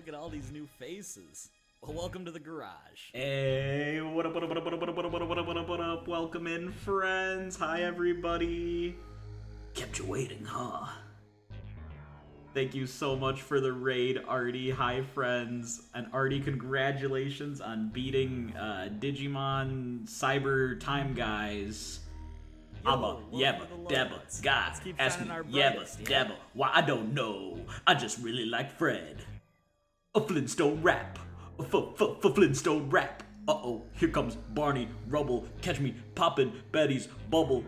Look at all these new faces. Well, welcome to the garage. Hey, what up, what up, what up, what up, what up, what up, what up, what up, what up? Welcome in, friends. Hi, everybody. Kept you waiting, huh? Thank you so much for the raid, Artie. Hi, friends. And Artie, congratulations on beating Digimon Cyber Time Guys. Yo, Yabba, Dabba, God, ask me, Yabba, Dabba, why I don't know. I just really like Fred. A Flintstone rap. Flintstone rap. Uh-oh, here comes Barney Rubble. Catch me poppin' Betty's bubble.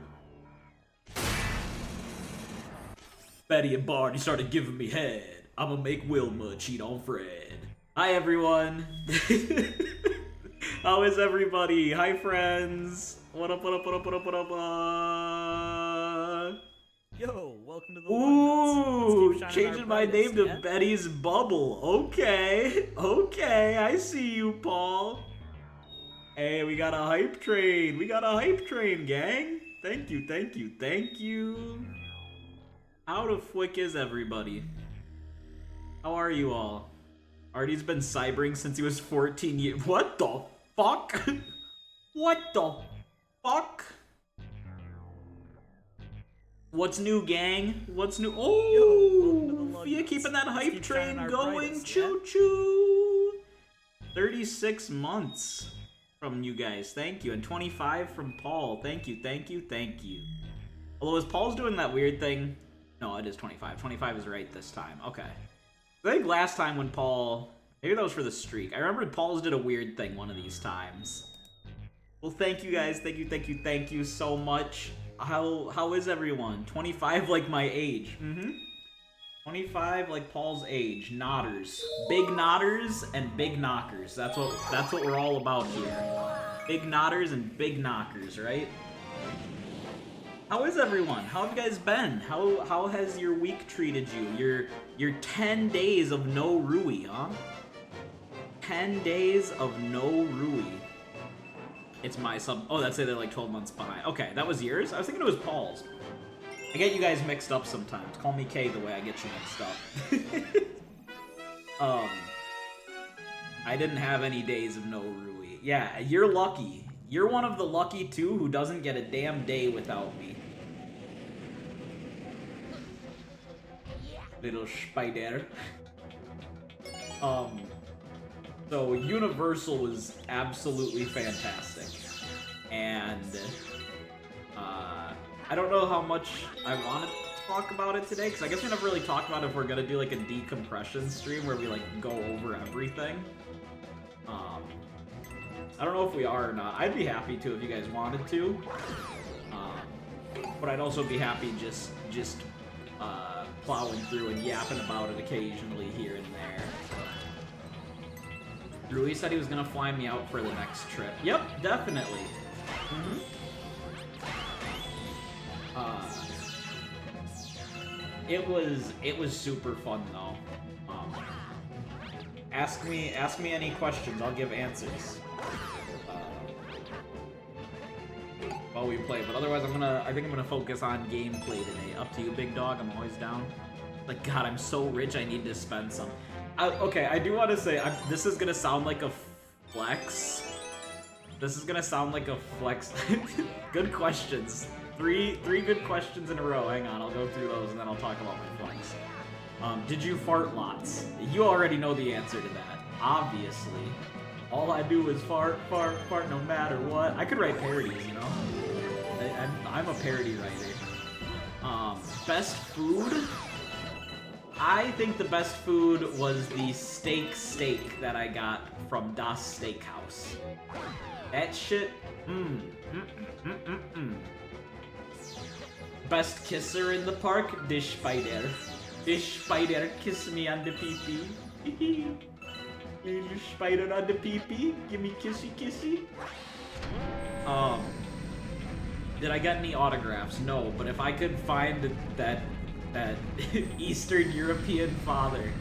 Betty and Barney started giving me head. I'ma make Wilma cheat on Fred. Hi, everyone. How is everybody? Hi, friends. What up, what up, what up, what up, what up, Yo, welcome to the Ooh, changing my name to Betty's Bubble. Okay, okay, I see you, Paul. Hey, we got a hype train. We got a hype train, gang. Thank you, thank you, thank you. How the flick is everybody? How are you all? Artie's been cybering since he was 14 years. What the fuck? What the fuck? What's new, gang? What's new? Oh, Fia keeping that hype train going. Choo choo. 36 months from you guys. Thank you. And 25 from Paul. Thank you, thank you, thank you. Although, is Paul's doing that weird thing? No, it is 25. 25 is right this time. Okay. I think last time when Paul... Maybe that was for the streak. I remember Paul's did a weird thing one of these times. Well, thank you guys. Thank you, thank you, thank you so much. How is everyone? 25 like my age. 25 like Paul's age. Nodders. Big nodders and big knockers. That's what we're all about here. Big nodders and big knockers, right? How is everyone? How have you guys been? How has your week treated you? Your 10 days of no Rui, huh? 10 days of no Rui. It's my sub. Oh, that's it. They're like 12 months behind. Okay, that was yours? I was thinking it was Paul's. I get you guys mixed up sometimes. Call me K the way I get you mixed up. I didn't have any days of no Rui. Yeah, you're lucky. You're one of the lucky two who doesn't get a damn day without me. Little spider. So Universal was absolutely fantastic, and I don't know how much I want to talk about it today, because I guess we never really talked about if we're gonna do like a decompression stream where we like go over everything. I don't know if we are or not. I'd be happy to if you guys wanted to, but I'd also be happy just plowing through and yapping about it occasionally here and there. Rui said he was gonna fly me out for the next trip. Yep, definitely. It was super fun though. Ask me any questions. I'll give answers while we play. But otherwise, I think I'm gonna focus on gameplay today. Up to you, big dog. I'm always down. Like, God, I'm so rich. I need to spend some. Okay, I do want to say, this is gonna sound like a flex. This is gonna sound like a flex. Good questions. Three good questions in a row. Hang on, I'll go through those and then I'll talk about my flex. Did you fart lots? You already know the answer to that. Obviously. All I do is fart no matter what. I could write parodies, you know? I'm a parody writer. Best food? I think the best food was the steak that I got from Das Steakhouse. That shit, Best kisser in the park? Dish Spider. Dish Spider, kiss me on the pee-pee. Little spider on the pee-pee, give me kissy kissy. Did I get any autographs? No, but if I could find that Eastern European father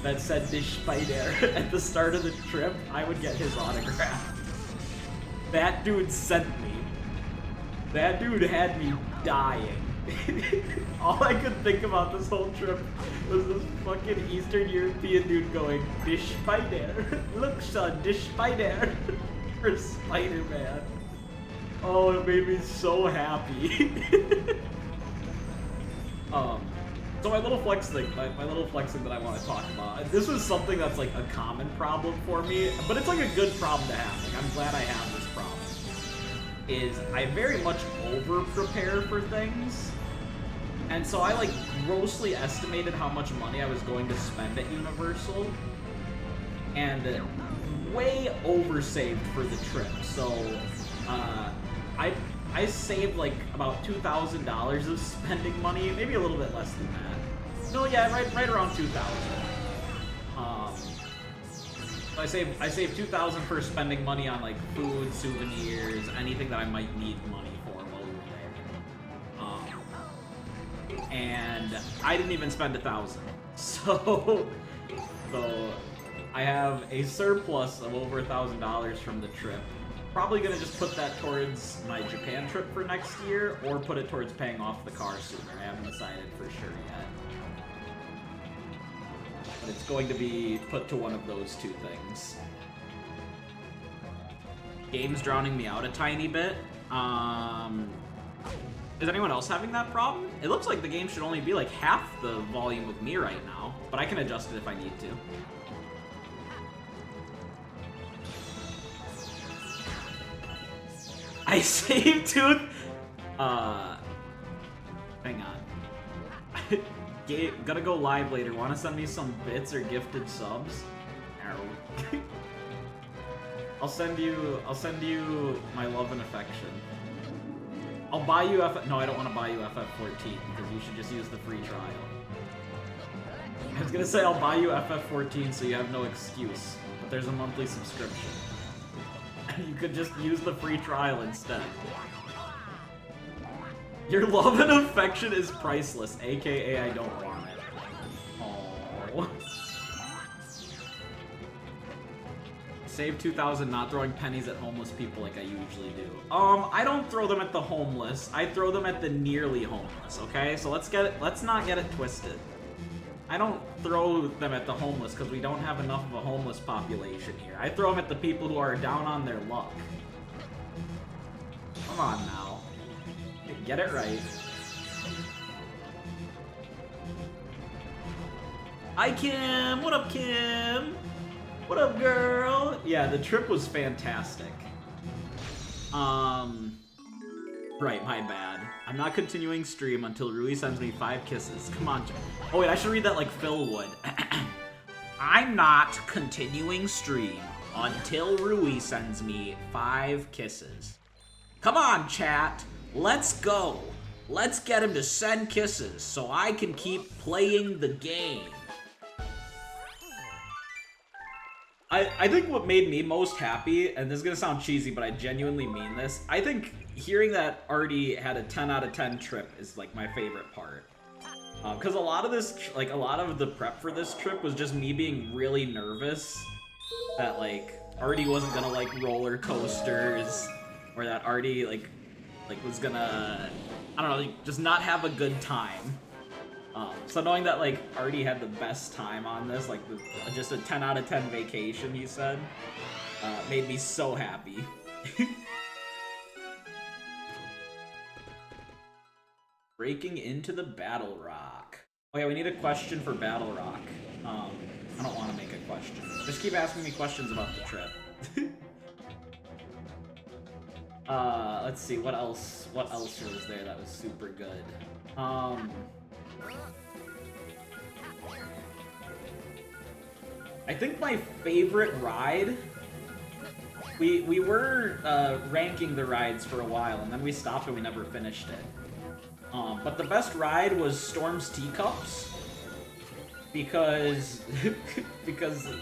that said Dish Spider at the start of the trip, I would get his autograph. That dude sent me. That dude had me dying. All I could think about this whole trip was this fucking Eastern European dude going, "The Spider! Look, son, the Spider!" for Spider-Man. Oh, it made me so happy. So my little flex thing, my little flexing that I want to talk about. This is something that's like a common problem for me, but it's like a good problem to have. Like, I'm glad I have this problem. Is I very much over-prepare for things. And so I like grossly estimated how much money I was going to spend at Universal. And way oversaved for the trip. So I saved like about $2,000 of spending money, maybe a little bit less than that. No, yeah, right around 2,000. I saved 2,000 for spending money on like food, souvenirs, anything that I might need money for while we were there. And I didn't even spend 1,000. So I have a surplus of over $1,000 from the trip. Probably gonna just put that towards my Japan trip for next year, or put it towards paying off the car sooner. I haven't decided for sure yet. But it's going to be put to one of those two things. Game's drowning me out a tiny bit. Is anyone else having that problem? It looks like the game should only be like half the volume of me right now, but I can adjust it if I need to. I saved tooth. Hang on. Gonna go live later. Want to send me some bits or gifted subs? No. I'll send you my love and affection. I'll buy you No, I don't want to buy you FF14 because you should just use the free trial. I was gonna say I'll buy you FF14 so you have no excuse, but there's a monthly subscription. You could just use the free trial instead. Your love and affection is priceless, aka I don't want it. Aww. Save 2,000 not throwing pennies at homeless people like I usually do. I don't throw them at the homeless. I throw them at the nearly homeless, okay? So let's not get it twisted. I don't throw them at the homeless because we don't have enough of a homeless population here. I throw them at the people who are down on their luck. Come on now. Get it right. Hi, Kim! What up, Kim? What up, girl? Yeah, the trip was fantastic. Right, my bad. I'm not continuing stream until Rui sends me 5 kisses. Come on, oh wait, I should read that like Phil would. I'm not continuing stream until Rui sends me 5 kisses. Come on, chat. Let's go. Let's get him to send kisses so I can keep playing the game. I think what made me most happy, and this is gonna sound cheesy, but I genuinely mean this, I think hearing that Artie had a 10 out of 10 trip is like my favorite part. Because a lot of the prep for this trip was just me being really nervous that like Artie wasn't gonna like roller coasters, or that Artie like was gonna, I don't know, like, just not have a good time. So knowing that like Artie had the best time on this, like just a 10 out of 10 vacation, he said, made me so happy. Breaking into the Battle Rock. Oh yeah, we need a question for Battle Rock. I don't want to make a question. Just keep asking me questions about the trip. Let's see, what else was there that was super good? I think my favorite ride, we were ranking the rides for a while, and then we stopped and we never finished it. But the best ride was Storm's Teacups, because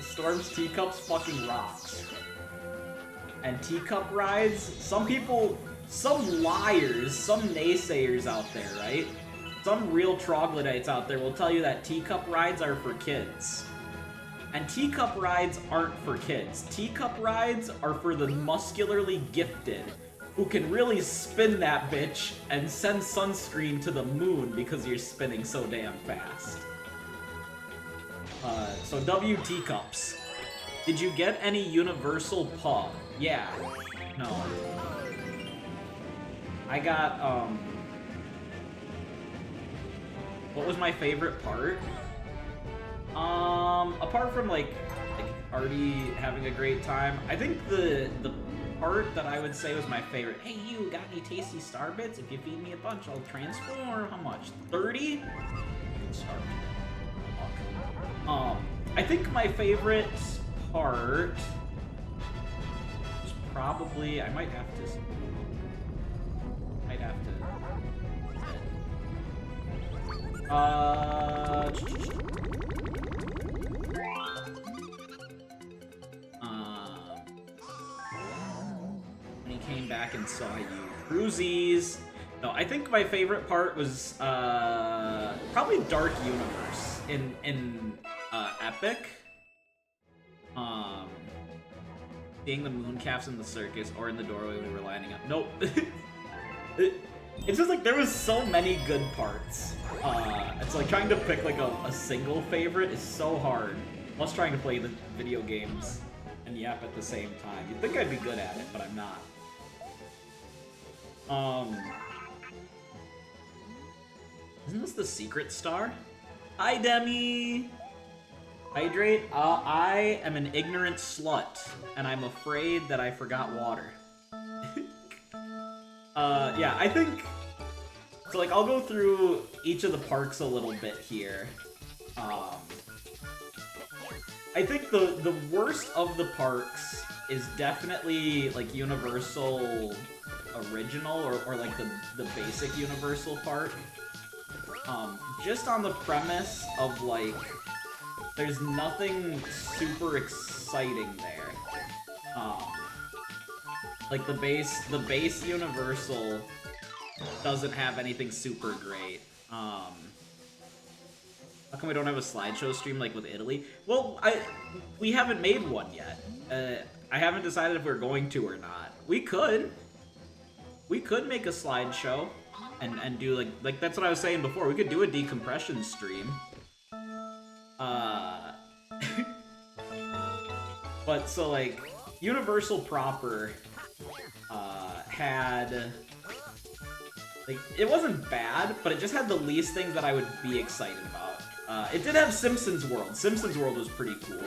Storm's Teacups fucking rocks. And teacup rides, some liars, some naysayers out there, right? Some real troglodytes out there will tell you that teacup rides are for kids. And teacup rides aren't for kids. Teacup rides are for the muscularly gifted who can really spin that bitch and send sunscreen to the moon because you're spinning so damn fast. So W Teacups. Did you get any universal paw? Yeah. No. I got, what was my favorite part? Apart from like already having a great time, I think the part that I would say was my favorite. Hey, you got any tasty star bits? If you feed me a bunch, I'll transform. How much? 30? I think my favorite part was probably, I might have to. When he came back and saw you. Cruisies. No, I think my favorite part was probably Dark Universe in Epic. Seeing the mooncalves in the circus or in the doorway we were lining up. Nope. It's just like there was so many good parts. It's like trying to pick like a single favorite is so hard. Plus trying to play the video games and yap at the same time. You'd think I'd be good at it, but I'm not. Isn't this the secret star? Hi, Demi! Hydrate? I am an ignorant slut, and I'm afraid that I forgot water. Yeah, I think... So, like, I'll go through each of the parks a little bit here. I think the worst of the parks is definitely, like, Universal Original, or like, the basic Universal Park. Just on the premise of, like, there's nothing super exciting there. Like, the base Universal doesn't have anything super great. How come we don't have a slideshow stream like with Italy? Well, we haven't made one yet. I haven't decided if we're going to or not. We could make a slideshow and do like that's what I was saying before. We could do a decompression stream. But so like Universal proper had like it wasn't bad, but it just had the least things that I would be excited about. It did have Simpsons World. Simpsons World was pretty cool.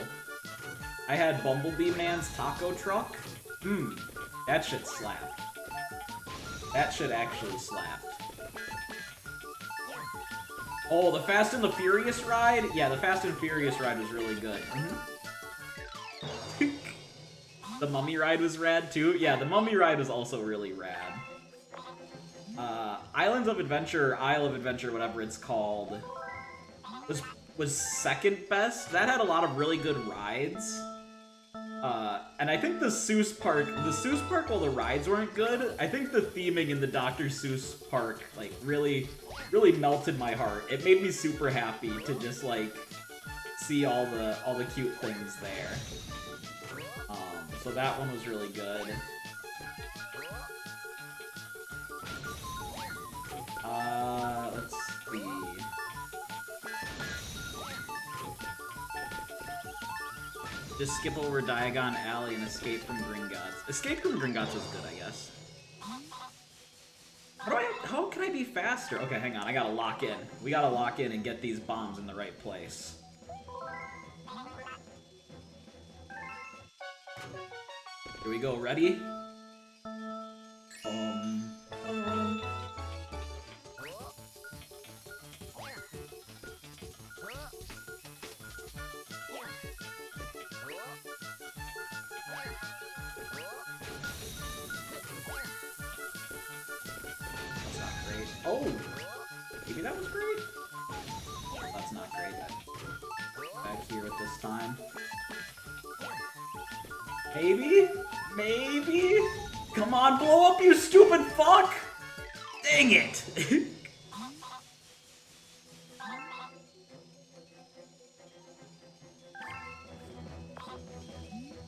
I had Bumblebee Man's taco truck. That shit slapped. That shit actually slapped. Oh, the Fast and the Furious ride? Yeah, the Fast and Furious ride was really good. The Mummy ride was rad, too. Yeah, the Mummy ride was also really rad. Islands of Adventure, Isle of Adventure, whatever it's called, was second best. That had a lot of really good rides. And I think the Seuss Park, while the rides weren't good, I think the theming in the Dr. Seuss Park, like, really melted my heart. It made me super happy to just, like, see all the cute things there. So that one was really good. Let's see. Just skip over Diagon Alley and Escape from Gringotts. Escape from Gringotts was good, I guess. How can I be faster? Okay, hang on, I gotta lock in. We gotta lock in and get these bombs in the right place. Here we go, ready? Oh! Maybe that was great? That's not great. Back here at this time. Maybe? Maybe? Come on, blow up, you stupid fuck! Dang it!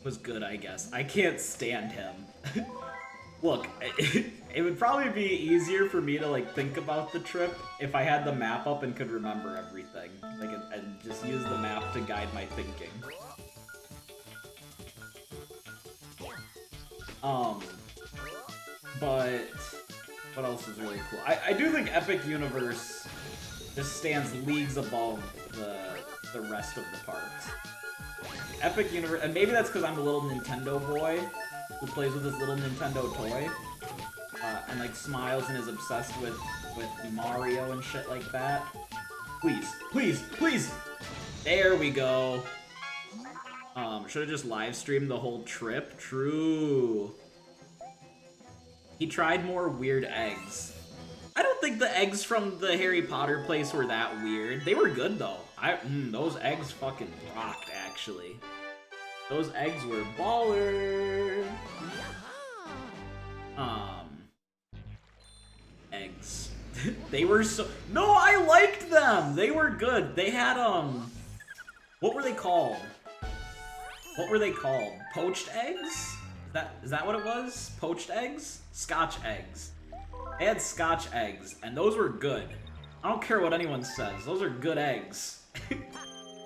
Was good, I guess. I can't stand him. Look, it would probably be easier for me to like think about the trip if I had the map up and could remember everything, like, and just use the map to guide my thinking. But what else is really cool? I do think Epic Universe just stands leagues above the rest of the parks. Epic Universe, and maybe that's because I'm a little Nintendo boy who plays with this little Nintendo toy, and like smiles and is obsessed with Mario and shit like that. Please, please, please! There we go. Should have just live streamed the whole trip. True. He tried more weird eggs. I don't think the eggs from the Harry Potter place were that weird. They were good though. Those eggs fucking rocked, actually. Those eggs were baller. Eggs. They were so... No, I liked them! They were good. They had, what were they called? What were they called? Poached eggs? Is that what it was? Poached eggs? Scotch eggs. They had Scotch eggs, and those were good. I don't care what anyone says. Those are good eggs.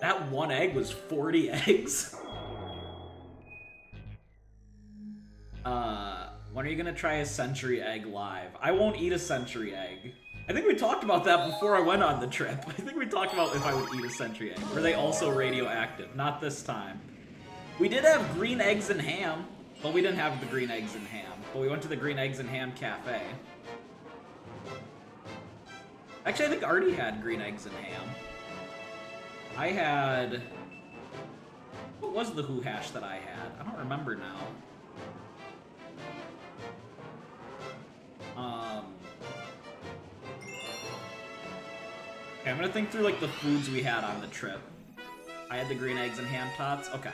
That one egg was 40 eggs. When are you gonna try a century egg live? I won't eat a century egg. I think we talked about that before I went on the trip. I think we talked about if I would eat a century egg. Were they also radioactive? Not this time. We did have green eggs and ham. Well, we didn't have the green eggs and ham, but we went to the green eggs and ham cafe. Actually, I think Artie had green eggs and ham. I had... What was the hoo hash that I had? I don't remember now. Okay, I'm gonna think through like the foods we had on the trip. I had the green eggs and ham tots. Okay.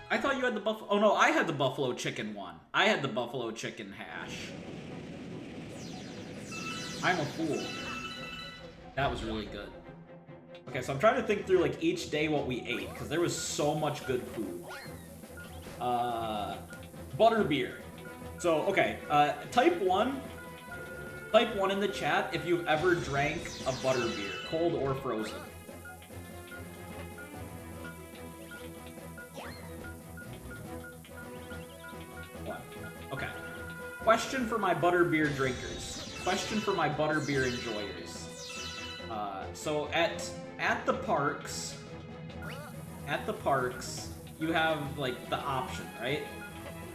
I thought you had the buffalo... Oh no, I had the buffalo chicken one. I had the buffalo chicken hash. I'm a fool. That was really good. Okay, so I'm trying to think through like each day what we ate, because there was so much good food. Butterbeer. So, okay, type 1 in the chat if you've ever drank a butterbeer, cold or frozen. What? Okay. Question for my butterbeer drinkers. Question for my butterbeer enjoyers. So at the parks, you have like the option, right?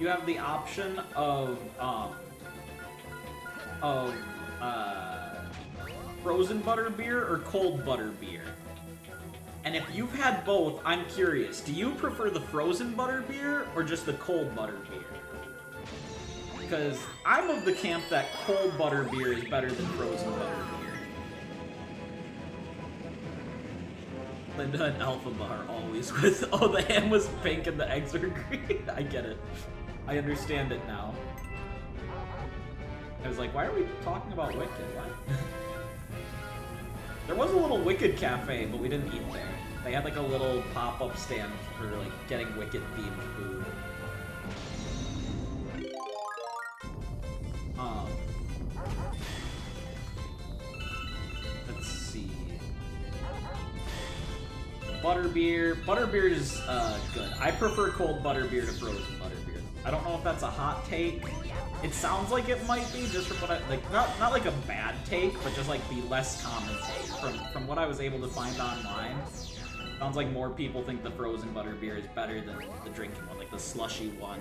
You have the option of frozen butterbeer or cold butterbeer. And if you've had both, I'm curious, do you prefer the frozen butterbeer or just the cold butterbeer? Because I'm of the camp that cold butterbeer is better than frozen butterbeer. Linda and Alpha Bar always with, oh, the ham was pink and the eggs were green. I get it. I understand it now. I was like, why are we talking about Wicked? What? There was a little Wicked cafe, but we didn't eat there. They had like a little pop-up stand for like getting Wicked-themed food. Let's see. Butterbeer. Butterbeer is good. I prefer cold butterbeer to frozen butterbeer. I don't know if that's a hot take. It sounds like it might be, just from what I like. Not like a bad take, but just like the less common take. From what I was able to find online, sounds like more people think the frozen butterbeer is better than the drinking one, like the slushy one.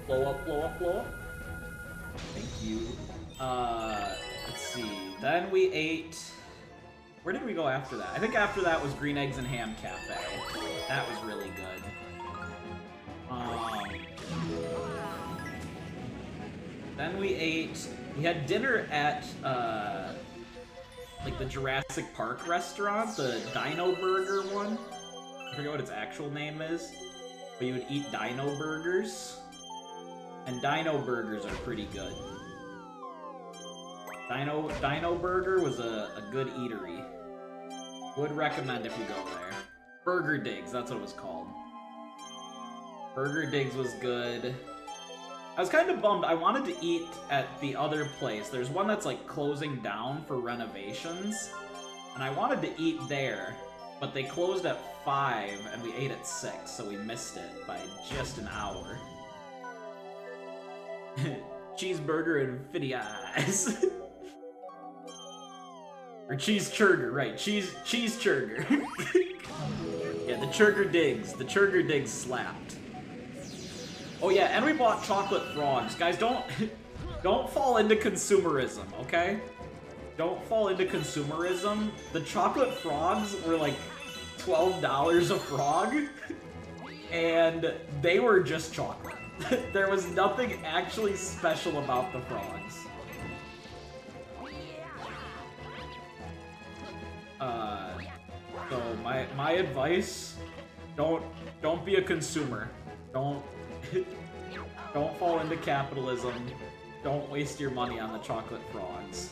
Blow up, blow up, blow up. Thank you. Let's see. Then we ate... Where did we go after that? I think after that was Green Eggs and Ham Cafe. That was really good. Then we had dinner at, like the Jurassic Park restaurant, the Dino Burger one. I forget what its actual name is, but you would eat Dino Burgers. And Dino Burgers are pretty good. Dino Burger was a good eatery. Would recommend if you go there. Burger Digs, that's what it was called. Burger Digs was good. I was kind of bummed. I wanted to eat at the other place. There's one that's like closing down for renovations. And I wanted to eat there, but they closed at 5 and we ate at 6, so we missed it by just an hour. Cheeseburger and fitty eyes. Or cheese-churger, right. Cheese-churger. Yeah, the Churger Digs. The Churger Digs slapped. Oh yeah, and we bought chocolate frogs. Guys, don't fall into consumerism, okay? Don't fall into consumerism. The chocolate frogs were like $12 a frog, and they were just chocolate. There was nothing actually special about the frogs. So my advice, don't be a consumer. Don't fall into capitalism. Don't waste your money on the chocolate frogs.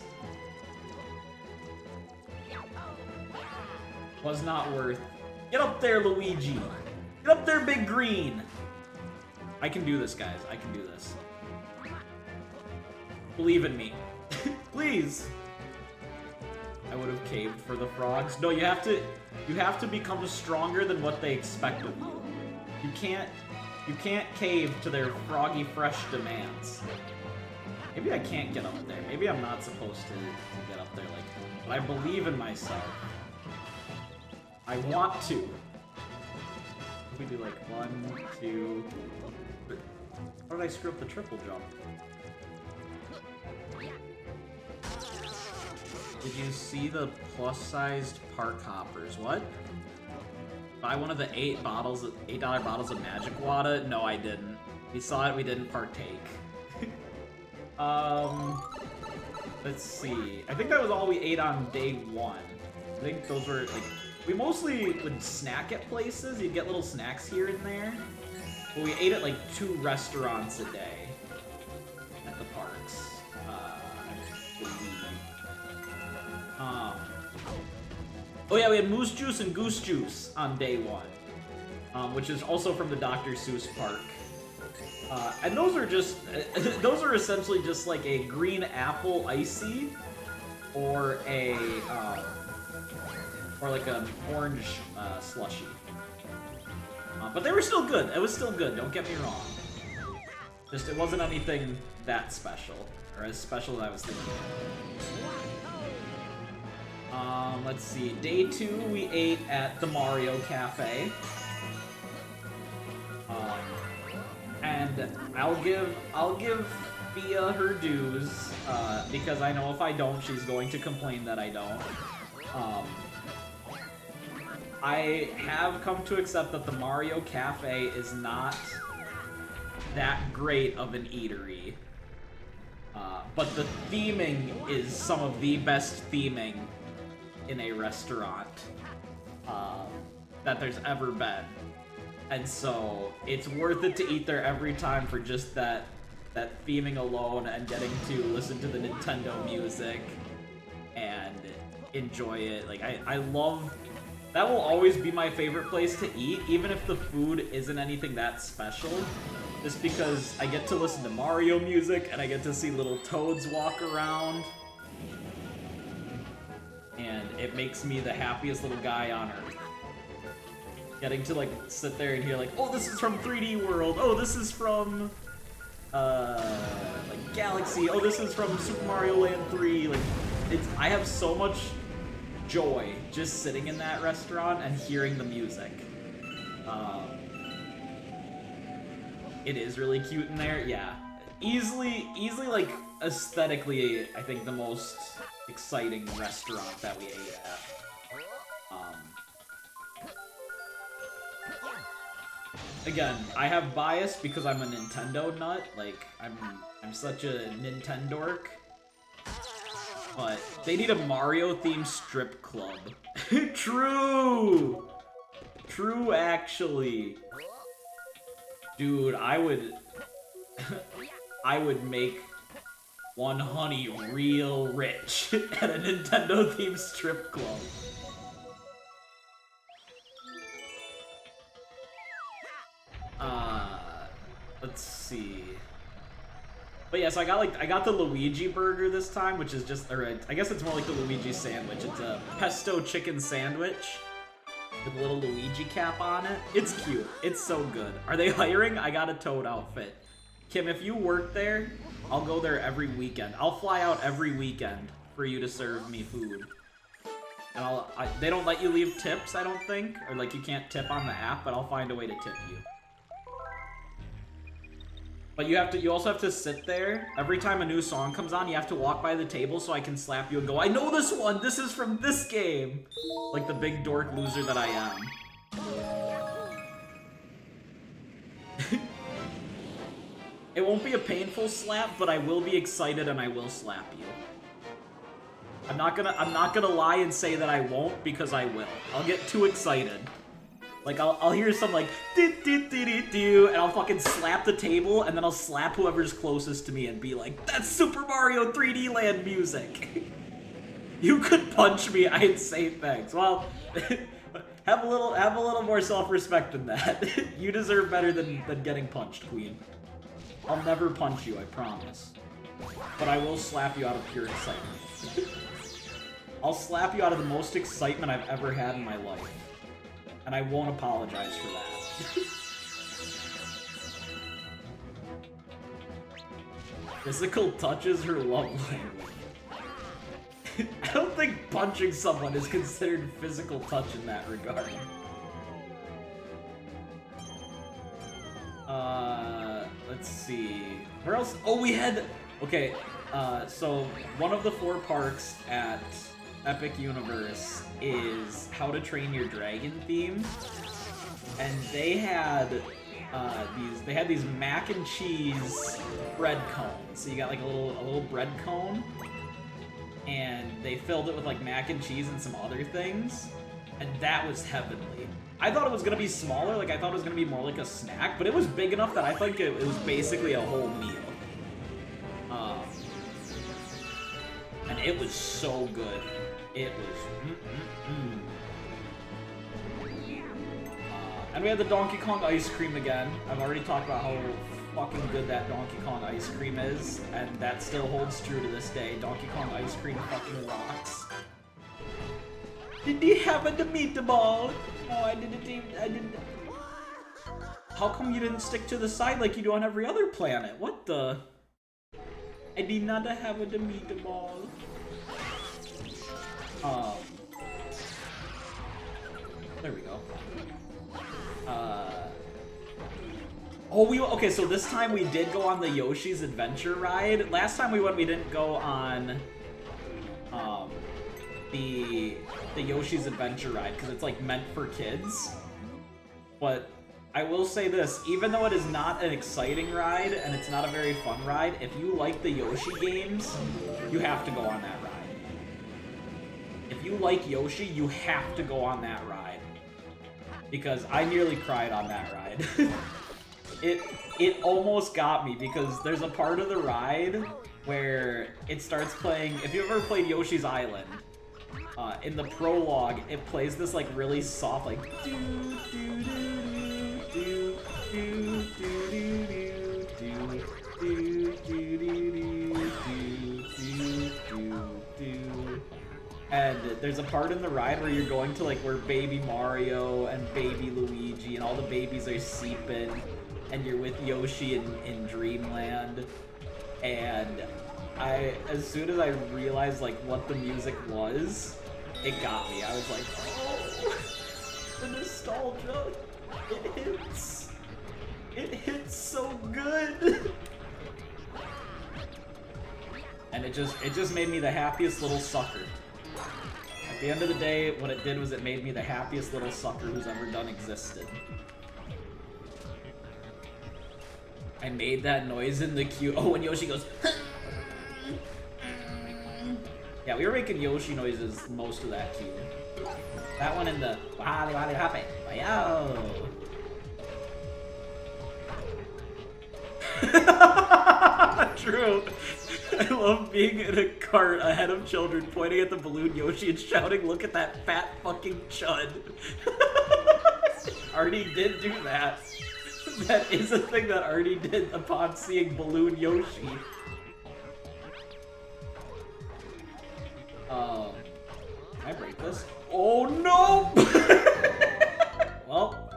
Was not worth. Get up there, Luigi. Get up there, Big Green. I can do this, guys. I can do this. Believe in me. Please. I would have caved for the frogs. No, you have to become stronger than what they expect of you. You can't cave to their froggy fresh demands. Maybe I can't get up there. Maybe I'm not supposed to get up there like that. But I believe in myself. I want to. If we do like 1, 2, 3. How did I screw up the triple jump? Did you see the plus-sized park hoppers? What? Buy one of the $8 bottles of Magic Wada? No, I didn't. We saw it, we didn't partake. Let's see. I think that was all we ate on day 1. I think those were, like, we mostly would snack at places. You'd get little snacks here and there. But we ate at, like, 2 restaurants a day at the parks. Oh yeah, we had Moose Juice and Goose Juice on day 1, which is also from the Dr. Seuss park. And those are just, those are essentially just like a green apple icy, or like an orange slushy. But they were still good. It was still good. Don't get me wrong. Just it wasn't anything that special, or as special as I was thinking. Let's see. Day 2, we ate at the Mario Cafe. And I'll give Fia her dues, because I know if I don't, she's going to complain that I don't. I have come to accept that the Mario Cafe is not that great of an eatery. But the theming is some of the best theming in a restaurant that there's ever been. And so it's worth it to eat there every time for just that theming alone, and getting to listen to the Nintendo music and enjoy it. Like I love, that will always be my favorite place to eat, even if the food isn't anything that special. Just because I get to listen to Mario music and I get to see little toads walk around. And it makes me the happiest little guy on earth. Getting to like sit there and hear like, oh, this is from 3D World. Oh, this is from like Galaxy. Oh, this is from Super Mario Land 3. Like, I have so much joy just sitting in that restaurant and hearing the music. It is really cute in there. Yeah, easily like aesthetically, I think the most exciting restaurant that we ate at. Again, I have bias because I'm a Nintendo nut. Like, I'm such a Nintendork. But they need a Mario-themed strip club. True! True, actually. Dude, I would make one honey real rich at a Nintendo-themed strip club. see. But yeah, so I got the Luigi burger this time, which is just, or I guess it's more like the Luigi sandwich. It's a pesto chicken sandwich with a little Luigi cap on it. It's cute. It's so good. Are they hiring? I got a Toad outfit. Kim, if you work there, I'll go there every weekend. I'll fly out every weekend for you to serve me food. And they don't let you leave tips, I don't think. Or like you can't tip on the app, but I'll find a way to tip you. But you also have to sit there. Every time a new song comes on, you have to walk by the table so I can slap you and go, I know this one! This is from this game! Like the big dork loser that I am. It won't be a painful slap, but I will be excited and I will slap you. I'm not gonna lie and say that I won't, because I will. I'll get too excited. Like, I'll hear some, like, do, and I'll fucking slap the table, and then I'll slap whoever's closest to me and be like, that's Super Mario 3D Land music! You could punch me, I'd say thanks. Well, have a little more self-respect than that. You deserve better than getting punched, Queen. I'll never punch you, I promise. But I will slap you out of pure excitement. I'll slap you out of the most excitement I've ever had in my life. And I won't apologize for that. Physical touch is her love language. I don't think punching someone is considered physical touch in that regard. Let's see. Where else? Oh, we had... Okay, so one of the 4 parks at Epic Universe is How to Train Your Dragon theme, and they had these mac and cheese bread cones. So you got like a little bread cone, and they filled it with like mac and cheese and some other things, and that was heavenly. I thought it was gonna be smaller, like I thought it was gonna be more like a snack, but it was big enough that I think it was basically a whole meal. And it was so good. It was and we had the Donkey Kong ice cream again. I've already talked about how fucking good that Donkey Kong ice cream is, and that still holds true to this day. Donkey Kong ice cream fucking rocks. Did he have a meatball? No, I didn't. How come you didn't stick to the side like you do on every other planet? What the? I did not have a meatball. There we go. Okay, so this time we did go on the Yoshi's Adventure ride. Last time we went, we didn't go on, the Yoshi's Adventure ride, because it's, like, meant for kids. But I will say this, even though it is not an exciting ride, and it's not a very fun ride, if you like the Yoshi games, you have to go on that ride. If you like Yoshi, you have to go on that ride. Because I nearly cried on that ride. It almost got me, because there's a part of the ride where it starts playing... If you've ever played Yoshi's Island, in the prologue, it plays this like really soft, like... And there's a part in the ride where you're going to like where Baby Mario and Baby Luigi and all the babies are seeping, and you're with Yoshi in Dreamland. And as soon as I realized like what the music was, it got me. I was like, oh, the nostalgia, it hits so good. And it just made me the happiest little sucker. At the end of the day, what it did was it made me the happiest little sucker who's ever done existed. I made that noise in the queue. Oh, when Yoshi goes... Yeah, we were making Yoshi noises most of that queue. That one in the... Wahali wahali happy. Wow. True. I love being in a cart ahead of children, pointing at the balloon Yoshi and shouting, "Look at that fat fucking chud." Already did do that. That is a thing that Artie did upon seeing Balloon Yoshi. Can I break this? Oh no! Well,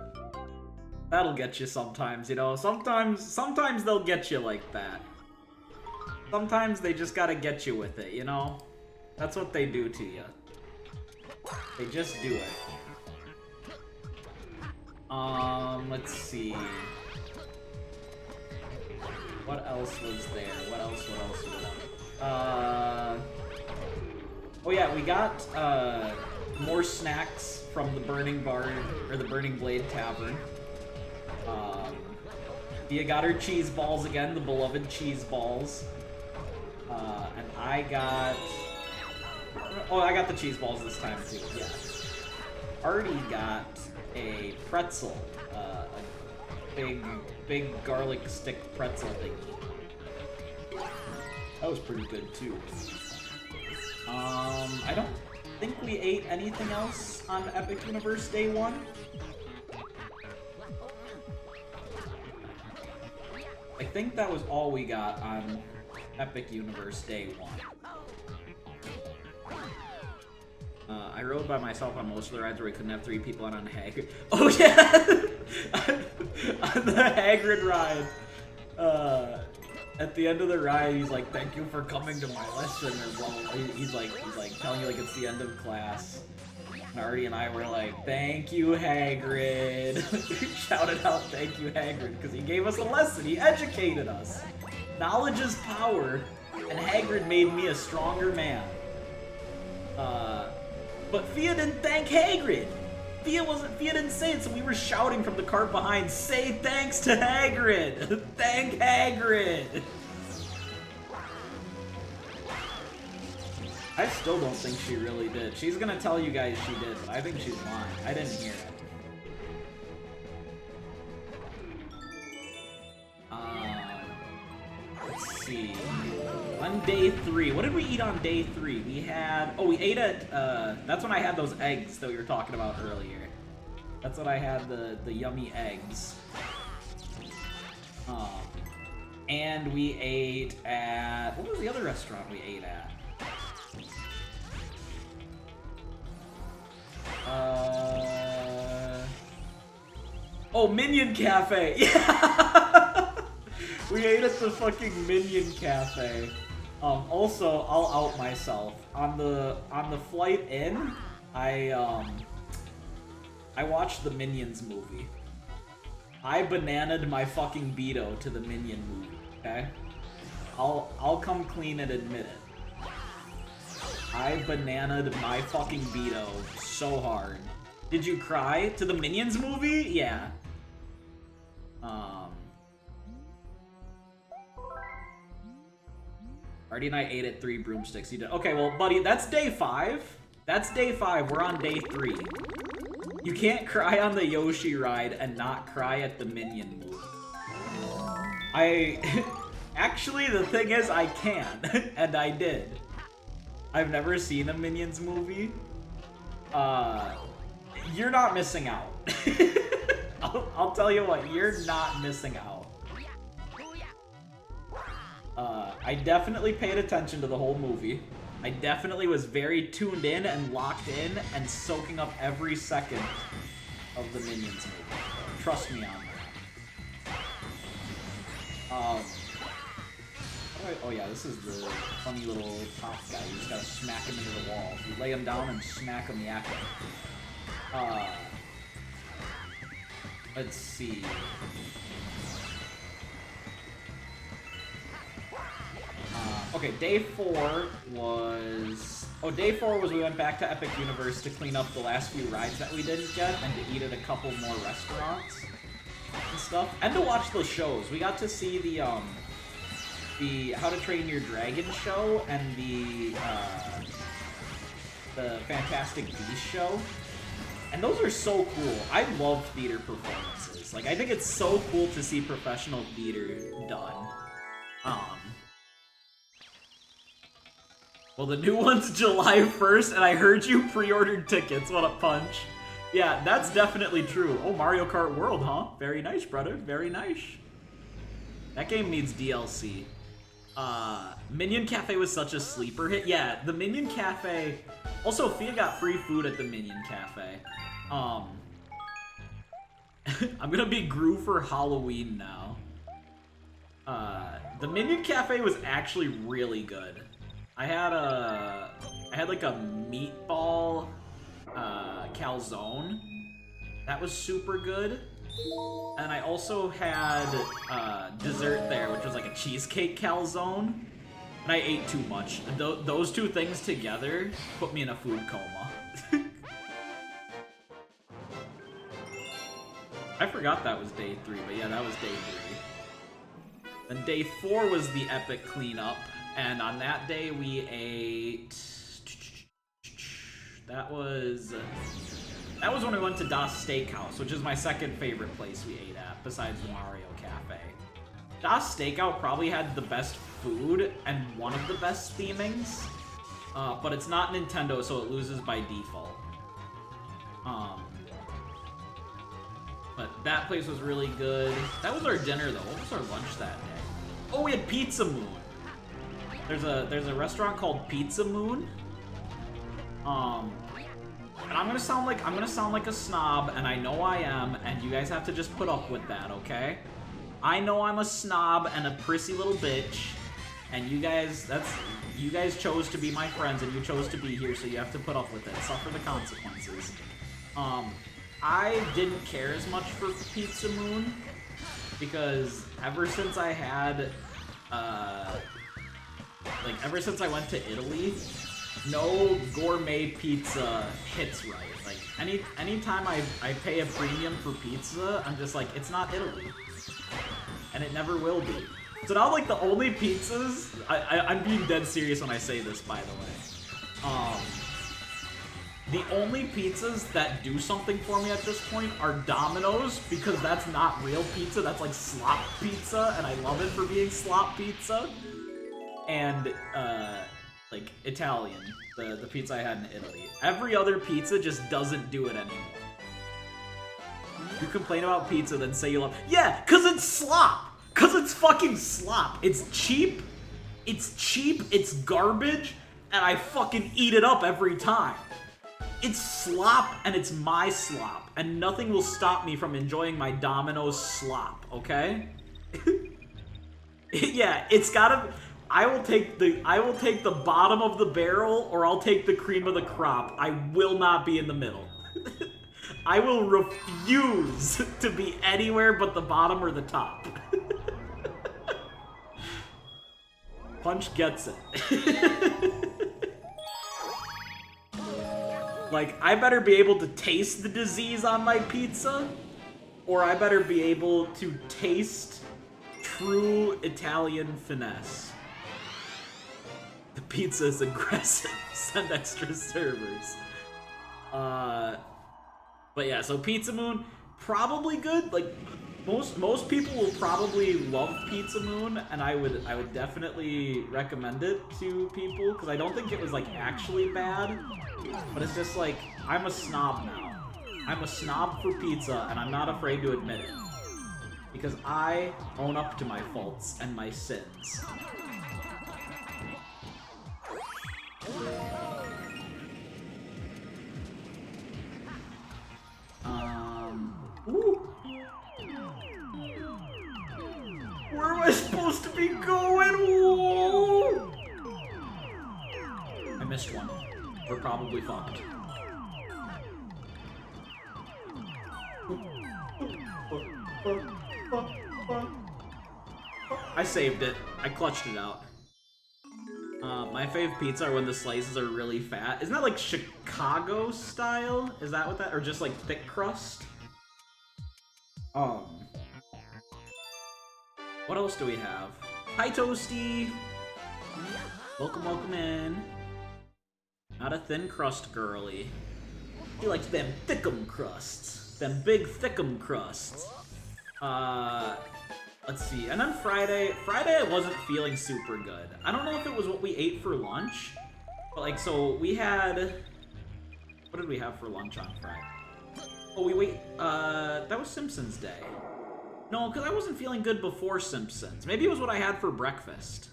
that'll get you sometimes, you know? Sometimes they'll get you like that. Sometimes they just gotta get you with it, you know? That's what they do to you. They just do it. Let's see. What else was there? What else? Oh yeah, we got, more snacks from the Burning Barn, or the Burning Blade Tavern. Thea got her cheese balls again, the beloved cheese balls. And I got the cheese balls this time too, yeah. Artie got a pretzel, a big garlic stick pretzel thingy. That was pretty good too. I don't think we ate anything else on Epic Universe Day 1. I think that was all we got on Epic Universe Day 1. I rode by myself on most of the rides where we couldn't have 3 people on Hagrid. Oh yeah! On the Hagrid ride. At the end of the ride, he's like, "Thank you for coming to my lesson," or blah, blah, blah. He's like telling you like it's the end of class. And Artie and I were like, "Thank you, Hagrid." We shouted out, "Thank you, Hagrid," because he gave us a lesson. He educated us. Knowledge is power, and Hagrid made me a stronger man. But Fia didn't thank Hagrid. Fia didn't say it, so we were shouting from the cart behind, "Say thanks to Hagrid! Thank Hagrid!" I still don't think she really did. She's gonna tell you guys she did, but I think she's lying. I didn't hear it. Let's see. On day 3, what did we eat on day 3? We ate at, that's when I had those eggs that we were talking about earlier. That's when I had the yummy eggs. And we ate at, what was the other restaurant we ate at? Oh, Minion Cafe! Yeah! We ate at the fucking Minion Cafe. Also, I'll out myself. On the flight in, I watched the Minions movie. I bananaed my fucking Beto to the Minion movie, okay? I'll come clean and admit it. I bananaed my fucking Beto so hard. Did you cry to the Minions movie? Yeah. Artie and I ate at 3 broomsticks. You did. Okay, well, buddy, that's day 5. That's day 5. We're on day 3. You can't cry on the Yoshi ride and not cry at the Minion movie. Actually, the thing is, I can, and I did. I've never seen a Minions movie. You're not missing out. I'll tell you what, you're not missing out. I definitely paid attention to the whole movie. I definitely was very tuned in and locked in and soaking up every second of the Minions movie. Trust me on that. Oh yeah, this is the funny little top guy. You just gotta smack him into the wall. You lay him down and smack him yakko. Let's see. Okay, day 4 was... Oh, day 4 was we went back to Epic Universe to clean up the last few rides that we didn't get and to eat at a couple more restaurants and stuff. And to watch the shows. We got to see the How to Train Your Dragon show and the Fantastic Beasts show. And those are so cool. I love theater performances. Like, I think it's so cool to see professional theater done. Well, the new one's July 1st, and I heard you pre-ordered tickets. What a punch. Yeah, that's definitely true. Oh, Mario Kart World, huh? Very nice, brother. Very nice. That game needs DLC. Minion Cafe was such a sleeper hit. Yeah, the Minion Cafe... Also, Fia got free food at the Minion Cafe. I'm gonna be Gru for Halloween now. The Minion Cafe was actually really good. I had like a meatball calzone. That was super good. And I also had dessert there, which was like a cheesecake calzone. And I ate too much. Those two things together put me in a food coma. I forgot that was day 3, but yeah, that was day 3. Then day 4 was the epic cleanup, and on that day we ate... That was when we went to Das Steakhouse, which is my second favorite place we ate at, besides the Mario Cafe. Das Steakhouse probably had the best food and one of the best themings, but it's not Nintendo, so it loses by default. But that place was really good. That was our dinner, though. What was our lunch that day? Oh, we had Pizza Moon. There's a restaurant called Pizza Moon. And I'm gonna sound like a snob, and I know I am, and you guys have to just put up with that, okay? I know I'm a snob and a prissy little bitch, and you guys chose to be my friends, and you chose to be here, so you have to put up with it. Suffer the consequences. I didn't care as much for Pizza Moon, because ever since I had, ever since I went to Italy, no gourmet pizza hits right. Like, anytime I pay a premium for pizza, I'm just like, it's not Italy. And it never will be. So now, like, the only pizzas, I'm being dead serious when I say this, by the way. The only pizzas that do something for me at this point are Domino's, because that's not real pizza, that's like slop pizza, and I love it for being slop pizza. And, like, Italian, the pizza I had in Italy. Every other pizza just doesn't do it anymore. You complain about pizza, then say you love... Yeah, because it's slop! Because it's fucking slop! It's cheap, it's garbage, and I fucking eat it up every time. It's slop, and it's my slop, and nothing will stop me from enjoying my Domino's slop, okay? Yeah, it's gotta... I will take the bottom of the barrel, or I'll take the cream of the crop. I will not be in the middle. I will refuse to be anywhere but the bottom or the top. Punch gets it. Like, I better be able to taste the disease on my pizza, or I better be able to taste true Italian finesse. The pizza is aggressive. Send extra servers. But yeah, so Pizza Moon, probably good. Like, most people will probably love Pizza Moon, and I would definitely recommend it to people, because I don't think it was, like, actually bad. But it's just like, I'm a snob now. I'm a snob for pizza, and I'm not afraid to admit it. Because I own up to my faults and my sins. Ooh. Where am I supposed to be going? Whoa. I missed one. We're probably fucked. I saved it. I clutched it out. My fave pizza are when the slices are really fat. Isn't that like Chicago style? Is that what that, or just like thick crust? What else do we have? Hi, Toasty! Welcome, welcome in. Not a thin crust girly. He likes them thickum crusts. Them big thickum crusts. Let's see. And then Friday I wasn't feeling super good. I don't know if it was what we ate for lunch, but like, so we had... What did we have for lunch on Friday? Oh, wait. That was Simpsons Day. No, because I wasn't feeling good before Simpsons. Maybe it was what I had for breakfast.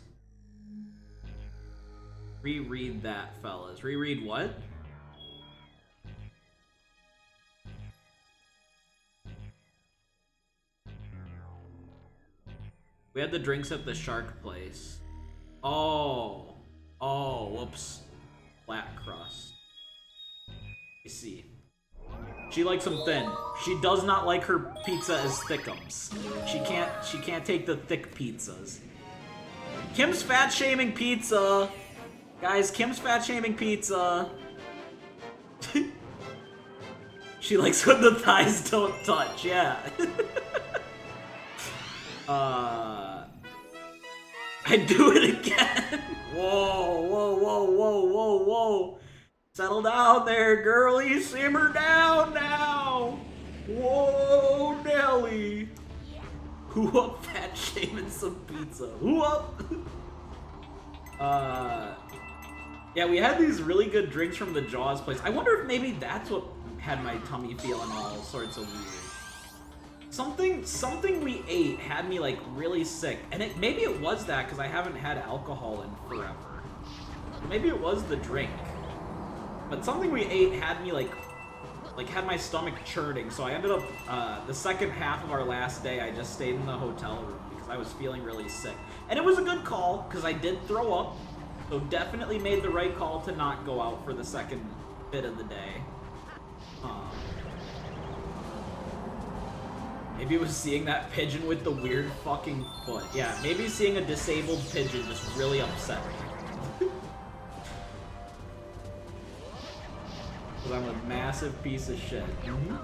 Reread that, fellas. Reread what? We had the drinks at the Shark Place. Oh. Oh, whoops. Flat crust. I see. She likes them thin. She does not like her pizza as thickums. She can't take the thick pizzas. Kim's fat shaming pizza. Guys, Kim's fat shaming pizza. She likes when the thighs don't touch, yeah. I'd do it again. Whoa, whoa, whoa, whoa, whoa, whoa. Settle down there, girlie. Simmer down now. Whoa, Nelly. Who up, fat shaming some pizza? Who up? Yeah, we had these really good drinks from the Jaws place. I wonder if maybe that's what had my tummy feeling all sorts of weird. Something we ate had me like really sick, and maybe it was that because I haven't had alcohol in forever. Maybe it was the drink, but something we ate had me like had my stomach churning. So I ended up the second half of our last day, I just stayed in the hotel room because I was feeling really sick, and it was a good call because I did throw up. So definitely made the right call to not go out for the second bit of the day. Maybe it was seeing that pigeon with the weird fucking foot. Yeah, maybe seeing a disabled pigeon just really upset me. Because I'm a massive piece of shit. Mm-hmm.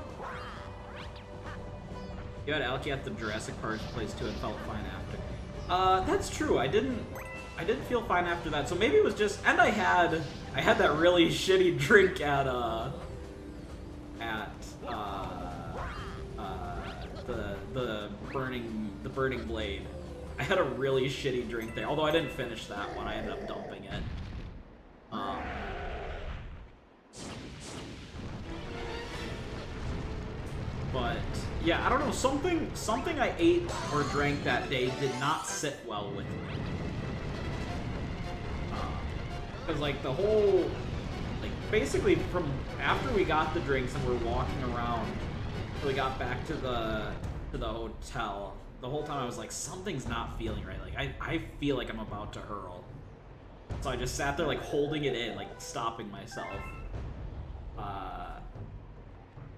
You had Alki at the Jurassic Park place too and felt fine after. That's true. I didn't feel fine after that. So maybe it was just, and I had that really shitty drink at the burning blade. I had a really shitty drink there. Although I didn't finish that one, I ended up dumping it. But yeah, I don't know. Something I ate or drank that day did not sit well with me. Because like the whole, like basically from after we got the drinks and we're walking around until we got back to the hotel, the whole time I was like, something's not feeling right. Like I feel like I'm about to hurl. So I just sat there like holding it in, like stopping myself.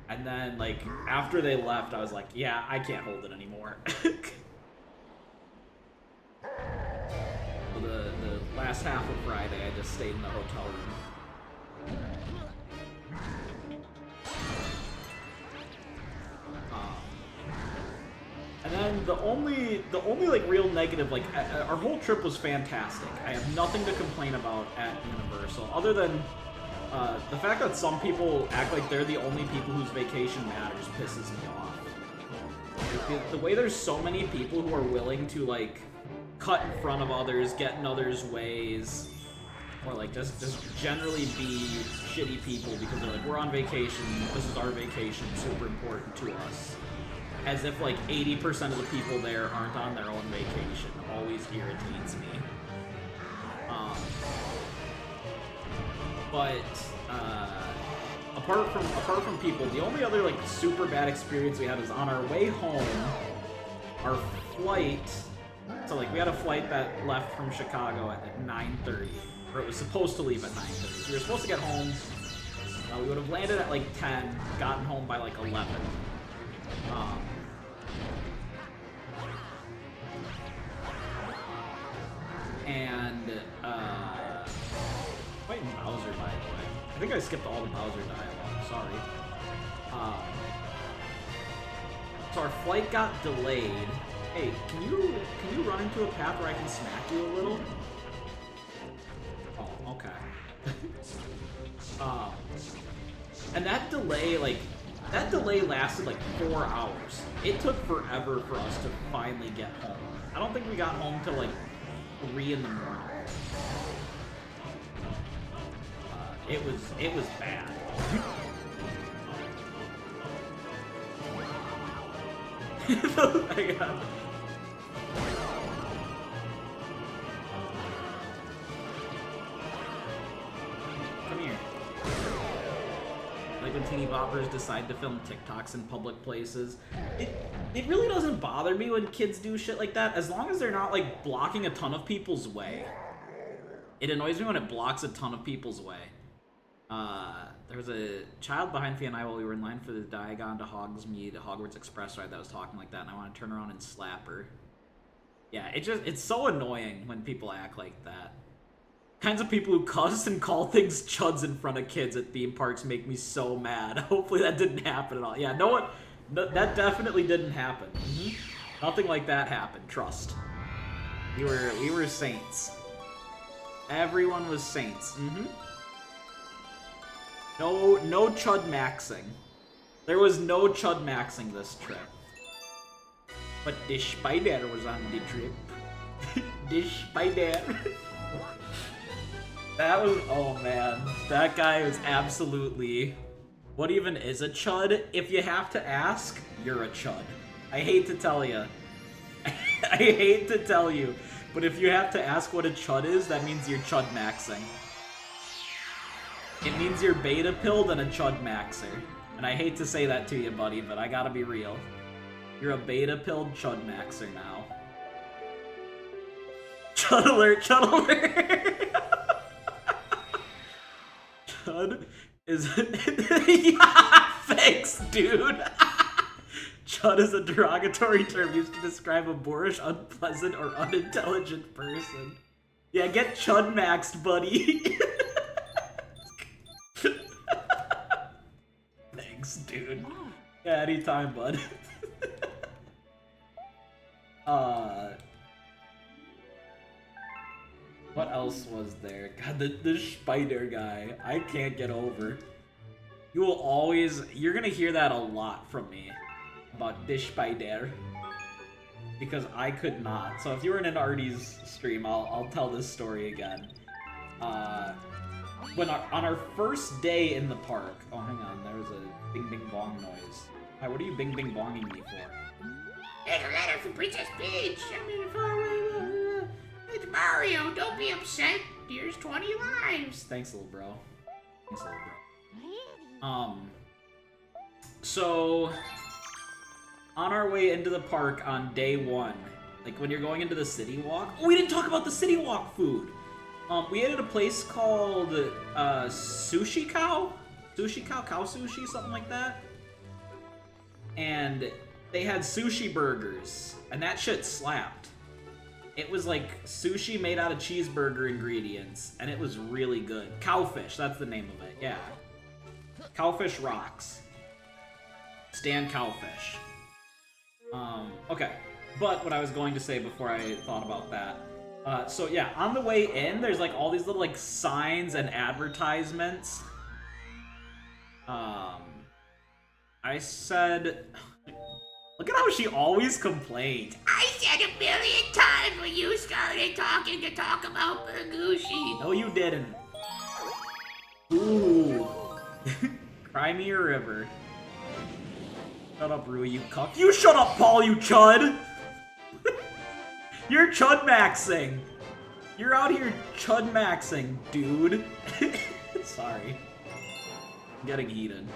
And then like after they left, I was like, yeah, I can't hold it anymore. The last half of Friday, I just stayed in the hotel room. And then the only like real negative, like our whole trip was fantastic. I have nothing to complain about at Universal, other than the fact that some people act like they're the only people whose vacation matters pisses me off. The way there's so many people who are willing to like cut in front of others, get in others' ways, or like just generally be shitty people because they're like, we're on vacation, this is our vacation, super important to us. As if like 80% of the people there aren't on their own vacation. Always irritates me. But apart from people, the only other like super bad experience we had was on our way home. Our flight. So like we had a flight that left from Chicago at 9:30, or it was supposed to leave at 9:30. So we were supposed to get home. We would have landed at like 10, gotten home by like 11. Fighting Bowser, by the way. I think I skipped all the Bowser dialogue. Sorry. So our flight got delayed. Hey, can you run into a path where I can smack you a little? Oh, okay. And that delay lasted like 4 hours. It took forever for us to finally get home. I don't think we got home till like 3 in the morning. It was bad. Oh my god. Come here. Like when teeny boppers decide to film TikToks in public places. It really doesn't bother me when kids do shit like that, as long as they're not, like, blocking a ton of people's way. It annoys me when it blocks a ton of people's way. There was a child behind Fia and I while we were in line for the Diagon to Hogsmeade Hogwarts Express ride that was talking like that, and I want to turn around and slap her. Yeah, it's so annoying when people act like that. Kinds of people who cuss and call things chuds in front of kids at theme parks make me so mad. Hopefully that didn't happen at all. Yeah, no, that definitely didn't happen. Nothing like that happened, trust. We were saints. Everyone was saints. No chud maxing. There was no chud maxing this trip. But the spider was on the trip. The spider. That was, oh man. That guy was absolutely... What even is a chud? If you have to ask, you're a chud. I hate to tell you. I hate to tell you. But if you have to ask what a chud is, that means you're chud maxing. It means you're beta pilled and a chud maxer. And I hate to say that to you, buddy, but I gotta be real. You're a beta pilled chud maxer now. Chud alert, chud alert! Chud is... Yeah, thanks, dude! Chud is a derogatory term used to describe a boorish, unpleasant, or unintelligent person. Yeah, get chud maxed, buddy! Thanks, dude. Yeah, anytime, bud. What else was there? God, the spider guy. I can't get over. You will always... You're gonna hear that a lot from me. About the spider. Because I could not. So if you were in an Artie's stream, I'll tell this story again. On our first day in the park... Oh, hang on. There was a bing bing bong noise. Hi, what are you bing bing bonging me for? It's a letter from Princess Peach. I'm in a faraway... It's Mario. Don't be upset. Here's 20 lives. Thanks, little bro. Thanks, little bro. So... On our way into the park on day one, like when you're going into the city walk... Oh, we didn't talk about the city walk food! We ate at a place called Sushi Cow? Sushi Cow? Cow Sushi? Something like that? And they had sushi burgers, and that shit slapped. It was like sushi made out of cheeseburger ingredients, and it was really good. Cowfish, that's the name of it, yeah. Cowfish rocks. Stan Cowfish. Okay. But what I was going to say before I thought about that. So yeah, on the way in, there's like all these little like signs and advertisements. I said... Look at how she always complained. I said 1,000,000 times when you started talking to talk about Bergushi. No, you didn't. Ooh. Cry me a river. Shut up, Rui, you cuck. You shut up, Paul, you chud! You're chud maxing. You're out here chud maxing, dude. Sorry. I'm getting heated.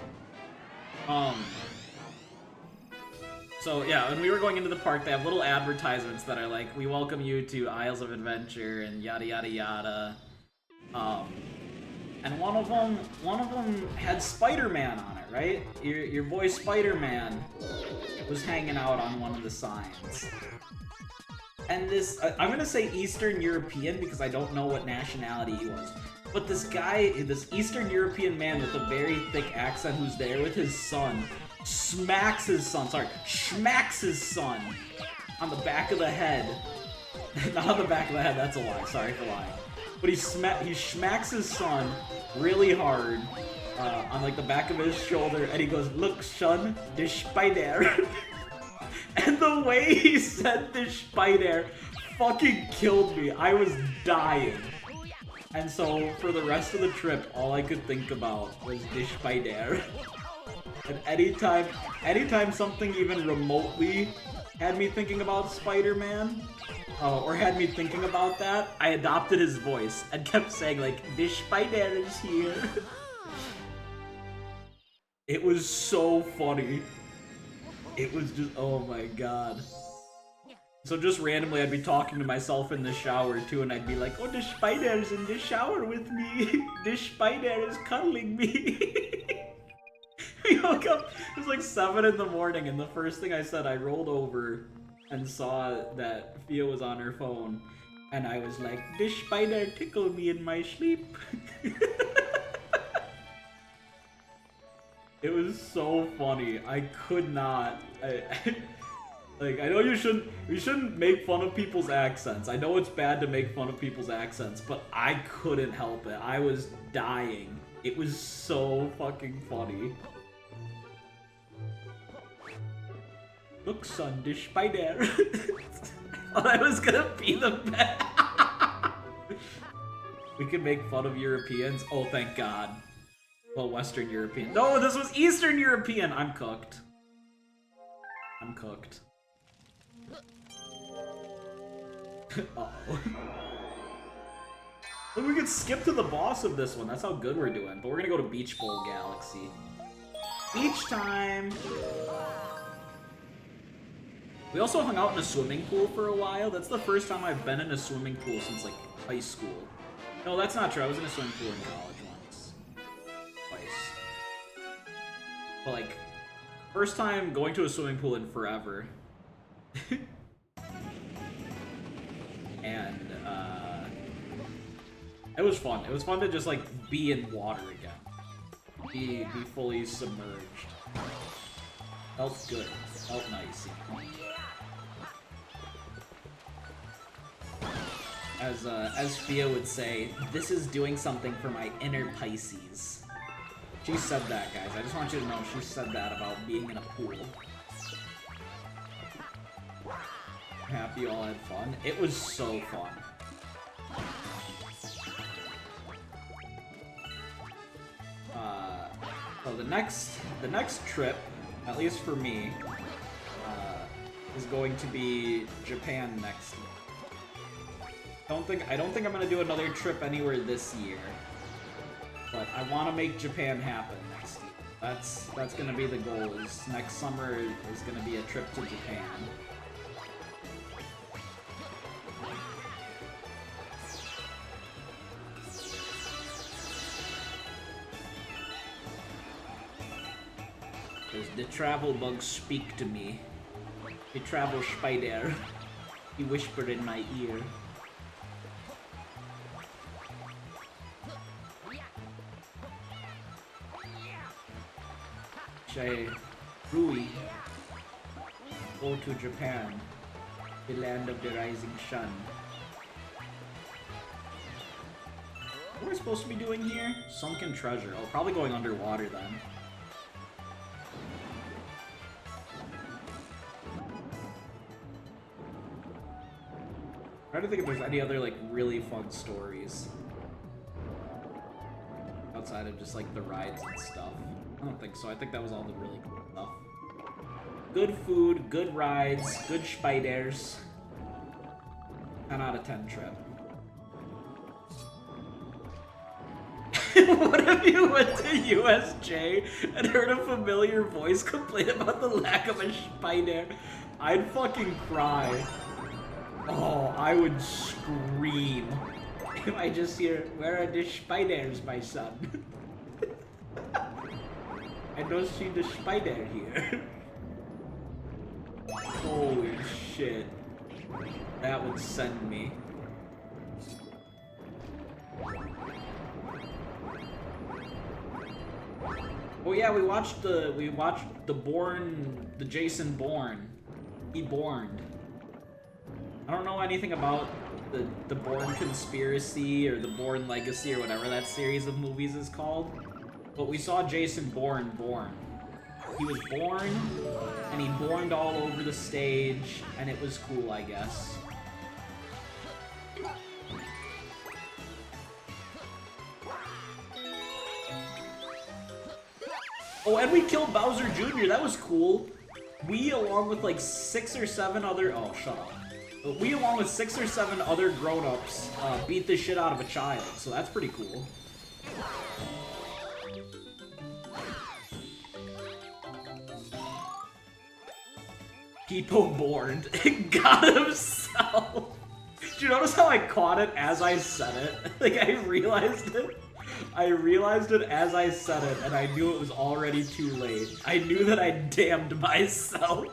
So yeah, when we were going into the park, they have little advertisements that are like, we welcome you to Isles of Adventure and yada yada yada. And one of them had Spider-Man on it, right? Your boy Spider-Man was hanging out on one of the signs. And this, I'm gonna say Eastern European because I don't know what nationality he was. But this guy, this Eastern European man with a very thick accent who's there with his son, smacks his son on the back of the head. Not on the back of the head, that's a lie, sorry for lying. But he smacks his son really hard on like the back of his shoulder, and he goes, "Look, son, the spider." And the way he said the spider fucking killed me. I was dying. And so for the rest of the trip, all I could think about was the spider. And anytime something even remotely had me thinking about Spider-Man, or had me thinking about that, I adopted his voice and kept saying like, "The spider is here." It was so funny. It was just, oh my god. So just randomly I'd be talking to myself in the shower too, and I'd be like, "Oh, the spider's in the shower with me. The spider is cuddling me." We woke up, it was like 7 in the morning, and the first thing I said, I rolled over and saw that Fia was on her phone, and I was like, "This spider tickled me in my sleep." It was so funny. I could not. Like, I know we shouldn't make fun of people's accents. I know it's bad to make fun of people's accents, but I couldn't help it. I was dying. It was so fucking funny. Look, son, this spider. I thought I was gonna be the best. We can make fun of Europeans. Oh, thank God. Well, Western European. No, this was Eastern European. I'm cooked. I'm cooked. Uh-oh. Look, we could skip to the boss of this one. That's how good we're doing. But we're gonna go to Beach Bowl Galaxy. Beach time! We also hung out in a swimming pool for a while. That's the first time I've been in a swimming pool since, like, high school. No, that's not true. I was in a swimming pool in college once. Twice. But, like, first time going to a swimming pool in forever. And, it was fun. It was fun to just, like, be in water again. Be fully submerged. Felt good. Felt nice. As Fia would say, this is doing something for my inner Pisces. She said that, guys. I just want you to know she said that about being in a pool. Happy you all had fun. It was so fun. So the next trip, at least for me, is going to be Japan next year. I don't think I'm gonna do another trip anywhere this year, but I want to make Japan happen next year. That's gonna be the goal. Is next summer is gonna be a trip to Japan. Does the travel bug speak to me? The travel spider. He whispered in my ear. Say, Rui, go to Japan, the land of the rising sun. What are we supposed to be doing here? Sunken treasure. Oh, probably going underwater then. I'm trying to think if there's any other, like, really fun stories. Outside of just, like, the rides and stuff. I don't think so. I think that was all the really cool stuff. Good food, good rides, good spiders. 10 out of 10 trip. What if you went to USJ and heard a familiar voice complain about the lack of a spider? I'd fucking cry. Oh, I would scream. If I just hear, "Where are the spiders, my son?" I don't see the spider here. Holy shit. That would send me. Oh yeah, we watched the Jason Bourne. He Bourned. I don't know anything about the Bourne Conspiracy or the Bourne Legacy or whatever that series of movies is called. But we saw Jason Bourne born. He was born, and he borned all over the stage, and it was cool, I guess. Oh, and we killed Bowser Jr. That was cool. We, along with like 6 or 7 other... Oh, shut up. We, along with 6 or 7 other grown-ups, beat the shit out of a child, so that's pretty cool. Peepo Born got himself. Did you notice how I caught it as I said it? Like, I realized it. I realized it as I said it, and I knew it was already too late. I knew that I damned myself.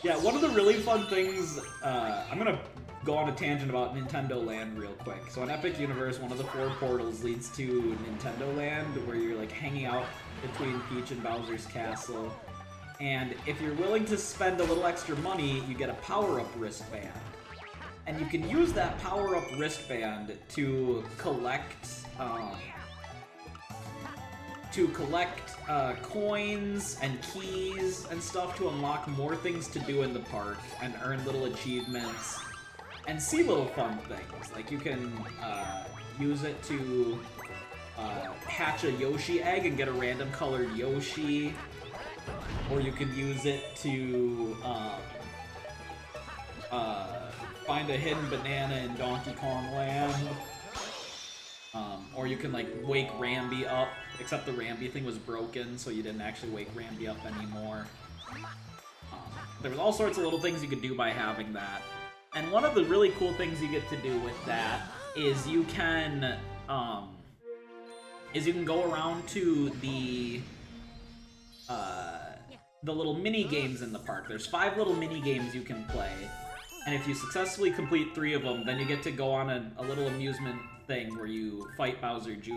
Yeah, one of the really fun things, I'm gonna go on a tangent about Nintendo Land real quick. So in Epic Universe, one of the 4 portals leads to Nintendo Land, where you're like hanging out between Peach and Bowser's castle. And if you're willing to spend a little extra money, you get a power-up wristband. And you can use that power-up wristband to collect, coins and keys and stuff to unlock more things to do in the park and earn little achievements and see little fun things. Like you can use it to hatch a Yoshi egg and get a random colored Yoshi, or you can use it to find a hidden banana in Donkey Kong Land. Or you can, like, wake Rambi up, except the Rambi thing was broken, so you didn't actually wake Rambi up anymore. There was all sorts of little things you could do by having that. And one of the really cool things you get to do with that is you can go around to the little mini games in the park. There's 5 little mini games you can play. And if you successfully complete 3 of them, then you get to go on a little amusement thing where you fight Bowser Jr.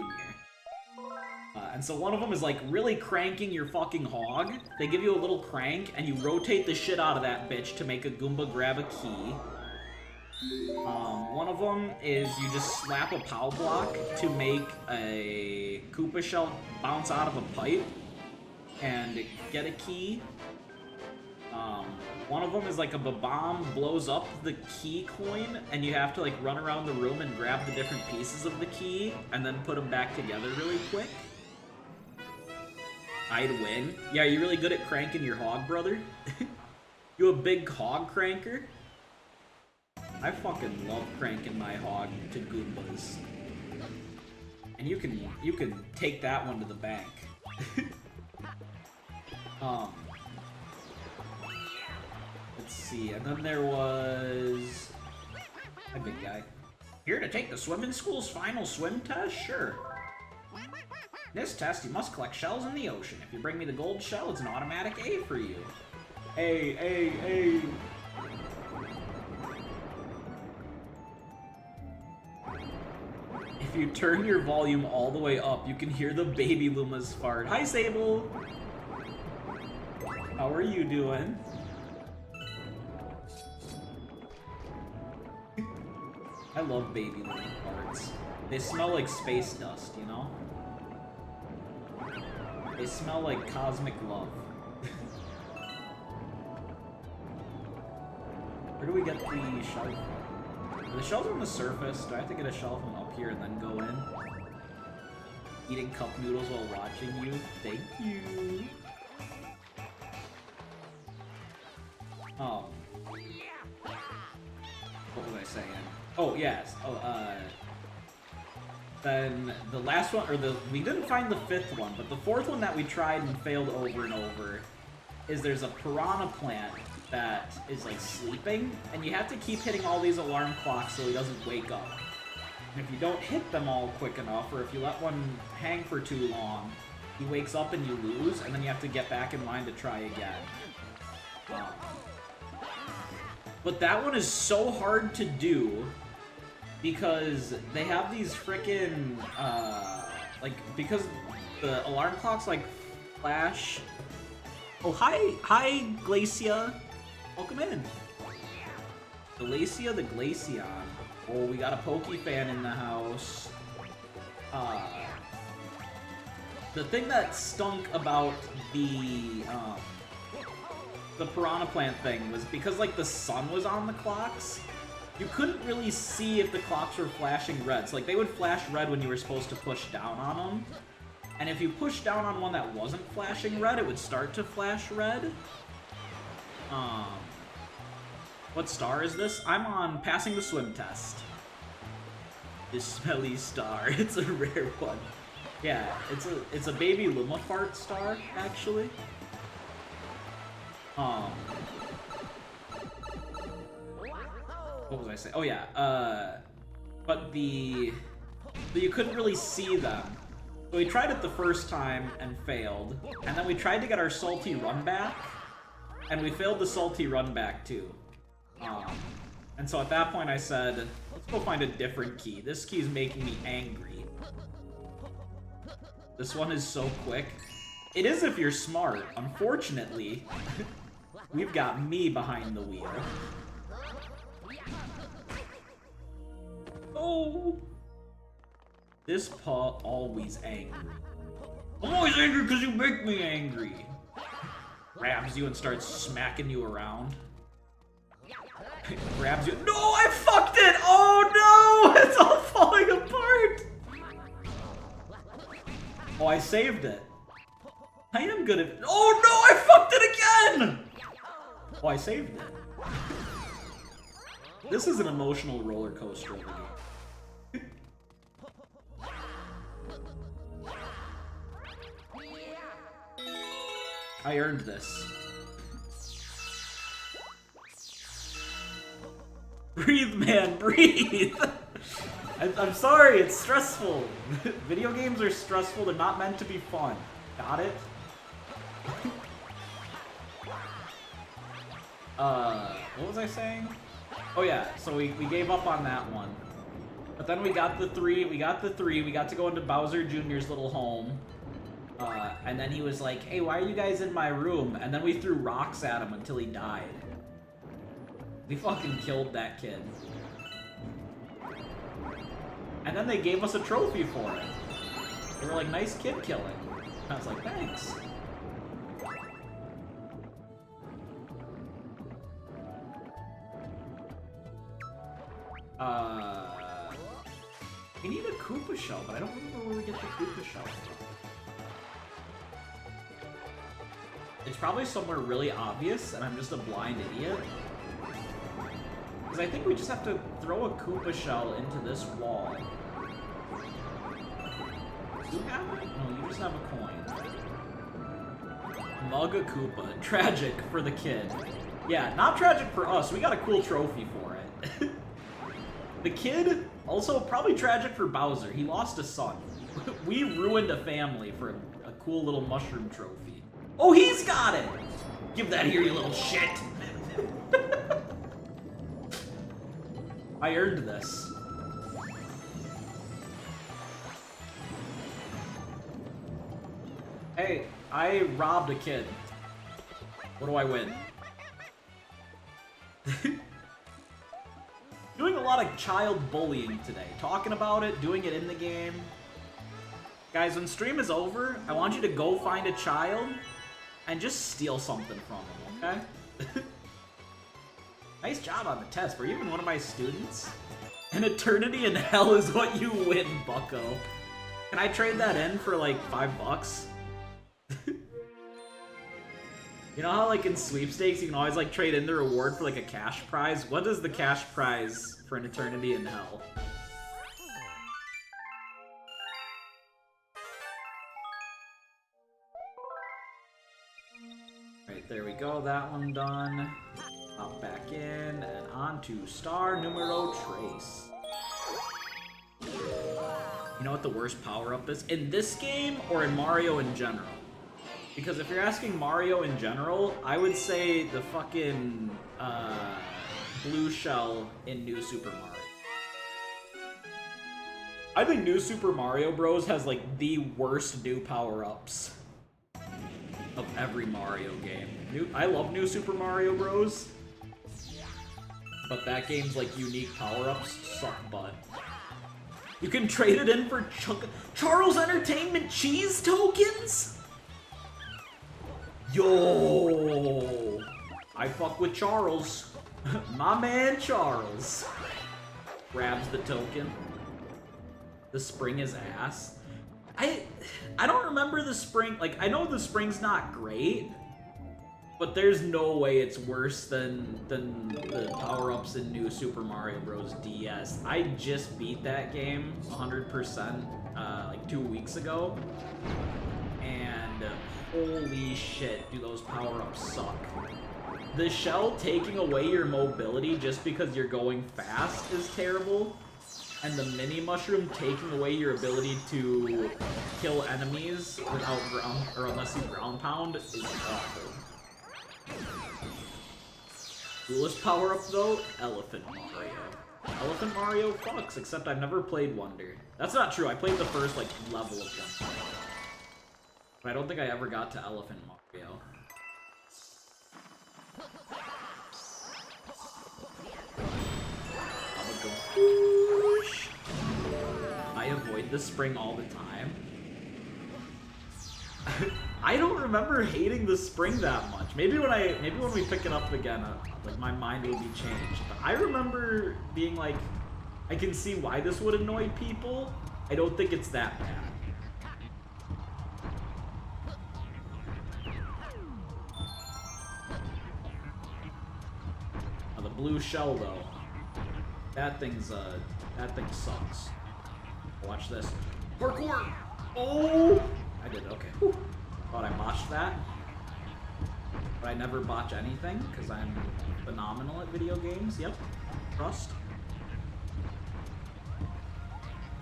And so one of them is like really cranking your fucking hog. They give you a little crank and you rotate the shit out of that bitch to make a Goomba grab a key. One of them is you just slap a POW block to make a Koopa shell bounce out of a pipe and get a key. One of them is like a bomb blows up the key coin, and you have to like run around the room and grab the different pieces of the key, and then put them back together really quick. I'd win. Yeah, you're really good at cranking your hog, brother. You a big hog cranker? I fucking love cranking my hog to Goombas. And you can take that one to the bank. Let's see, and then there was... Hi, big guy. Here to take the swimming school's final swim test? Sure. This test, you must collect shells in the ocean. If you bring me the gold shell, it's an automatic A for you. A. If you turn your volume all the way up, you can hear the baby Lumas fart. Hi, Sable! How are you doing? I love baby Luma farts. They smell like space dust, you know? They smell like cosmic love. Where do we get the shelf from? Are the shells on the surface? Do I have to get a shell from up here and then go in? Eating cup noodles while watching you? Thank you! What was I saying? Oh, yes. Then the last one, we didn't find the 5th one, but the 4th one that we tried and failed over and over is there's a piranha plant that is like sleeping, and you have to keep hitting all these alarm clocks so he doesn't wake up. And if you don't hit them all quick enough, or if you let one hang for too long, he wakes up and you lose, and then you have to get back in line to try again. But that one is so hard to do because they have these frickin' because the alarm clocks like flash. Oh, hi Glacia, welcome in. Glacia the Glaceon. Oh, we got a Pokefan in the house. The thing that stunk about the Piranha Plant thing was because, like, the sun was on the clocks, you couldn't really see if the clocks were flashing red. So, like, they would flash red when you were supposed to push down on them. And if you push down on one that wasn't flashing red, it would start to flash red. What star is this? I'm on passing the swim test. This smelly star. It's a rare one. Yeah, it's a baby Lumafart star, actually. What was I saying? Oh yeah, but you couldn't really see them. So we tried it the first time and failed, and then we tried to get our salty run back, and we failed the salty run back too. And so at that point I said, let's go find a different key. This key is making me angry. This one is so quick. It is if you're smart. Unfortunately, we've got me behind the wheel. Oh! This paw always angry. I'm always angry because you make me angry. Grabs you and starts smacking you around. Grabs you. No, I fucked it! Oh no! It's all falling apart! Oh, I saved it. I am good at. Oh no, I fucked it again! Oh, I saved it. This is an emotional roller coaster of a game. I earned this. Breathe, man, breathe! I'm sorry, it's stressful. Video games are stressful, they're not meant to be fun. Got it? What was I saying? Oh yeah, so we gave up on that one. But then we got the three, we got to go into Bowser Jr.'s little home. And then he was like, hey, why are you guys in my room? And then we threw rocks at him until he died. We fucking killed that kid. And then they gave us a trophy for it. They were like, nice kid killing. I was like, thanks. We need a Koopa shell, but I don't remember where we get the Koopa shell from. It's probably somewhere really obvious, and I'm just a blind idiot. Because I think we just have to throw a Koopa shell into this wall. Do you have it? No, you just have a coin. Mug a Koopa. Tragic for the kid. Yeah, not tragic for us. We got a cool trophy for it. The kid, also probably tragic for Bowser. He lost a son. We ruined a family for a cool little mushroom trophy. Oh, he's got it! Give that here, you little shit! I earned this. Hey, I robbed a kid. What do I win? Doing a lot of child bullying today. Talking about it, doing it in the game. Guys, when stream is over, I want you to go find a child and just steal something from them, okay? Nice job on the test. Were you even one of my students? An eternity in hell is what you win, bucko. Can I trade that in for like $5? You know how like in sweepstakes you can always like trade in the reward for like a cash prize? What is the cash prize for an eternity in hell? Right, there we go, that one done. Hop back in, and on to star numero tres. You know what the worst power-up is? In this game, or in Mario in general? Because if you're asking Mario in general, I would say the fucking, blue shell in New Super Mario. I think New Super Mario Bros. Has, like, the worst new power-ups of every Mario game. I love New Super Mario Bros. But that game's, like, unique power-ups suck butt. You can trade it in for Charles Entertainment cheese tokens? Yo! I fuck with Charles. My man Charles. grabs the token. The spring is ass. I don't remember the spring. Like, I know the spring's not great, but there's no way it's worse than the power-ups in New Super Mario Bros. DS. I just beat that game 100% like 2 weeks ago, and holy shit, do those power-ups suck. The shell taking away your mobility just because you're going fast is terrible, and the mini mushroom taking away your ability to kill enemies without ground, or unless you ground pound, is awful. Coolest power-up though, Elephant Mario. Elephant Mario fucks, except I've never played Wonder. That's not true, I played the first, like, level of Wonder. But I don't think I ever got to Elephant Mario. I avoid the spring all the time. I don't remember hating the spring that much. Maybe when we pick it up again, like my mind will be changed. But I remember being like, I can see why this would annoy people. I don't think it's that bad. Now the blue shell though, that thing sucks. Watch this. Parkour! Oh! I did, okay. Whew. Thought I botched that. But I never botch anything, because I'm phenomenal at video games. Yep. Trust.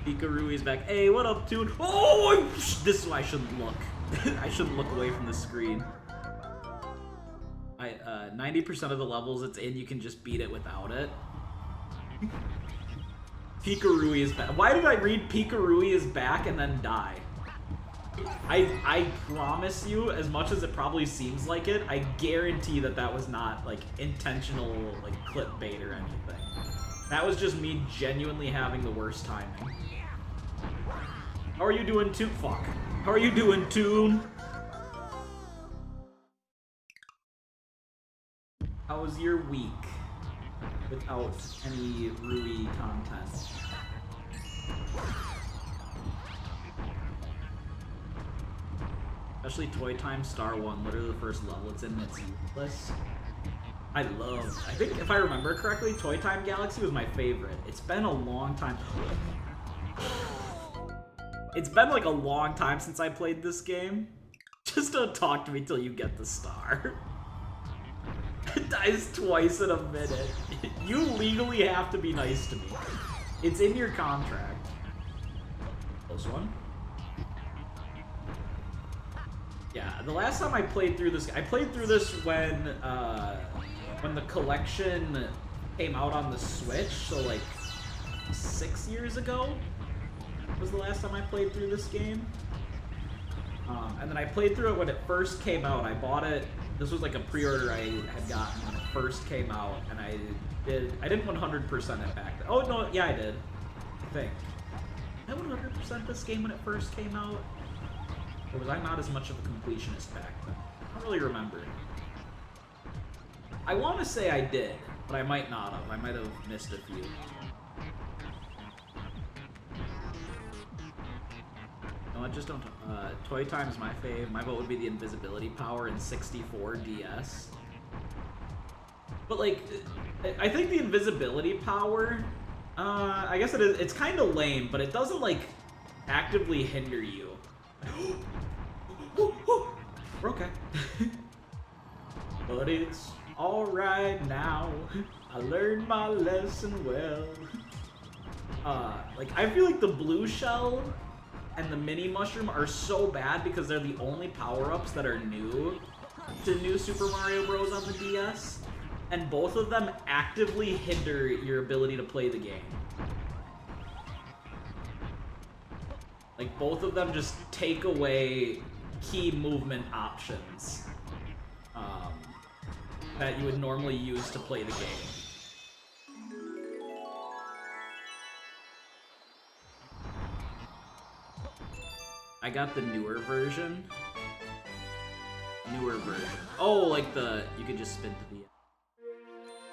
Pikarui's back. Hey, what up, dude? Oh! This is why I shouldn't look. I shouldn't look away from the screen. 90% of the levels it's in, you can just beat it without it. Pikarui is back. Why did I read Pikarui is back and then die? I promise you, as much as it probably seems like it, I guarantee that that was not, like, intentional, like, clickbait or anything. That was just me genuinely having the worst timing. How are you doing, Toon? Fuck. How are you doing, Toon? How was your week without any Rui content? Especially Toy Time Star 1, literally the first level it's in, it's useless. I think if I remember correctly, Toy Time Galaxy was my favorite. It's been a long time. It's been like a long time since I played this game. Just don't talk to me till you get the star. It dies twice in a minute. You legally have to be nice to me. It's in your contract. Close one. Yeah, the last time I played through this when the collection came out on the Switch, so like 6 years ago was the last time I played through this game. And then I played through it when it first came out. I bought it. This was like a pre-order I had gotten when it first came out, and I didn't 100% it back then. Oh no, yeah I did. I think. Did I 100% this game when it first came out? Or was I not as much of a completionist back then? I don't really remember. I want to say I did, but I might not have. I might have missed a few. No, I just don't. Toy Time's my fave. My vote would be the invisibility power in 64 DS. But like, I think the invisibility power, I guess it's kind of lame, but it doesn't like actively hinder you. We're okay. But it's alright now. I learned my lesson well. Like, I feel like the blue shell and the mini mushroom are so bad because they're the only power-ups that are new to New Super Mario Bros. On the DS. And both of them actively hinder your ability to play the game. Like, both of them just take away key movement options that you would normally use to play the game. I got the newer version. Oh, like you could just spin to the end.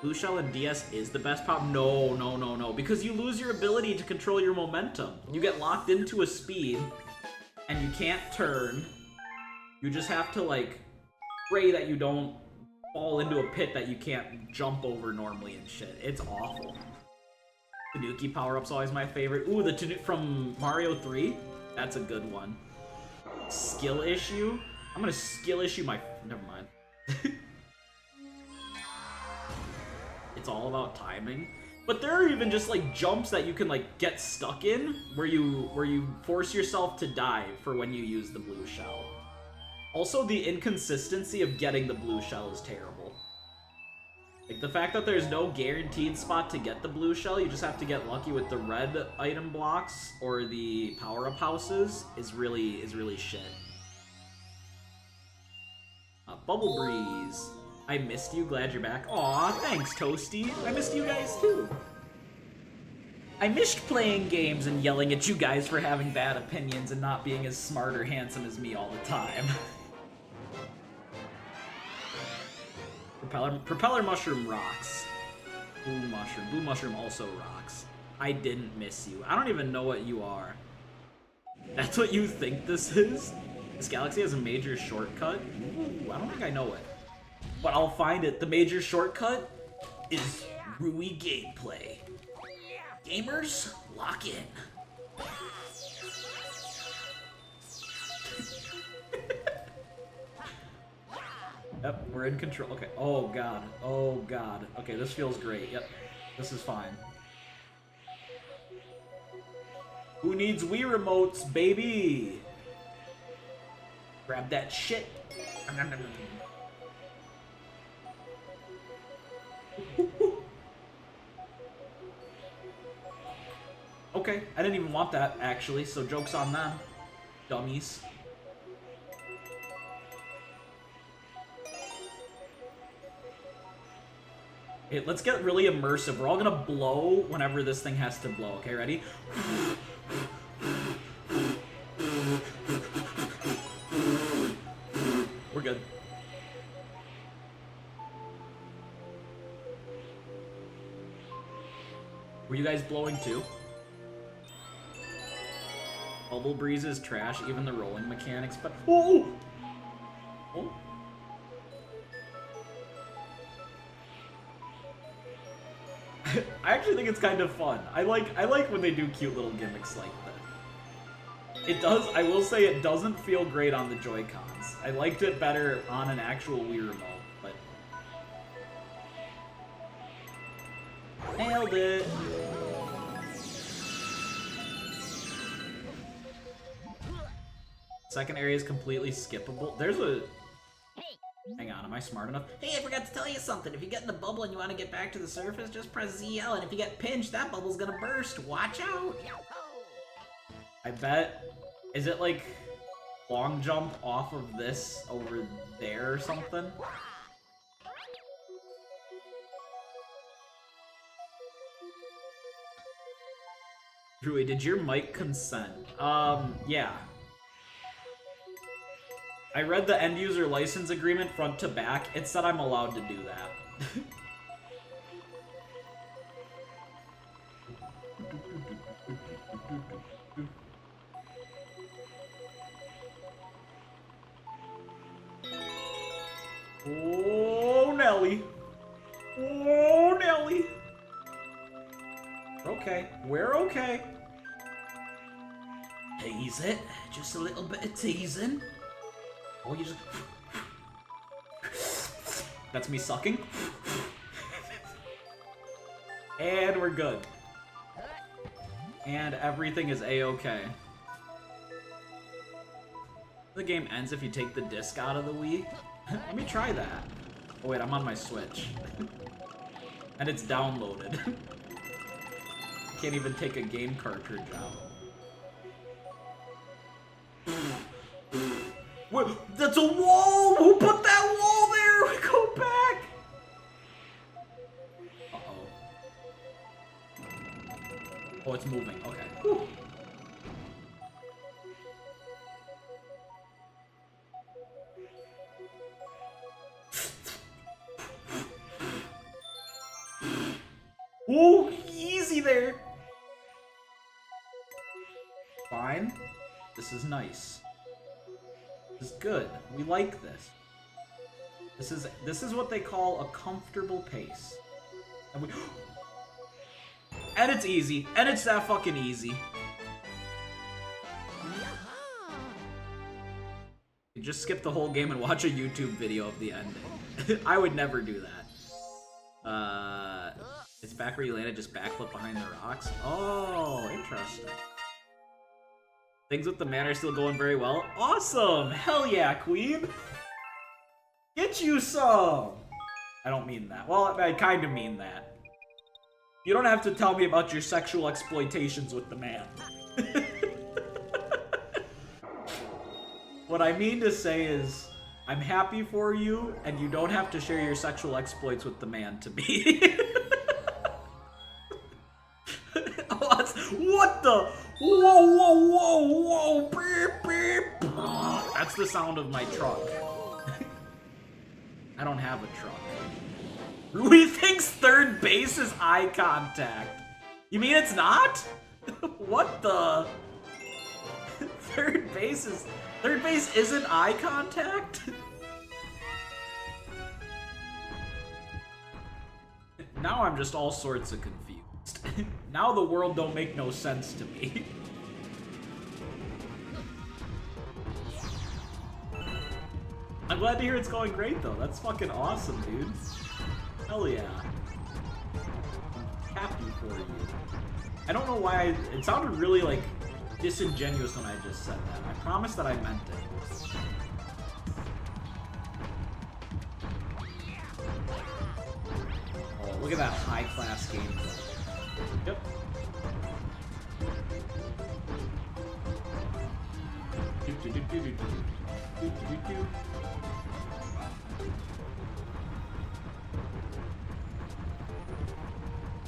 Blue Shell and DS is the best pop? No, no, no, no. Because you lose your ability to control your momentum. You get locked into a speed, and you can't turn. You just have to, like, pray that you don't fall into a pit that you can't jump over normally and shit. It's awful. Tanuki power-up's always my favorite. Ooh, the Tanuki from Mario 3? That's a good one. Skill issue? I'm gonna skill issue my... Never mind. It's all about timing. But there are even just, like, jumps that you can, like, get stuck in where you force yourself to dive for when you use the blue shell. Also, the inconsistency of getting the blue shell is terrible. Like, the fact that there's no guaranteed spot to get the blue shell, you just have to get lucky with the red item blocks or the power-up houses is really shit. Bubble Breeze. I missed you, glad you're back. Aw, thanks, Toasty. I missed you guys, too. I missed playing games and yelling at you guys for having bad opinions and not being as smart or handsome as me all the time. Propeller Mushroom rocks. Blue Mushroom also rocks. I didn't miss you. I don't even know what you are. That's what you think this is? This galaxy has a major shortcut? Ooh, I don't think I know it. But I'll find it. The major shortcut is Rui gameplay. Gamers, lock in. Yep, we're in control. Okay. Oh god. Oh god. Okay, this feels great. Yep. This is fine. Who needs Wii remotes, baby? Grab that shit. Okay, I didn't even want that, actually, so joke's on them. Dummies. Okay, let's get really immersive. We're all gonna blow whenever this thing has to blow. Okay, ready? We're good. Were you guys blowing too? Bubble Breeze is trash, even the rolling mechanics, but... Oh! Oh! I actually think it's kind of fun. I like when they do cute little gimmicks like that. It does, I will say it doesn't feel great on the Joy-Cons. I liked it better on an actual Wii remote, but... Nailed it! Second area is completely skippable. There's a... Hang on, am I smart enough? Hey, I forgot to tell you something. If you get in the bubble and you want to get back to the surface, just press ZL, and if you get pinched, that bubble's gonna burst. Watch out! I bet... Is it like... long jump off of this over there or something? Drewy, did your mic consent? Yeah. I read the end user license agreement front to back. It said I'm allowed to do that. Oh, Nelly. Oh, Nelly. Okay, we're okay. Tease it. Just a little bit of teasing. Oh, you just... That's me sucking. And we're good. And everything is a-okay. The game ends if you take the disc out of the Wii. Let me try that. Oh wait, I'm on my Switch. And it's downloaded. Can't even take a game cartridge out. What? That's a wall! Who put that wall there? Go back! Uh-oh. Oh, it's moving. Okay. Whew. fine. This is nice. This is good. We like this. This is what they call a comfortable pace. And it's easy. And it's that fucking easy. You just skip the whole game and watch a YouTube video of the ending. I would never do that. It's back where you landed, just backflip behind the rocks. Oh, interesting. Things with the man are still going very well. Awesome! Hell yeah, queen! Get you some! I don't mean that. Well, I kind of mean that. You don't have to tell me about your sexual exploitations with the man. What I mean to say is, I'm happy for you, and you don't have to share your sexual exploits with the man to me. What the? Whoa, whoa, whoa, whoa, beep, beep. That's the sound of my truck. I don't have a truck. Rui thinks third base is eye contact. You mean it's not? What the? Third base isn't eye contact? Now I'm just all sorts of confused. Now the world don't make no sense to me. I'm glad to hear it's going great though. That's fucking awesome, dude. Hell yeah. I'm happy for you. I don't know why it sounded really like disingenuous when I just said that. I promise that I meant it. Oh, look at that high-class gameplay. Yep.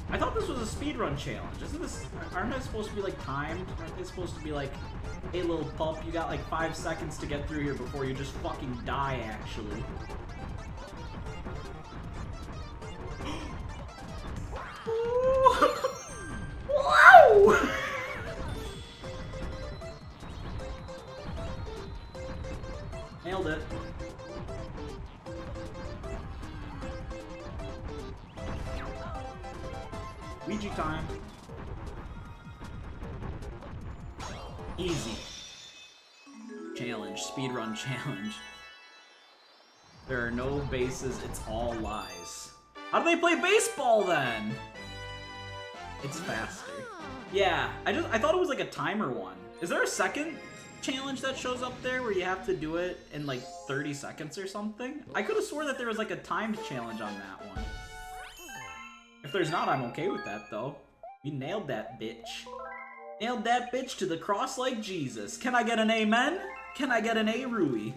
I thought this was a speedrun challenge. Isn't this? Aren't they supposed to be like timed? Aren't they supposed to be like, hey little pup, you got like 5 seconds to get through here before you just fucking die, actually. Wow! Nailed it. Ouija time. Easy. Challenge. Speedrun challenge. There are no bases, it's all lies. How do they play baseball then? It's faster. Yeah, I thought it was like a timer one. Is there a second challenge that shows up there where you have to do it in like 30 seconds or something? I could have swore that there was like a timed challenge on that one. If there's not, I'm okay with that though. You nailed that bitch. Nailed that bitch to the cross like Jesus. Can I get an amen? Can I get an A, Rui?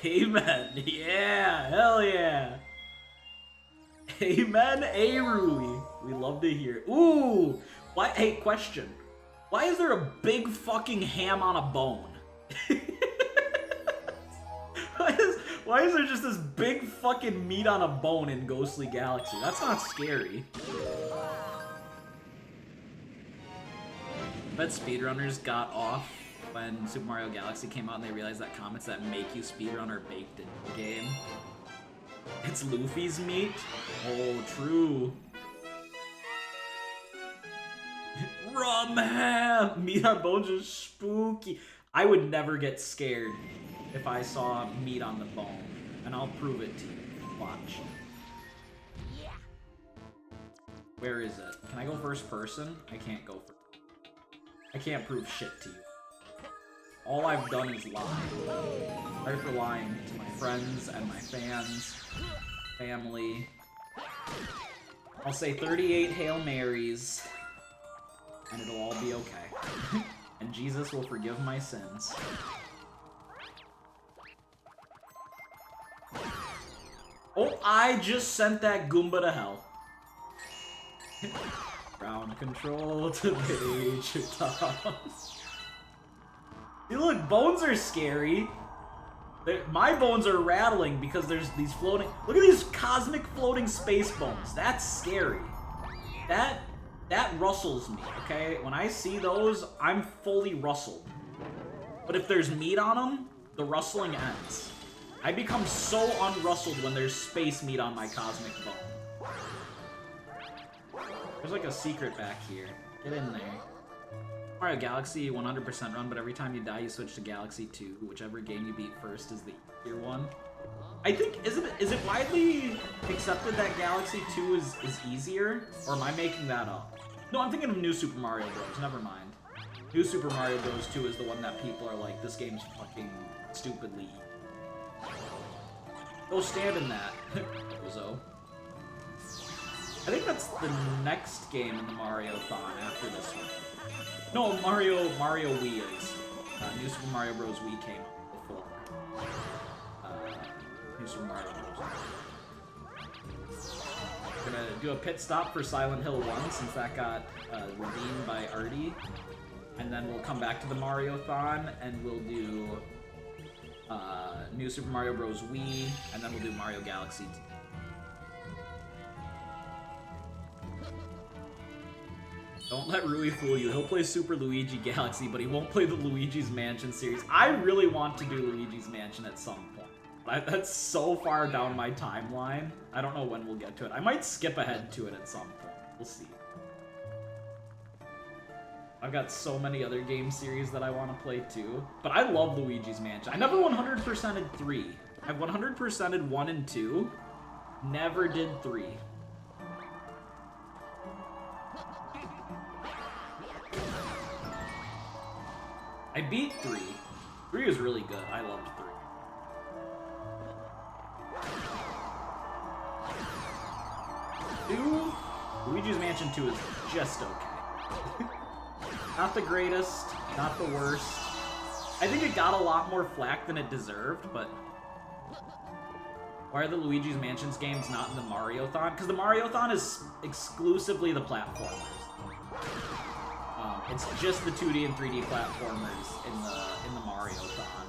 Amen. Yeah, hell yeah. Amen, A, Rui. We love to hear it. Ooh, why? Hey, question. Why is there a big fucking ham on a bone? Why is there just this big fucking meat on a bone in Ghostly Galaxy? That's not scary. I bet speedrunners got off when Super Mario Galaxy came out and they realized that comments that make you speedrun are baked into the game. It's Luffy's meat? Oh, true. Rum ham! Meat on bones is spooky. I would never get scared if I saw meat on the bone. And I'll prove it to you. Watch. Where is it? Can I go first person? I can't go first. I can't prove shit to you. All I've done is lie. Sorry for lying to my friends and my fans, family. I'll say 38 Hail Marys, and it'll all be okay. And Jesus will forgive my sins. Oh, I just sent that Goomba to hell. Ground control to Major Tom. Hey, look, bones are scary. My bones are rattling because there's these floating... Look at these cosmic floating space bones. That's scary. That rustles me, okay? When I see those, I'm fully rustled. But if there's meat on them, the rustling ends. I become so unrustled when there's space meat on my cosmic bone. There's like a secret back here. Get in there. Mario Galaxy 100% run, but every time you die, you switch to Galaxy 2. Whichever game you beat first is the easier one. I think, is it widely accepted that Galaxy 2 is easier? Or am I making that up? No, I'm thinking of New Super Mario Bros. Never mind. New Super Mario Bros. 2 is the one that people are like, this game's fucking stupidly. Go stand in that, Bozo. I think that's the next game in the Mario-thon after this one. No, Mario Wii is. New Super Mario Bros. Wii came up before. New Super Mario Bros. We're gonna do a pit stop for Silent Hill 1 since that got redeemed by Artie. And then we'll come back to the Mario-thon and we'll do New Super Mario Bros. Wii, and then we'll do Mario Galaxy 2. Don't let Rui fool you. He'll play Super Luigi Galaxy, but he won't play the Luigi's Mansion series. I really want to do Luigi's Mansion at some point. That's so far down my timeline. I don't know when we'll get to it. I might skip ahead to it at some point. We'll see. I've got so many other game series that I want to play too. But I love Luigi's Mansion. I never 100%ed 3. I've 100%ed 1 and 2. Never did 3. I beat 3. 3 is really good. I loved 3. 2? Luigi's Mansion 2 is just okay. Not the greatest, not the worst. I think it got a lot more flack than it deserved, but... Why are the Luigi's Mansions games not in the Mario-thon? Because the Mario-thon is exclusively the platformers. It's just the 2D and 3D platformers in the Mario-thon.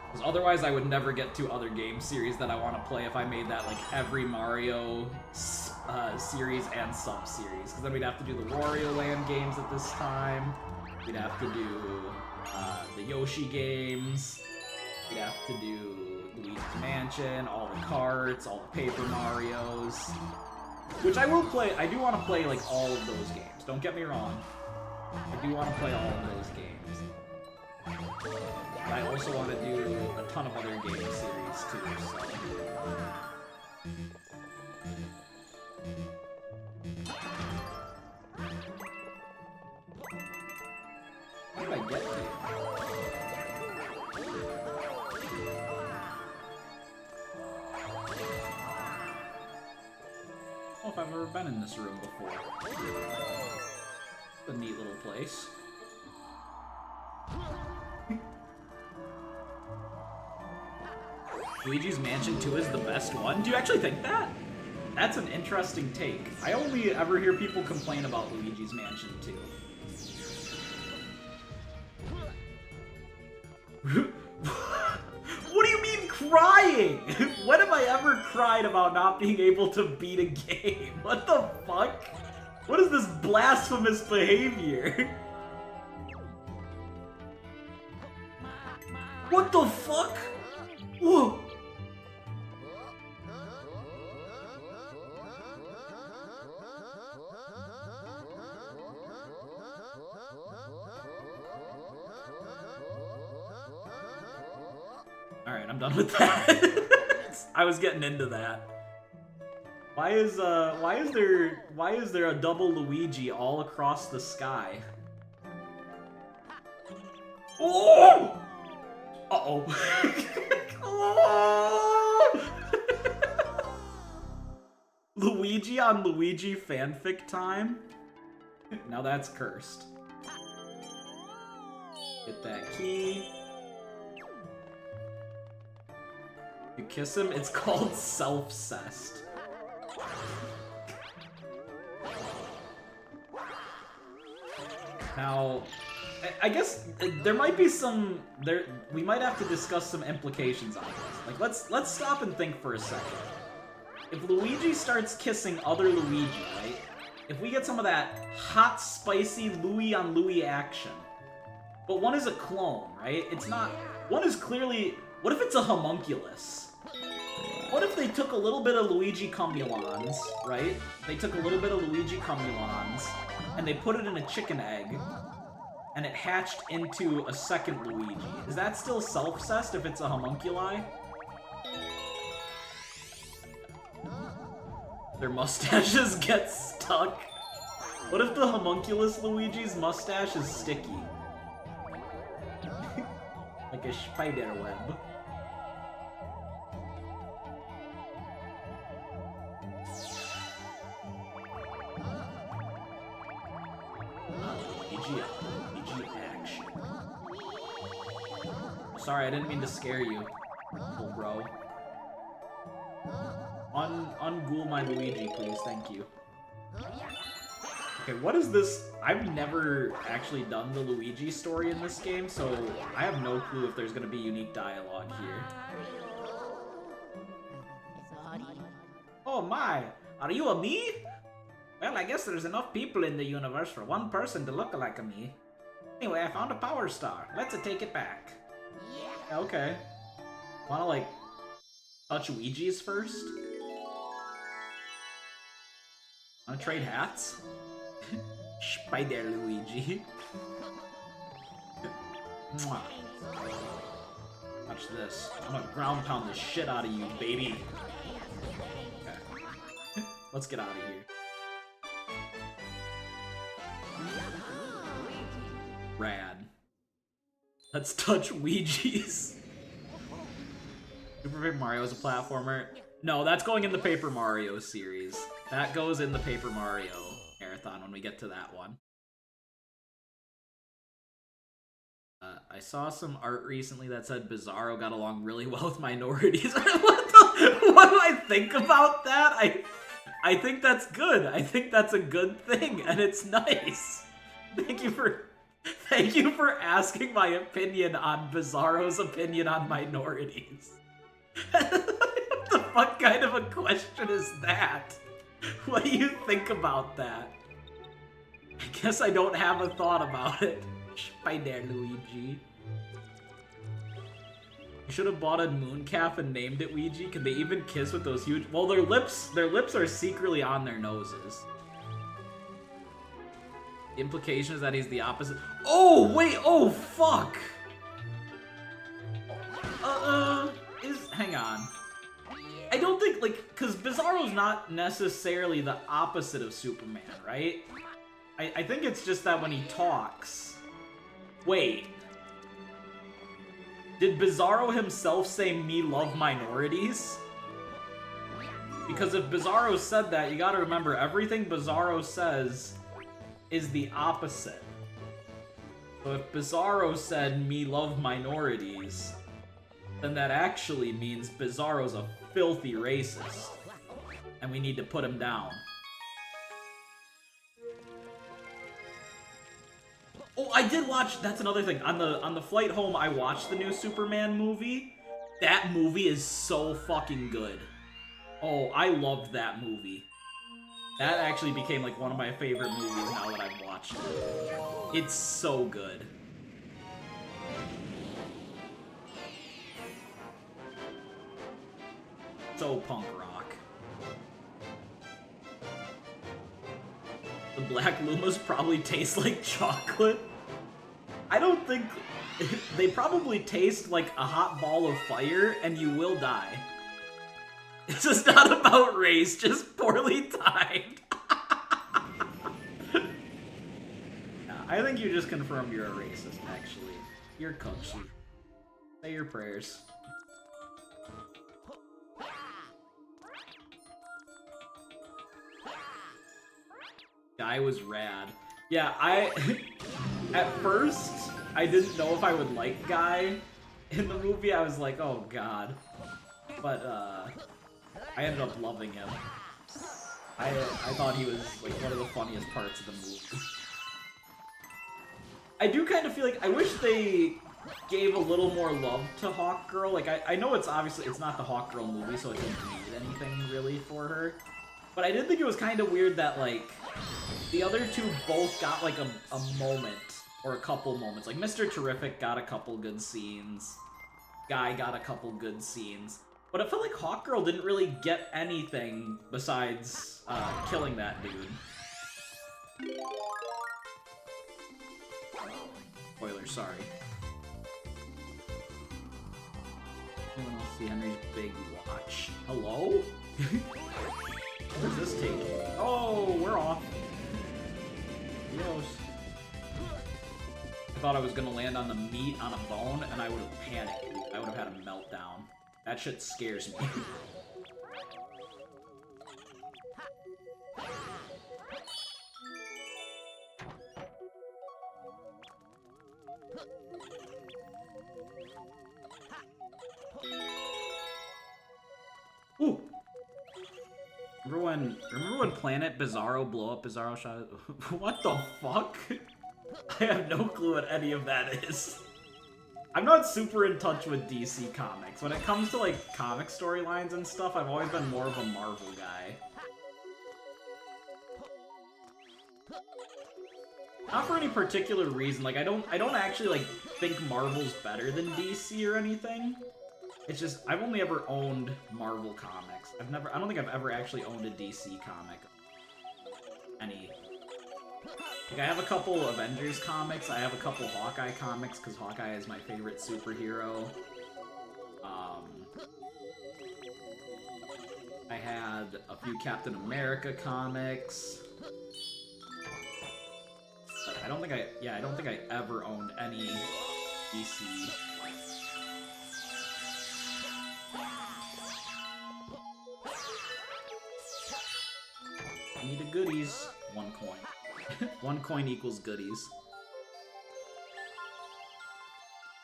Because otherwise I would never get to other game series that I want to play if I made that like every Mario series and sub-series. Because then we'd have to do the Wario Land games at this time. We'd have to do the Yoshi games. We'd have to do Luigi's Mansion, all the carts, all the Paper Marios. Which I will play. I do want to play like all of those games. Don't get me wrong. I do want to play all of those games. But I also want to do a ton of other game series too. So. How did I get to? I don't know if I've ever been in this room before. It's a neat little place. Luigi's Mansion 2 is the best one? Do you actually think that? That's an interesting take. I only ever hear people complain about Luigi's Mansion 2. What do you mean crying? When have I ever cried about not being able to beat a game? What the fuck? What is this blasphemous behavior? What the fuck? Whoa! Alright, I'm done with that. I was getting into that. Why is there a double Luigi all across the sky? Oh! Uh-oh. Oh! Luigi on Luigi fanfic time? Now that's cursed. Get that key. You kiss him? It's called self-cessed. Now, I guess there might be some we might have to discuss some implications on this. Like let's stop and think for a second. If Luigi starts kissing other Luigi, right? If we get some of that hot, spicy Louis on Louis action. But one is a clone, right? It's not... One is clearly... What if it's a homunculus? What if they took a little bit of Luigi Cumulons, right? They took a little bit of Luigi Cumulons, and they put it in a chicken egg, and it hatched into a second Luigi. Is that still self-cessed if it's a homunculi? Their mustaches get stuck. What if the homunculus Luigi's mustache is sticky? Like a spider web. Luigi action. Sorry, I didn't mean to scare you, little bro. Unghoul my Luigi, please, thank you. Okay, what is this? I've never actually done the Luigi story in this game, so I have no clue if there's gonna be unique dialogue here. Oh my, are you a me? Well, I guess there's enough people in the universe for one person to look like a me. Anyway, I found a power star. Let's take it back. Okay. Wanna, like, touch Ouija's first? Wanna trade hats? Spider Luigi. Mwah. Watch this. I'm gonna ground pound the shit out of you, baby. Okay. Let's get out of here. Rad. Let's touch Ouija's. Super Paper Mario is a platformer. No, that's going in the Paper Mario series. That goes in the Paper Mario marathon when we get to that one. I saw some art recently that said Bizarro got along really well with minorities. What do I think about that? I think that's good. I think that's a good thing, and it's nice. Thank you for asking my opinion on Bizarro's opinion on minorities. What the fuck kind of a question is that? What do you think about that? I guess I don't have a thought about it. Spider Luigi. You should have bought a mooncalf and named it Ouija. Can they even kiss with those huge... Well, their lips are secretly on their noses. The implication is that he's the opposite. Oh, wait, oh, fuck! Hang on. I don't think, like, because Bizarro's not necessarily the opposite of Superman, right? I think it's just that when he talks... Wait. Did Bizarro himself say, "Me love minorities"? Because if Bizarro said that, you gotta remember, everything Bizarro says is the opposite. So if Bizarro said, "Me love minorities," then that actually means Bizarro's a filthy racist. And we need to put him down. Oh, I did watch, that's another thing. On the flight home, I watched the new Superman movie. That movie is so fucking good. Oh, I loved that movie. That actually became like one of my favorite movies now that I've watched it. It's so good. So punk rock. The Black Lumas probably taste like chocolate. I don't think... They probably taste like a hot ball of fire, and you will die. This is not about race, just poorly timed. Nah, I think you just confirmed you're a racist, actually. You're cooksy. Say your prayers. Guy was rad. Yeah, at first, I didn't know if I would like Guy in the movie. I was like, oh god. But, I ended up loving him. I thought he was, like, one of the funniest parts of the movie. I do kind of feel like I wish they gave a little more love to Hawkgirl. Like, I know it's obviously, it's not the Hawkgirl movie, so it didn't need anything really for her. But I did think it was kind of weird that, like, the other two both got, like, a moment, or a couple moments. Like, Mr. Terrific got a couple good scenes. Guy got a couple good scenes. But it felt like Hawkgirl didn't really get anything besides killing that dude. Spoiler, sorry. Anyone else see Henry's big watch? Hello? Where's this take? Oh, we're off. Adios. I thought I was gonna land on the meat on a bone, and I would have panicked. I would have had a meltdown. That shit scares me. Ooh! Remember when Planet Bizarro blow up Bizarro shot? What the fuck? I have no clue what any of that is. I'm not super in touch with DC Comics. When it comes to, like, comic storylines and stuff, I've always been more of a Marvel guy. Not for any particular reason. Like, I don't actually, like, think Marvel's better than DC or anything. It's just, I've only ever owned Marvel comics. I don't think I've ever actually owned a DC comic. Like, I have a couple Avengers comics, I have a couple Hawkeye comics, because Hawkeye is my favorite superhero. I had a few Captain America comics. But I don't think I ever owned any DC. I need a goodies. 1 coin. 1 coin equals goodies.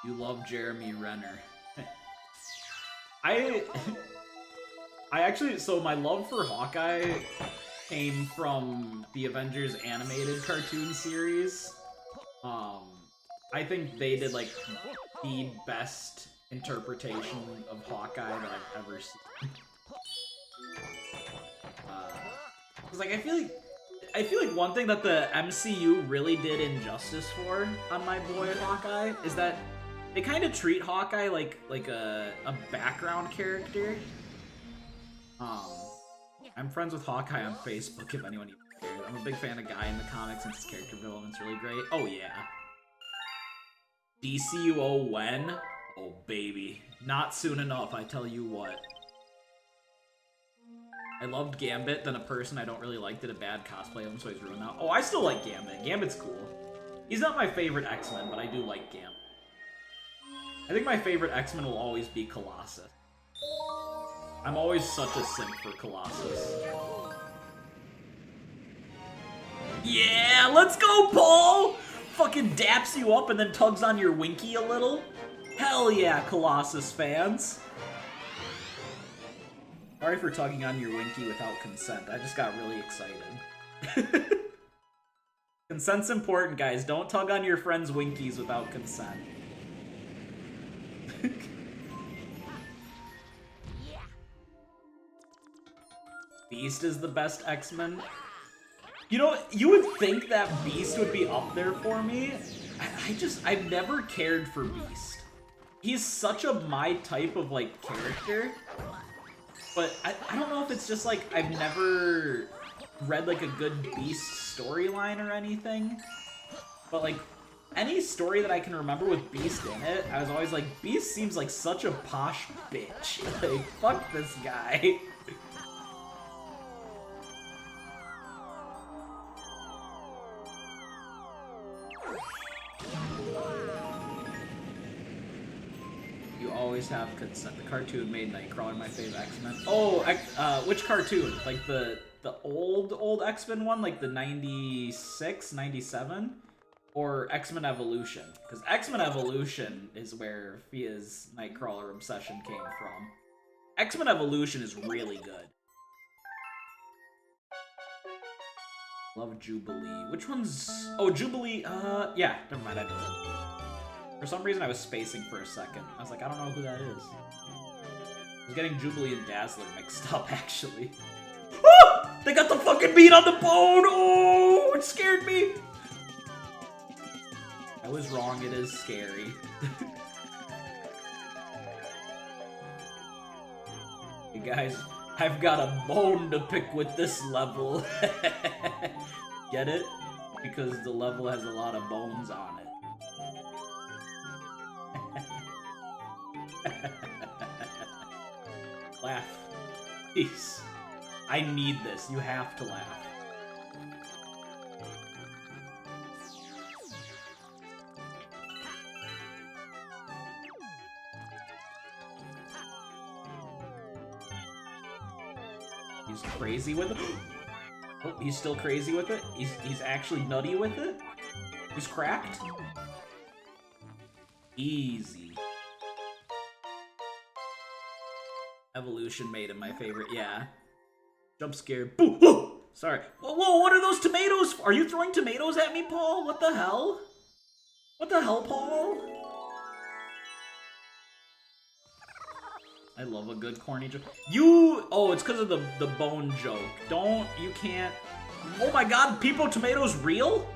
You love Jeremy Renner. I actually, so my love for Hawkeye came from the Avengers animated cartoon series. I think they did, like, the best interpretation of Hawkeye that I've ever seen. Cause, like, I feel like one thing that the MCU really did injustice for on my boy Hawkeye is that they kind of treat Hawkeye like a background character. I'm friends with Hawkeye on Facebook if anyone even cares. I'm a big fan of Guy in the comics since his character development's really great. Oh yeah. DCUO when? Oh baby. Not soon enough, I tell you what. I loved Gambit, then a person I don't really like did a bad cosplay of him, so he's ruined now. Oh, I still like Gambit. Gambit's cool. He's not my favorite X-Men, but I do like Gambit. I think my favorite X-Men will always be Colossus. I'm always such a simp for Colossus. Yeah, let's go, Paul! Fucking daps you up and then tugs on your winky a little. Hell yeah, Colossus fans. Sorry for tugging on your winky without consent. I just got really excited. Consent's important, guys. Don't tug on your friends' winkies without consent. Beast is the best X-Men. You know, you would think that Beast would be up there for me. I've never cared for Beast. He's such a my type of, like, character. But I don't know if it's just, like, I've never read, like, a good Beast storyline or anything. But, like, any story that I can remember with Beast in it, I was always like, Beast seems like such a posh bitch. Like, fuck this guy. Always have consent. The cartoon made Nightcrawler my favorite X-Men. Oh, which cartoon? Like the old X-Men one, like the 96, 97? Or X-Men Evolution? Because X-Men Evolution is where Fia's Nightcrawler obsession came from. X-Men Evolution is really good. Love Jubilee. Which one's... Oh, Jubilee, yeah, never mind, I know it. For some reason, I was spacing for a second. I was like, I don't know who that is. I was getting Jubilee and Dazzler mixed up, actually. Oh! They got the fucking meat on the bone! Oh, it scared me! I was wrong, it is scary. You guys, I've got a bone to pick with this level. Get it? Because the level has a lot of bones on it. Laugh. Peace. I need this. You have to laugh. He's crazy with it. Oh, he's still crazy with it? He's actually nutty with it? He's cracked? Easy. Evolution made him my favorite, yeah. Jump scare. Boo! Whoa! Sorry. Whoa, whoa, what are those tomatoes? Are you throwing tomatoes at me, Paul? What the hell? What the hell, Paul? I love a good corny joke. Oh, it's because of the bone joke. You can't. Oh my god, Peepo Tomato's real?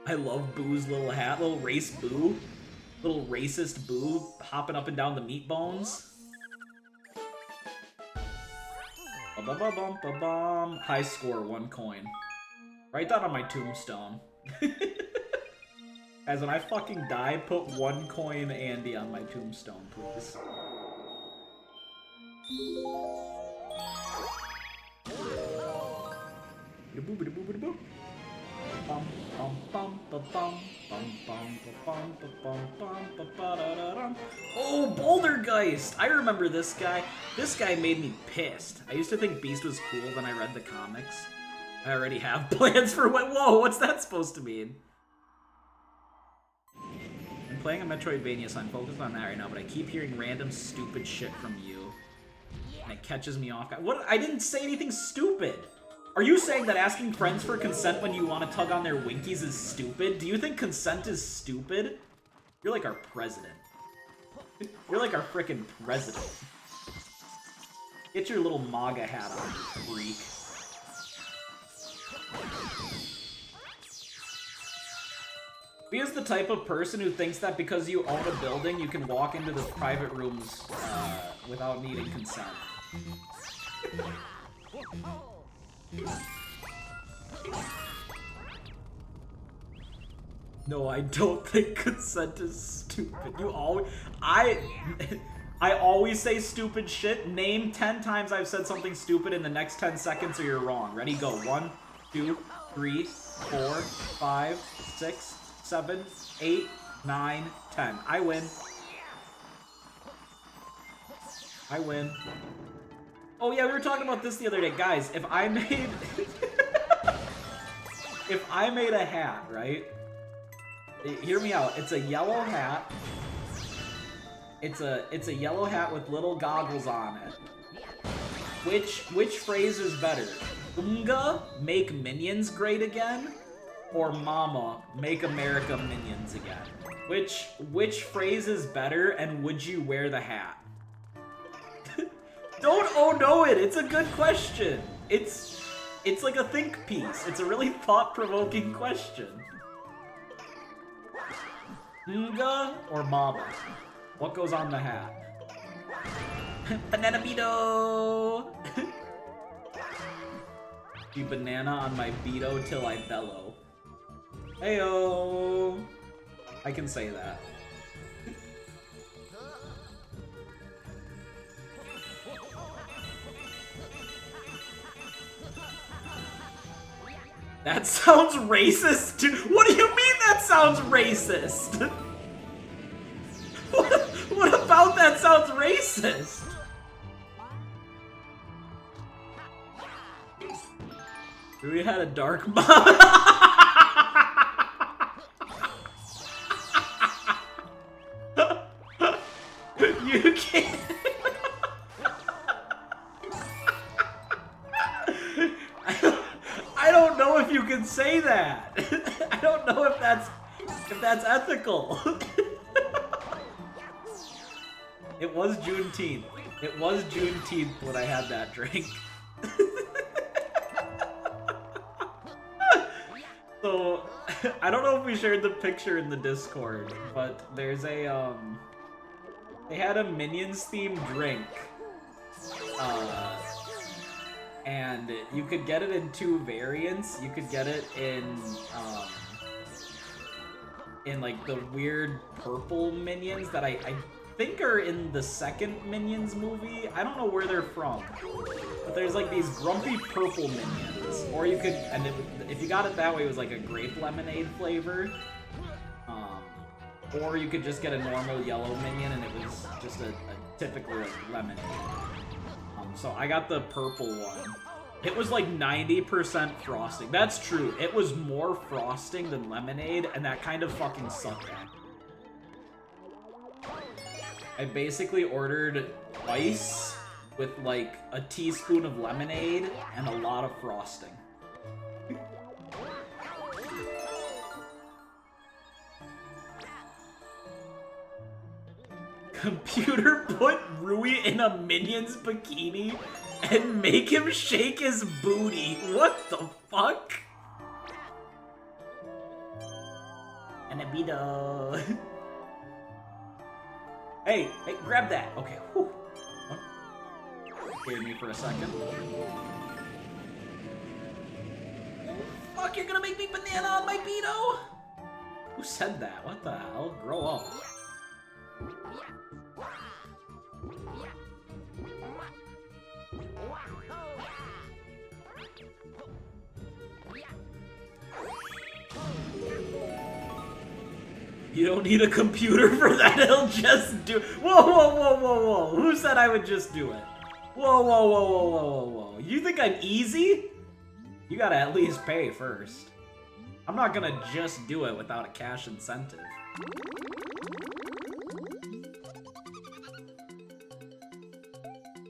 I love Boo's little hat, little race Boo. Little racist Boo hopping up and down the meat bones. Ba-ba-bum-ba-bum. High score, 1 coin. Write that on my tombstone. As when I fucking die, put 1 coin Andy on my tombstone, please. Oh, Bouldergeist! I remember this guy. This guy made me pissed. I used to think Beast was cool, then I read the comics. I already have plans for what. Whoa, what's that supposed to mean? I'm playing a Metroidvania, so I'm focused on that right now, but I keep hearing random stupid shit from you. And it catches me off. What? I didn't say anything stupid! Are you saying that asking friends for consent when you want to tug on their winkies is stupid? Do you think consent is stupid? You're like our president. You're like our frickin' president. Get your little MAGA hat on, you freak. He is the type of person who thinks that because you own a building, you can walk into the private rooms without needing consent. No, I don't think consent is stupid. You always... I always say stupid shit. Name 10 times I've said something stupid in the next 10 seconds or you're wrong. Ready, go. 1, 2, 3, 4, 5, 6, 7, 8, 9, 10. I win. I win. Oh yeah, we were talking about this the other day. Guys, if I made... if I made a hat, right? Hear me out. It's a yellow hat. It's a yellow hat with little goggles on it. Which phrase is better? Unga, make minions great again? Or Mama, make America minions again? Which phrase is better, and would you wear the hat? Don't oh no it! It's a good question. It's like a think piece. It's a really thought-provoking question. Nga or Mama? What goes on the hat? Banana Beeto! Be banana on my Beeto till I bellow. Heyo! I can say that. That sounds racist? What do you mean that sounds racist? What about that sounds racist? We had a dark mom. You can't. I don't know can say that. I don't know if that's ethical. It was Juneteenth. It was Juneteenth when I had that drink. So, I don't know if we shared the picture in the Discord, but there's a, they had a Minions themed drink. And you could get it in 2 variants. You could get it in like the weird purple Minions that I think are in the second Minions movie. I don't know where they're from, but there's like these grumpy purple Minions. Or you could, and if you got it that way, it was like a grape lemonade flavor. Or you could just get a normal yellow Minion and it was just a typical like, lemonade. So I got the purple one. It was like 90% frosting. That's true. It was more frosting than lemonade, and that kind of fucking sucked. I basically ordered ice with like a teaspoon of lemonade and a lot of frosting. Computer put Rui in a Minion's bikini and make him shake his booty. What the fuck? And a beetle. Hey, grab that. Okay, whew. Scared me for a second. Fuck, you're gonna make me banana on my Beto? Who said that? What the hell? Grow up. You don't need a computer for that, it'll just do- Whoa, whoa, whoa, whoa, whoa. Who said I would just do it? Whoa, whoa, whoa, whoa, whoa, whoa, whoa. You think I'm easy? You gotta at least pay first. I'm not gonna just do it without a cash incentive.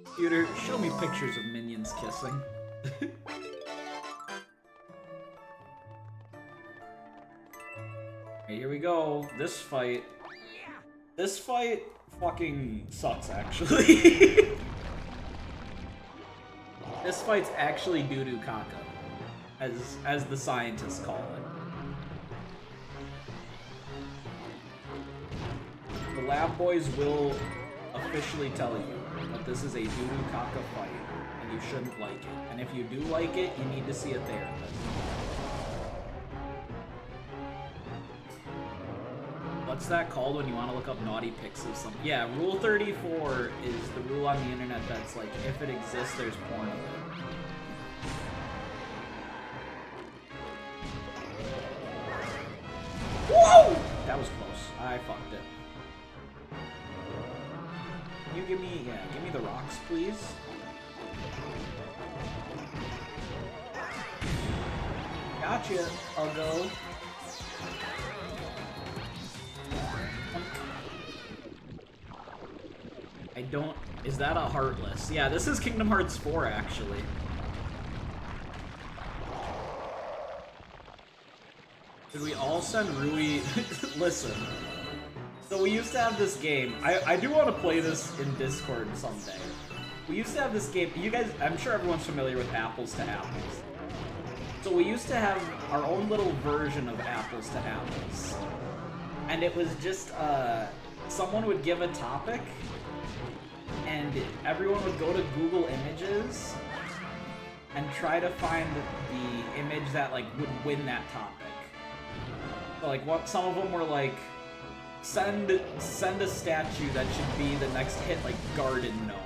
Computer, show me pictures of minions kissing. Okay, here we go. This fight fucking sucks, actually. This fight's actually doo-doo caca, as the scientists call it. The lab boys will officially tell you that this is a doo-doo caca fight, and you shouldn't like it. And if you do like it, you need to see a therapist. What's that called when you want to look up naughty pics of something? Yeah, Rule 34 is the rule on the internet that's like, if it exists, there's porn of it. Whoa! That was close. I fucked it. Can you give me the rocks, please? Gotcha, I'll go. I don't... Is that a Heartless? Yeah, this is Kingdom Hearts 4, actually. Did we all send Rui... Listen. So we used to have this game. I do want to play this in Discord someday. We used to have this game... You guys... I'm sure everyone's familiar with Apples to Apples. So we used to have our own little version of Apples to Apples. And it was just, someone would give a topic, and everyone would go to Google Images and try to find the image that, like, would win that topic. So, like, some of them were like, send a statue that should be the next hit, like, Garden Gnome.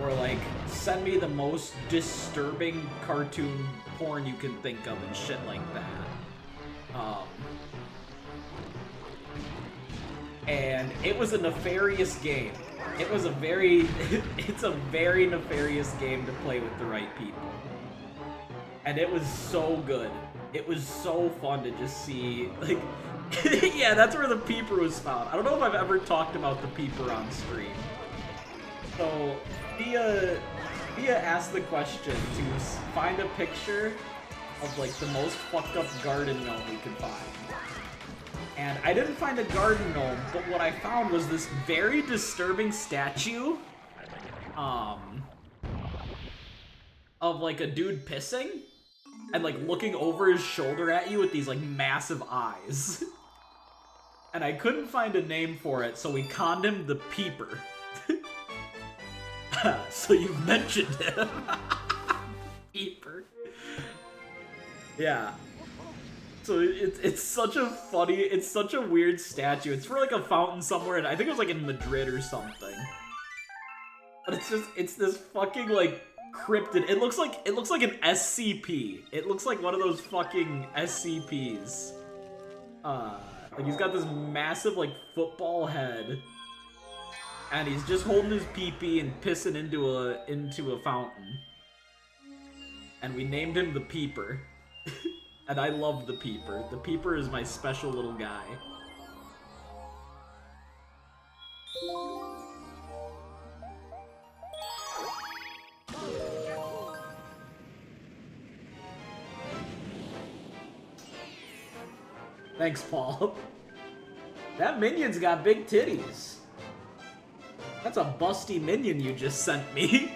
Or, like, send me the most disturbing cartoon porn you can think of and shit like that. And it was a nefarious game. It was a very... it's a very nefarious game to play with the right people. And it was so good. It was so fun to just see, like... yeah, that's where the peeper was found. I don't know if I've ever talked about the peeper on stream. So, Thea asked the question to find a picture of like the most fucked up garden gnome we could find. And I didn't find a garden gnome, but what I found was this very disturbing statue of like a dude pissing and like looking over his shoulder at you with these like massive eyes. And I couldn't find a name for it, so we conned him the Peeper. So you've mentioned him. Peeper. Yeah. So it's such a funny, it's such a weird statue. It's for like a fountain somewhere, and I think it was like in Madrid or something. But it's this fucking like cryptid. It looks like an SCP. It looks like one of those fucking SCPs. Like he's got this massive like football head, and he's just holding his pee-pee and pissing into a fountain. And we named him the Peeper. And I love the Peeper. The Peeper is my special little guy. Thanks, Paul. That minion's got big titties. That's a busty minion you just sent me.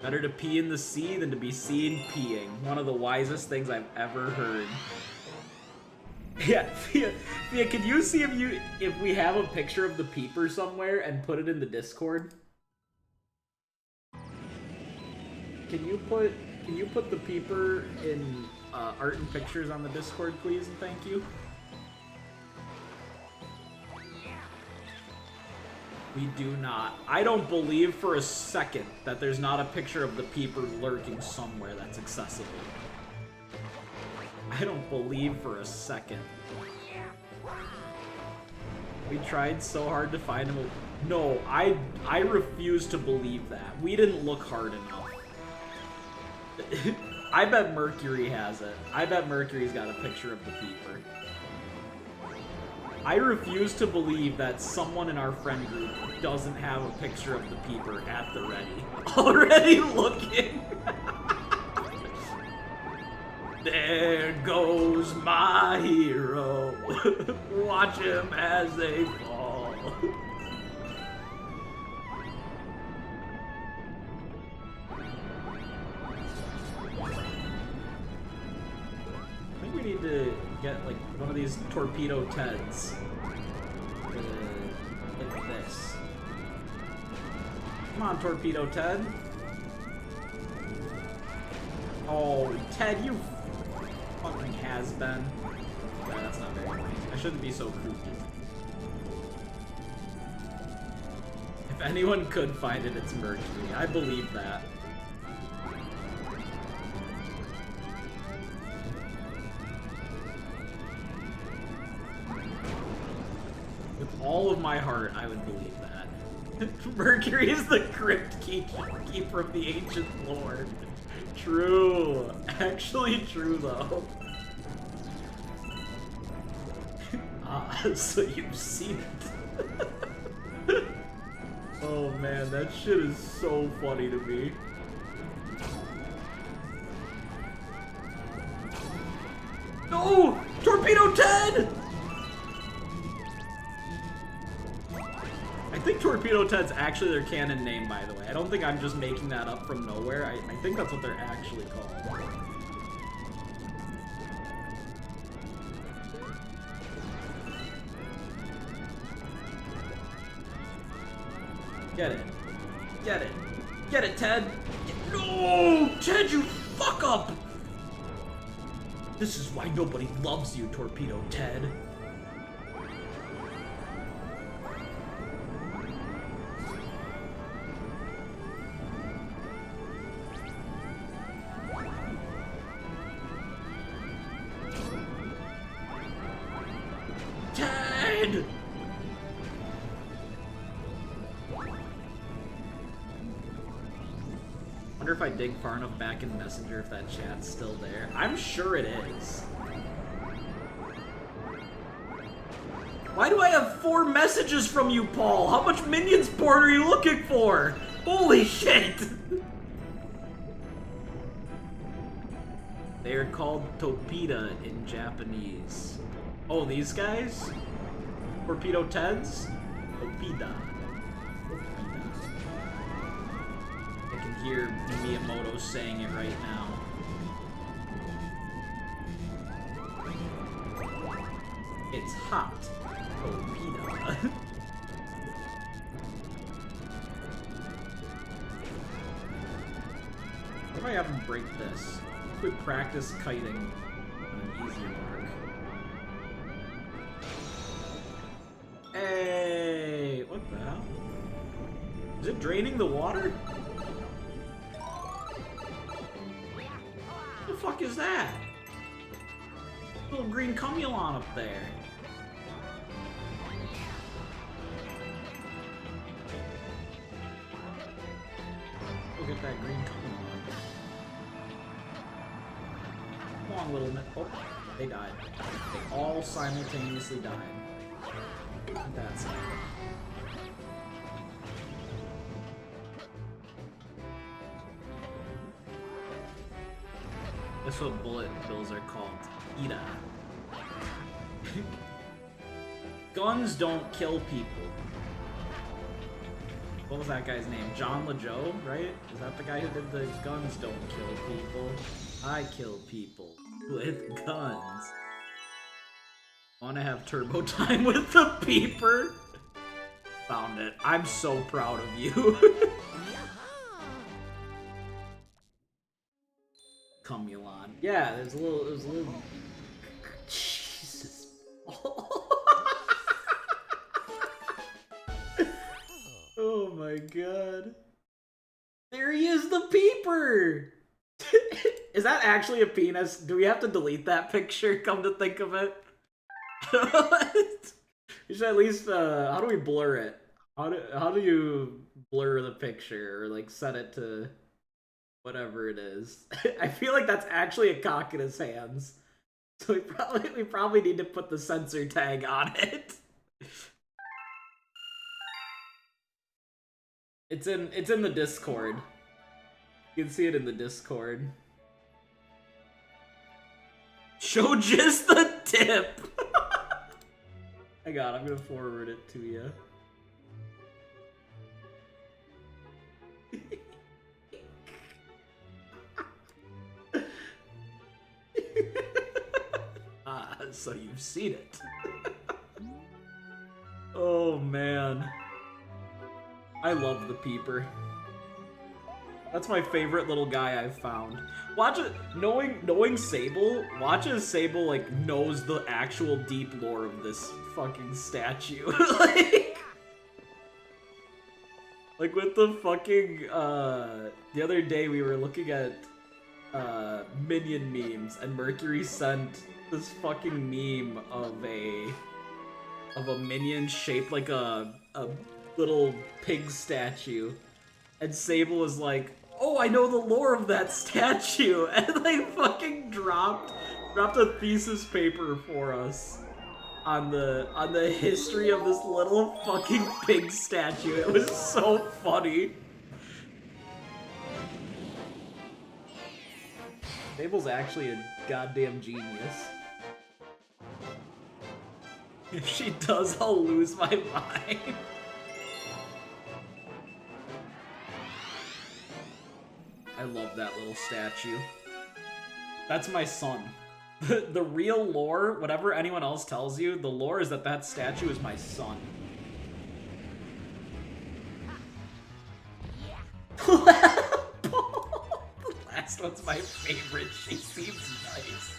Better to pee in the sea than to be seen peeing. One of the wisest things I've ever heard. Yeah, Fia, can you see if we have a picture of the Peeper somewhere and put it in the Discord? Can you put the Peeper in art and pictures on the Discord, please, and thank you? We do not. I don't believe for a second that there's not a picture of the Peeper lurking somewhere that's accessible. I don't believe for a second. We tried so hard to find him. No, I refuse to believe that. We didn't look hard enough. I bet Mercury has it. I bet Mercury's got a picture of the Peeper. I refuse to believe that someone in our friend group doesn't have a picture of the Peeper at the ready. Already looking! There goes my hero. Watch him as they fall. I think we need to get like one of these torpedo Teds. Like this. Come on, torpedo Ted. Oh, Ted, you fucking has-been. Yeah, that's not very nice. I shouldn't be so crude. If anyone could find it, it's Mercury. I believe that. With all of my heart, I would believe that. Mercury is the crypt keeper of the ancient lore. True. Actually true, though. So you've seen it. Oh man, that shit is so funny to me. No! Torpedo Ted! I think Torpedo Ted's actually their canon name, by the way. I don't think I'm just making that up from nowhere. I think that's what they're actually called. Get it. Get it. Get it, Ted! No! Ted, you fuck up! This is why nobody loves you, Torpedo Ted. Ted! Wonder if I dig far enough back in Messenger if that chat's still there. I'm sure it is. Why do I have 4 messages from you, Paul? How much minions porn are you looking for? Holy shit! They are called Topita in Japanese. Oh, these guys? Torpedo Teds? Topita. I can hear Miyamoto saying it right now. It's hot. Topita. What if I have him break this? Quick practice kiting on an easier mark. Hey! What the hell? Is it draining the water? What the fuck is that? Little green cumulon up there. Look at that green cumulon. Come on, little man. Oh, they died. They all simultaneously died. That's it. That's what bullet bills are called. Ida. Guns don't kill people. What was that guy's name? John LaJoe, right? Is that the guy who did the guns don't kill people? I kill people with guns. Wanna have turbo time with the peeper? Found it. I'm so proud of you. Cumulon. Yeah, there's a little Jesus. Oh my god. There he is, the peeper! Is that actually a penis? Do we have to delete that picture, come to think of it? You should at least, how do we blur it? How do you blur the picture, or like set it to whatever it is? I feel like that's actually a cock in his hands. So we probably need to put the censor tag on it. It's in the Discord. You can see it in the Discord. Show just the tip. Hang on, I'm gonna forward it to you. Ah, so you've seen it. Oh man. I love the peeper. That's my favorite little guy I've found. Watch it, knowing Sable, watch as Sable like knows the actual deep lore of this fucking statue. like with the fucking the other day we were looking at Minion memes, and Mercury sent this fucking meme of a minion shaped like a little pig statue, and Sable was like, "Oh, I know the lore of that statue," and like fucking dropped a thesis paper for us on the history of this little fucking pig statue. It was so funny. Sable's actually a goddamn genius. If she does, I'll lose my mind. I love that little statue. That's my son. The real lore, whatever anyone else tells you, the lore is that statue is my son. The last one's my favorite. She seems nice.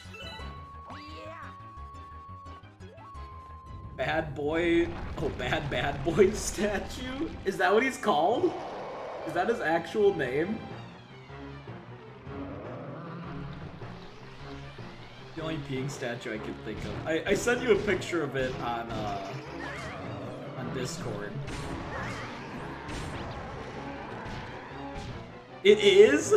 Bad boy. Oh, bad boy statue? Is that what he's called? Is that his actual name? The only peeing statue I can think of. I sent you a picture of it on Discord. It is?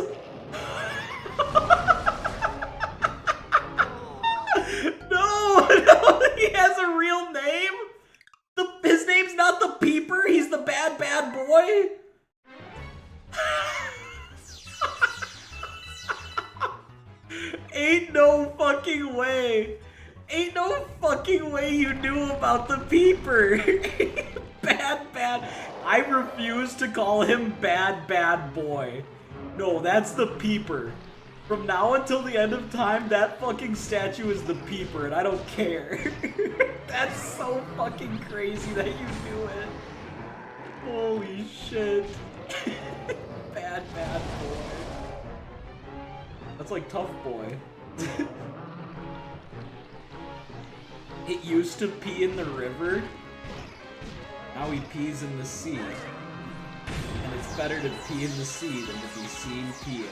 No, he has a real name? His name's not the Peeper, he's the bad boy? Ain't no fucking way. Ain't no fucking way you knew about the peeper. Bad. I refuse to call him bad boy. No, that's the peeper. From now until the end of time, that fucking statue is the peeper, and I don't care. That's so fucking crazy that you knew it. Holy shit. Bad boy. That's like tough boy. It used to pee in the river. Now he pees in the sea. And it's better to pee in the sea than to be seen peeing.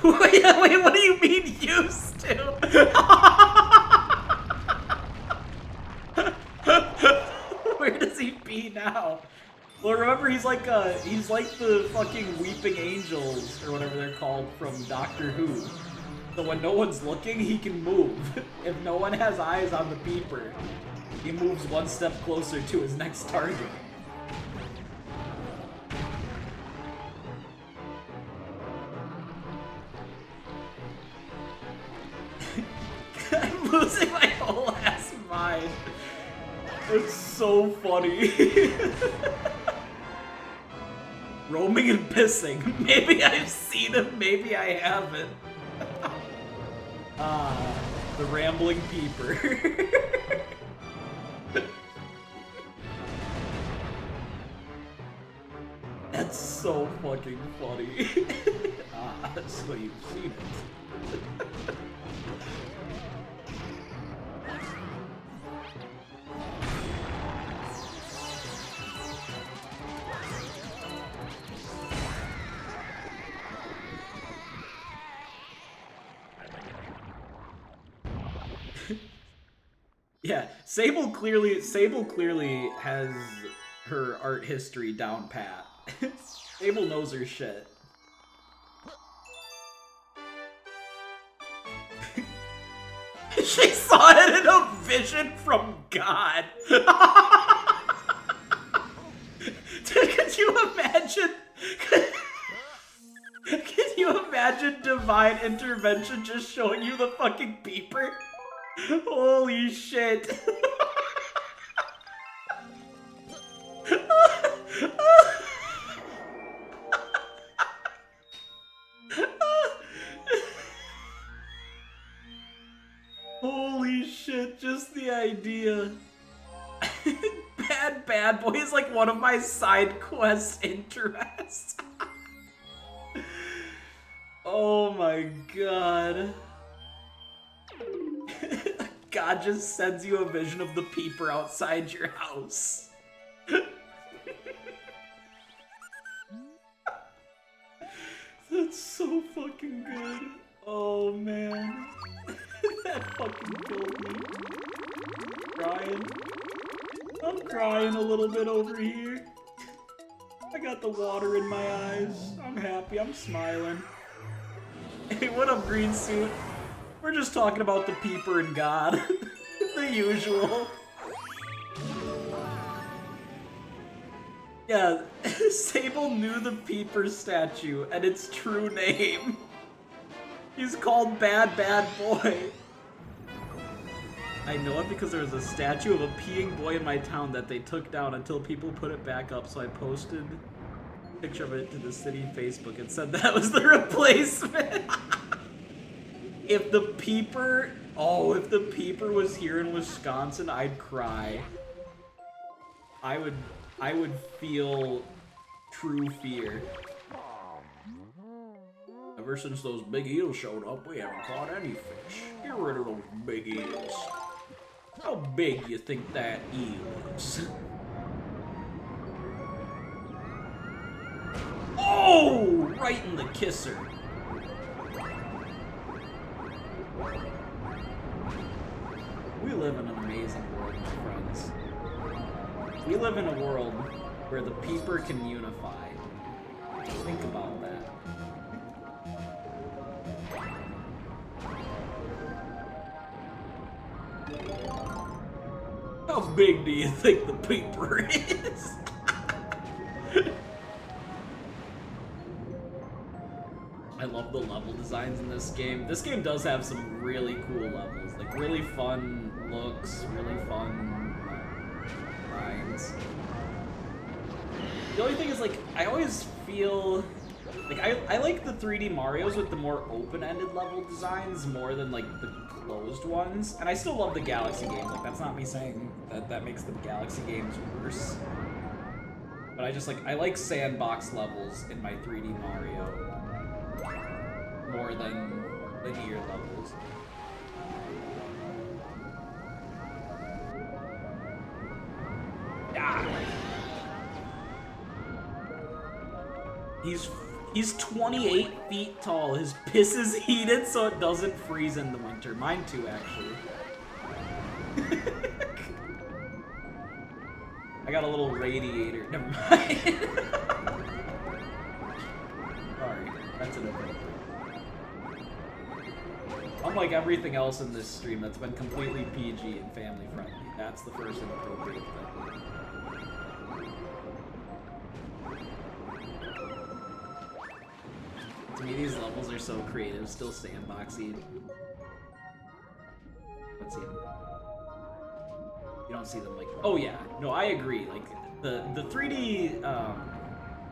Wait, what do you mean used to? Where does he pee now? Well, remember he's like the fucking weeping angels or whatever they're called from Doctor Who. So when no one's looking, he can move. If no one has eyes on the peeper, he moves one step closer to his next target. I'm losing my whole ass mind. It's so funny. Roaming and pissing. Maybe I've seen him, maybe I haven't. The rambling peeper. That's so fucking funny. So you've seen it. Yeah, Sable clearly has her art history down pat. Sable knows her shit. She saw it in a vision from God. Dude, could you imagine? Can you imagine divine intervention just showing you the fucking peeper? Holy shit. Holy shit, just the idea. Bad boy is like one of my side quest interests. Oh my god. God just sends you a vision of the peeper outside your house. That's so fucking good. Oh man. That fucking killed me. Crying. I'm crying a little bit over here. I got the water in my eyes. I'm happy. I'm smiling. Hey, what up, green suit? We're just talking about the peeper and God. The usual. Yeah, Sable knew the peeper statue and its true name. He's called Bad Boy. I know it because there was a statue of a peeing boy in my town that they took down until people put it back up, so I posted a picture of it to the city Facebook and said that was the replacement. If the peeper was here in Wisconsin, I'd cry. I would feel true fear. Ever since those big eels showed up, we haven't caught any fish. Get rid of those big eels. How big do you think that eel is? Oh! Right in the kisser. We live in an amazing world, my friends. We live in a world where the peeper can unify. Think about that. How big do you think the peeper is? love the level designs in this game. This game does have some really cool levels, like really fun looks, really fun designs. The only thing is, like, I always feel like I like the 3D Marios with the more open-ended level designs more than like the closed ones. And I still love the Galaxy games. Like, that's not me saying that makes the Galaxy games worse. But I like sandbox levels in my 3D Mario more than linear levels. Ah. He's 28 feet tall. His piss is heated so it doesn't freeze in the winter. Mine too, actually. I got a little radiator. Never mind. Sorry, that's inappropriate. Unlike everything else in this stream that's been completely PG and family friendly, that's the first inappropriate thing. To me, these levels are so creative, still sandboxy. Let's see them. You don't see them like. Oh yeah, no, I agree. Like the 3D,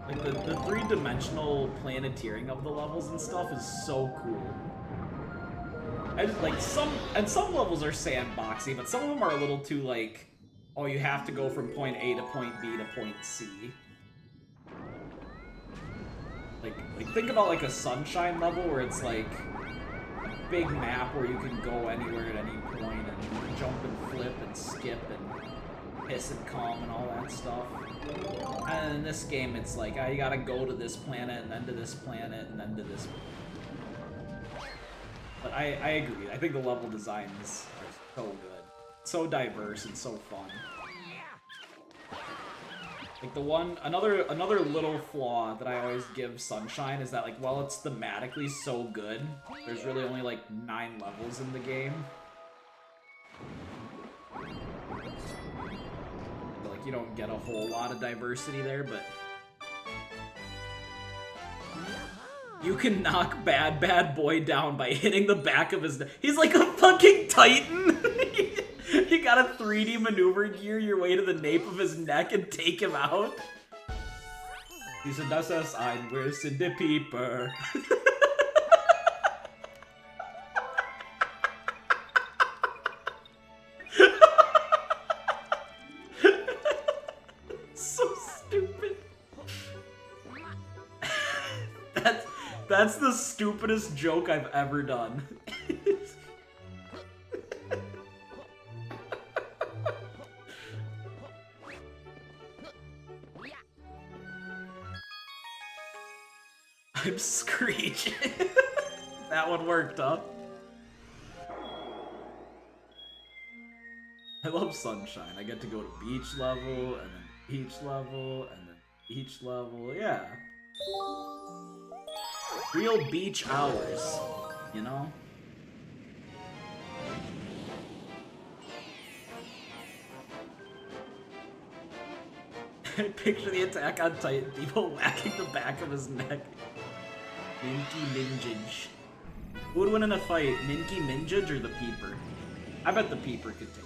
like the 3-dimensional planeteering of the levels and stuff is so cool. I just like some levels are sandboxy, but some of them are a little too like, oh, you have to go from point A to point B to point C. Like think about like a Sunshine level where it's like a big map where you can go anywhere at any point and jump and flip and skip and hiss and calm and all that stuff. And in this game it's like, you gotta go to this planet and then to this planet and then to this planet. But I agree. I think the level designs are so good. So diverse and so fun. Like another little flaw that I always give Sunshine is that, like, while it's thematically so good, there's really only like 9 levels in the game. So, like, you don't get a whole lot of diversity there, but you can knock Bad Boy down by hitting the back of his neck. He's like a fucking titan! You gotta 3D maneuver gear your way to the nape of his neck and take him out. Diese das ist ein wissende Pieper. So stupid. That's the stupidest joke I've ever done. I'm Screech. That one worked, huh? I love Sunshine. I get to go to beach level, and then beach level, and then beach level. Yeah. Real beach hours, you know? Picture the Attack on Titan people whacking the back of his neck. Minky Minjage. Who would win in a fight, Minky Minjage or the Peeper? I bet the Peeper could take it.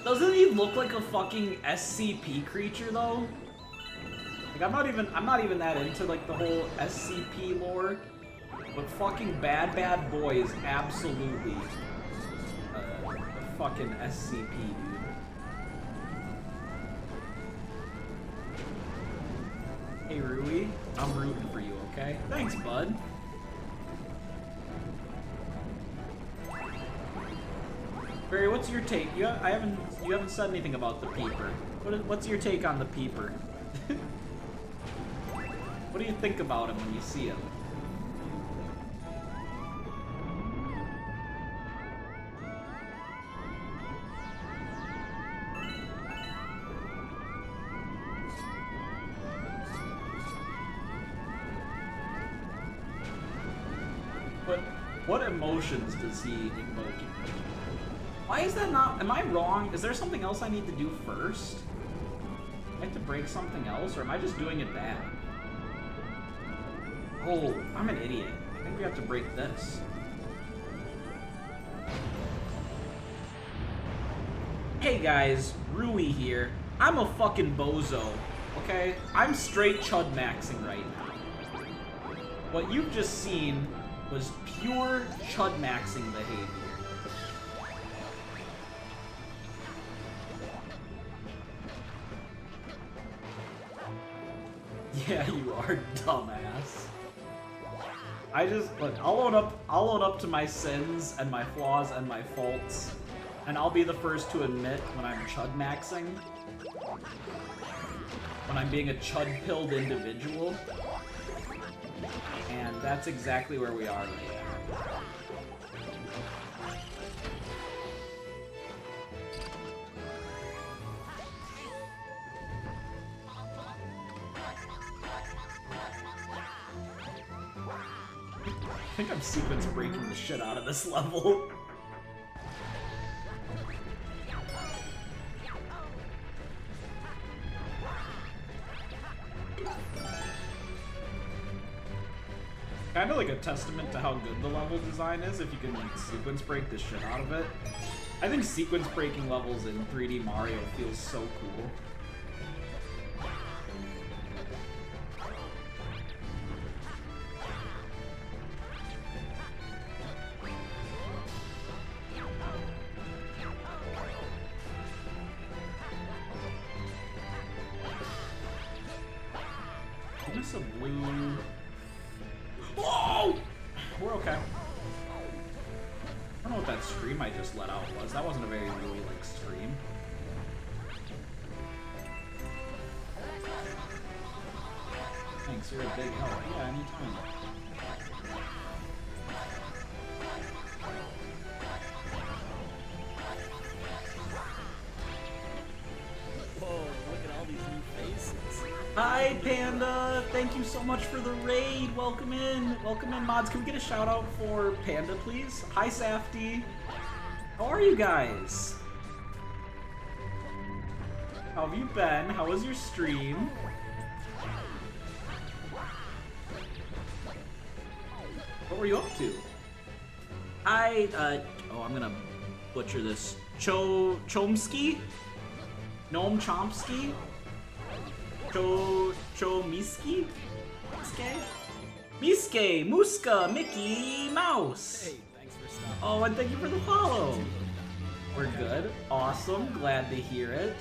Doesn't he look like a fucking SCP creature though? Like I'm not even that into like the whole SCP lore, but fucking Bad Boy is absolutely a fucking SCP, dude. Hey Rui, I'm rooting for you, okay? Thanks, bud. Barry, what's your take? You haven't said anything about the Peeper. What's your take on the Peeper? What do you think about him when you see him? What emotions does he invoke? Why is that not... Am I wrong? Is there something else I need to do first? I have to break something else, or am I just doing it bad? Oh, I'm an idiot. I think we have to break this. Hey guys, Rui here. I'm a fucking bozo, okay? I'm straight chud maxing right now. What you've just seen was pure chud maxing behavior. Yeah, you are, dumbass. Look, I'll own up to my sins and my flaws and my faults, and I'll be the first to admit when I'm chud maxing, when I'm being a chud-pilled individual, and that's exactly where we are right now. I think I'm sequence breaking the shit out of this level. Kind of like a testament to how good the level design is if you can sequence break the shit out of it. I think sequence breaking levels in 3D Mario feels so cool. Give us a blue. Whoa! We're okay. I don't know what that scream I just let out was. That wasn't a very Louis-like scream. Thanks, you're a big help. Yeah, anytime. Hi, Panda! Thank you so much for the raid. Welcome in. Welcome in, mods. Can we get a shout out for Panda, please? Hi, Safty. How are you guys? How have you been? How was your stream? What were you up to? Oh, I'm gonna butcher this. Chomsky? Noam Chomsky? Miski? Miske, Muska, Mickey Mouse. Hey, thanks for stopping. Oh, and thank you for the follow. We're good. Awesome. Glad to hear it.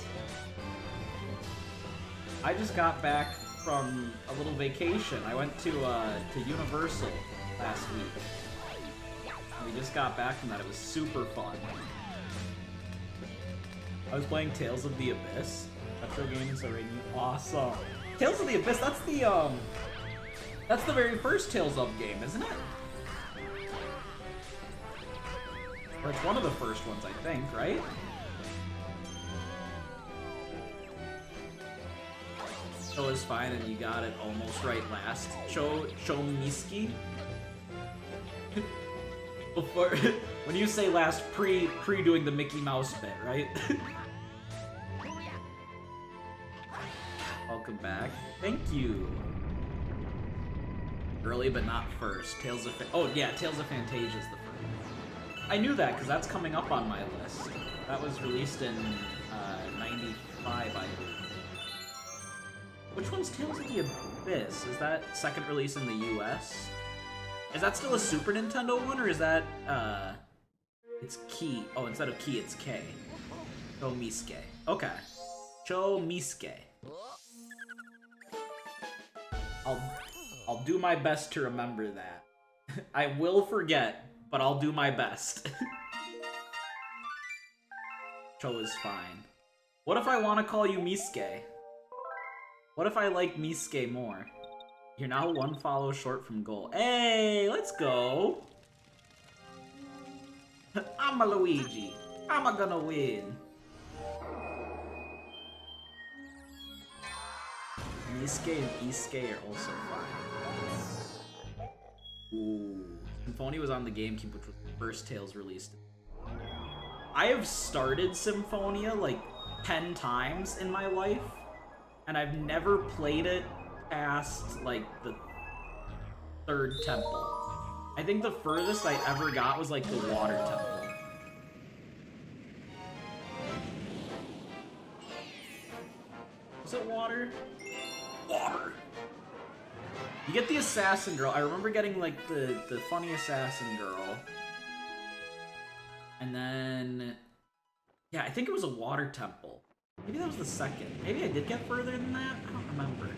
I just got back from a little vacation. I went to Universal last week. We just got back from that. It was super fun. I was playing Tales of the Abyss. Retro games are awesome. Tales of the Abyss, that's the very first Tales of game, isn't it? Or it's one of the first ones, I think, right? Show is fine, and you got it almost right last. Show Miski. Before, when you say last, pre doing the Mickey Mouse bit, right? Welcome back. Thank you. Early but not first. Tales of Fantasia is the first. I knew that because that's coming up on my list. That was released in 95, I believe. Which one's Tales of the Abyss? Is that second release in the US? Is that still a Super Nintendo one, or is that it's Key? Oh, instead of Key, it's K. Chomiske. Okay. Chomiske. I'll do my best to remember that. I will forget, but I'll do my best. Cho is fine. What if I want to call you Miske? What if I like Miske more? You're now one follow short from goal. Hey, let's go! I'm a Luigi. I'm a gonna win. Miske and Iske are also fine. Ooh. Symphonia was on the GameCube, which was the first Tales released. I have started Symphonia like 10 times in my life, and I've never played it past, like, the 3rd temple. I think the furthest I ever got was, like, the water temple. Was it water? Water! You get the assassin girl. I remember getting, like, the funny assassin girl. And then... yeah, I think it was a water temple. Maybe that was the 2nd. Maybe I did get further than that? I don't remember.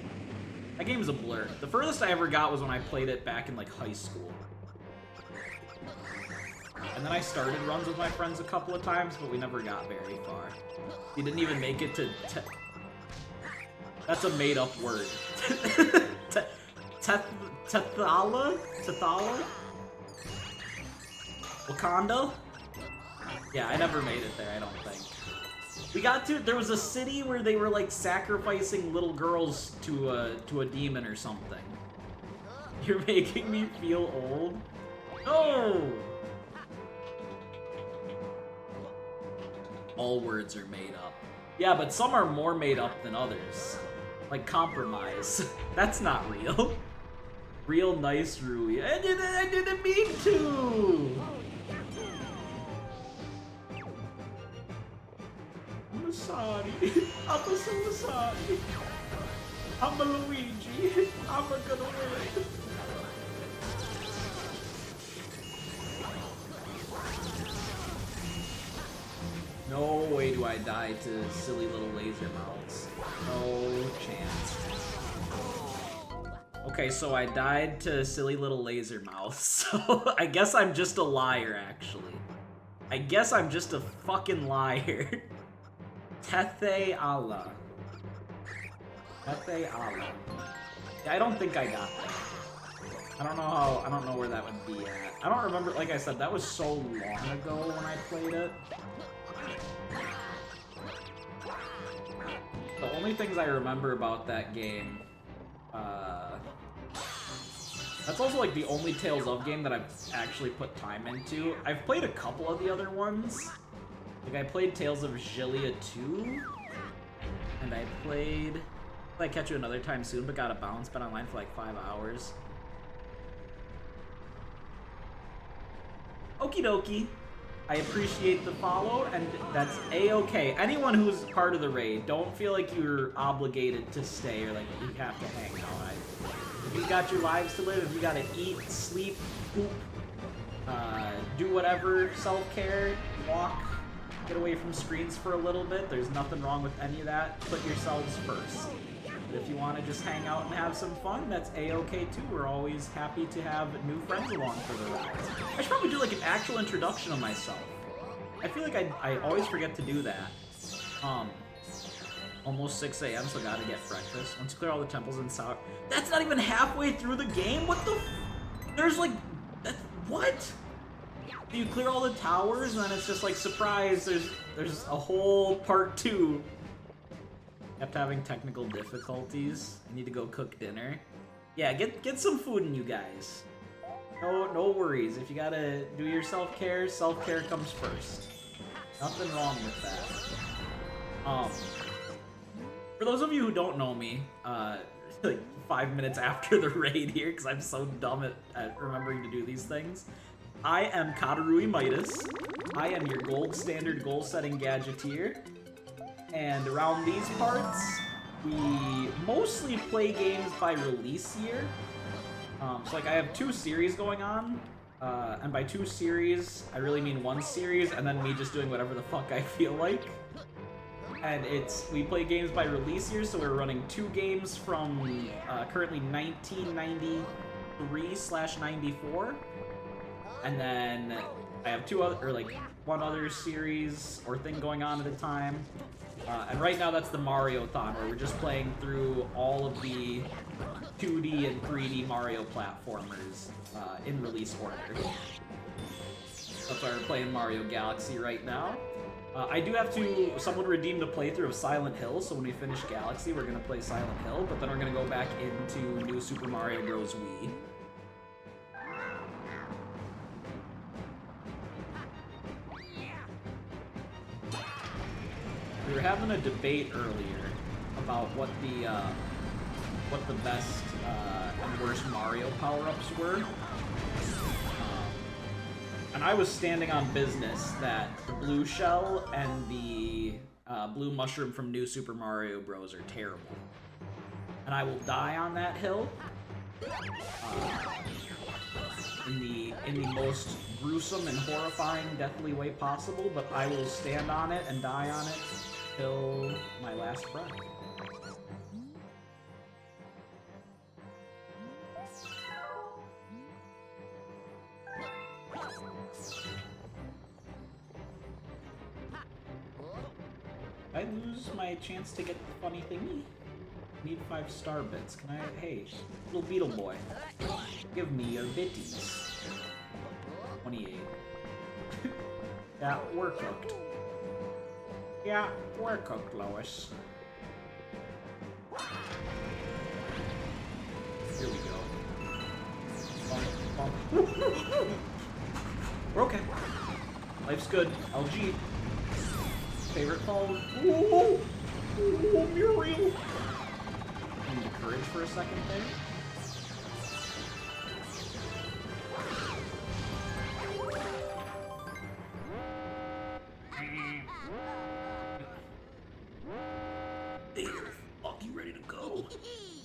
That game is a blur. The furthest I ever got was when I played it back in, like, high school. And then I started runs with my friends a couple of times, but we never got very far. We didn't even make it to... That's a made-up word. Tethala? Tethala? Wakanda? Yeah, I never made it there, I don't think. We got to... there was a city where they were, like, sacrificing little girls to a demon or something. You're making me feel old? No! All words are made up. Yeah, but some are more made up than others. Like compromise. That's not real. Real nice, Rui. I didn't mean to! I'm sorry. I'm so sorry. I'm a Luigi. I'm gonna win. No way do I die to silly little laser mouths. No chance. Okay, so I died to silly little laser mouths, so I guess I'm just a liar, actually. I guess I'm just a fucking liar. Tethe Allah. Tethe Allah. Yeah, I don't think I got that. I don't know where that would be at. I don't remember, like I said, that was so long ago when I played it. The only things I remember about that game, that's also like the only Tales of game that I've actually put time into. I've played a couple of the other ones. Like I played Tales of Xillia 2, and I played, I catch you another time soon, but got a bounce, been online for like 5 hours. Okie dokie. I appreciate the follow, and that's a-okay. Anyone who's part of the raid, don't feel like you're obligated to stay or like you have to hang out. If you got your lives to live, if you gotta eat, sleep, poop, do whatever, self-care, walk, get away from screens for a little bit, there's nothing wrong with any of that. Put yourselves first. But if you want to just hang out and have some fun, that's a-okay too. We're always happy to have new friends along for the ride. I should probably do like an actual introduction of myself. I feel like I always forget to do that. Almost 6 a.m. so gotta get breakfast. Once you clear all the temples in South... That's not even halfway through the game? What the There's like... What? You clear all the towers and then it's just like, surprise, there's a whole part 2. Kept having technical difficulties. I need to go cook dinner. Yeah, get some food in you guys. No worries. If you gotta do your self-care comes first. Nothing wrong with that. For those of you who don't know me, like 5 minutes after the raid here, because I'm so dumb at remembering to do these things, I am Katarui Midas. I am your gold standard goal-setting gadgeteer. And around these parts, we mostly play games by release year. So like I have 2 series going on, and by 2 series, I really mean 1 series, and then me just doing whatever the fuck I feel like. And we play games by release year, so we're running 2 games from currently 1993/94, and then I have 2 other, or like 1 other series or thing going on at a time. And right now that's the Mario-thon, where we're just playing through all of the 2D and 3D Mario platformers in release order. That's why we're playing Mario Galaxy right now. I do have to... Someone redeemed a playthrough of Silent Hill, so when we finish Galaxy, we're going to play Silent Hill, but then we're going to go back into New Super Mario Bros. Wii. We were having a debate earlier about what the best and worst Mario power-ups were. And I was standing on business that the blue shell and the blue mushroom from New Super Mario Bros. Are terrible. And I will die on that hill in the most gruesome and horrifying, deathly way possible, but I will stand on it and die on it till my last breath. Did I lose my chance to get the funny thingy? Need 5 star bits. Can I? Hey, little beetle boy, give me your bitties. 28. Yeah, we're cooked. Yeah, we're cooked, Lois. Here we go. Bump, bump. We're okay. Life's good. LG. Favorite phone. Ooh, Muriel. I need the courage for a second there. Fuck, you ready to go?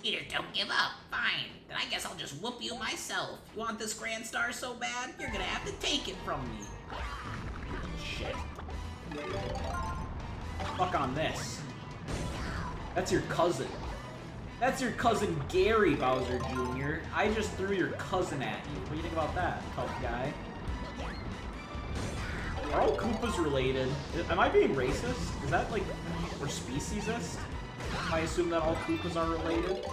You just don't give up. Fine. Then I guess I'll just whoop you myself. You want this Grand Star so bad? You're gonna have to take it from me. Shit. Fuck on this. That's your cousin. That's your cousin Gary Bowser Jr. I just threw your cousin at you. What do you think about that, tough guy? Are all Koopas related? Am I being racist? Is that like, or speciesist? I assume that all Koopas are related?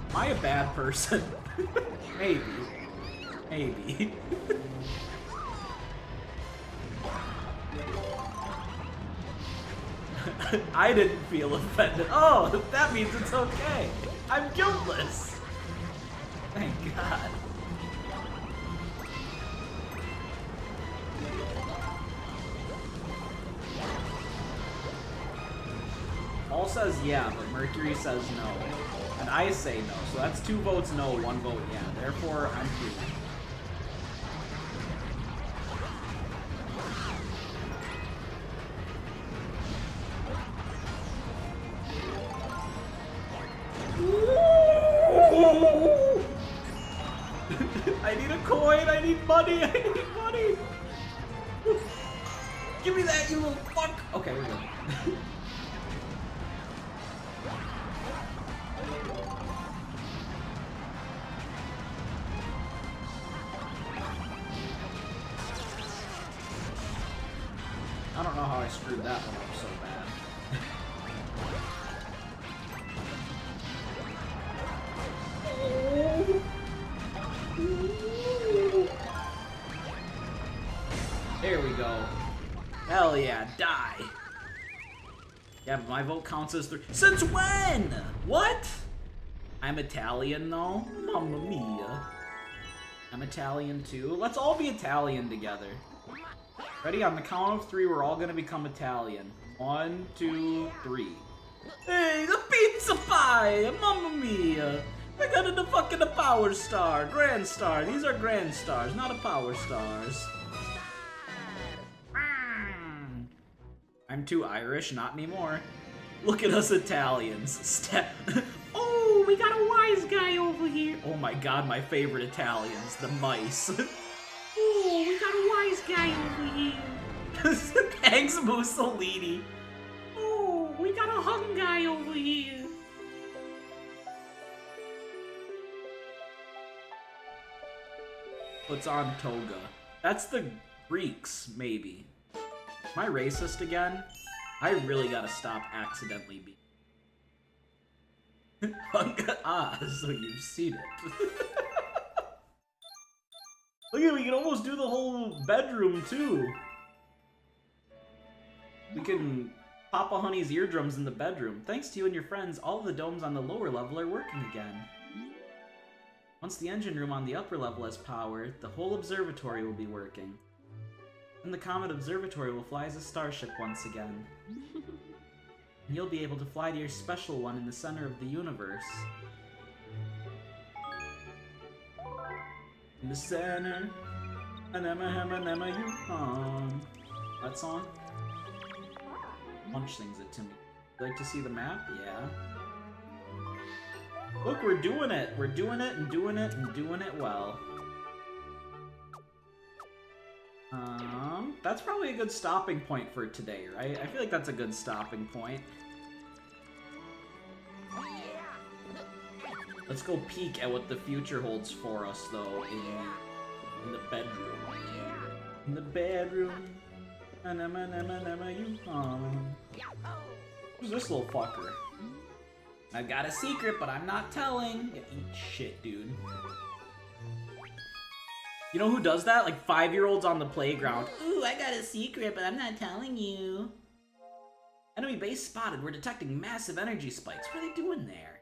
Am I a bad person? Maybe. Maybe. I didn't feel offended. Oh, that means it's okay. I'm guiltless. Thank God. Paul says yeah, but Mercury says no. And I say no, so that's 2 votes no, 1 vote yeah. Therefore, I'm free. I need a coin, I need money, I need money! Give me that, you little fuck! Okay, we're good. I don't know how I screwed that one up so bad. There we go. Hell yeah, die. Yeah, but my vote counts as 3. Since when? What? I'm Italian though? Mamma mia. I'm Italian too. Let's all be Italian together. Ready? On the count of 3, we're all gonna become Italian. 1, 2, 3. Hey, the pizza pie! Mamma mia! I got the fucking Power Star, Grand Star. These are Grand Stars, not a Power Stars. I'm too Irish, not anymore. Look at us Italians. Oh, we got a wise guy over here. Oh my god, my favorite Italians, the mice. Oh, we got a wise guy over here. Thanks, Mussolini. Oh, we got a hung guy over here. Puts on toga. That's the Greeks, maybe. Am I racist again? I really gotta stop accidentally being... Ah, so you've seen it. Look at, we can almost do the whole bedroom, too. We can Papa Honey's eardrums in the bedroom. Thanks to you and your friends, all of the domes on the lower level are working again. Once the engine room on the upper level has power, the whole observatory will be working. And the Comet Observatory will fly as a starship once again. And you'll be able to fly to your special one in the center of the universe. In the center, that song? Punch sings it to me. Like to see the map? Yeah. Look, we're doing it! We're doing it and doing it and doing it well. That's probably a good stopping point for today, right? I feel like that's a good stopping point. Let's go peek at what the future holds for us, though, in the bedroom. In the bedroom. Who's this little fucker? I've got a secret, but I'm not telling. Yeah, eat shit, dude. You know who does that? Like 5-year-olds on the playground. Ooh, I got a secret, but I'm not telling you. Enemy base spotted. We're detecting massive energy spikes. What are they doing there?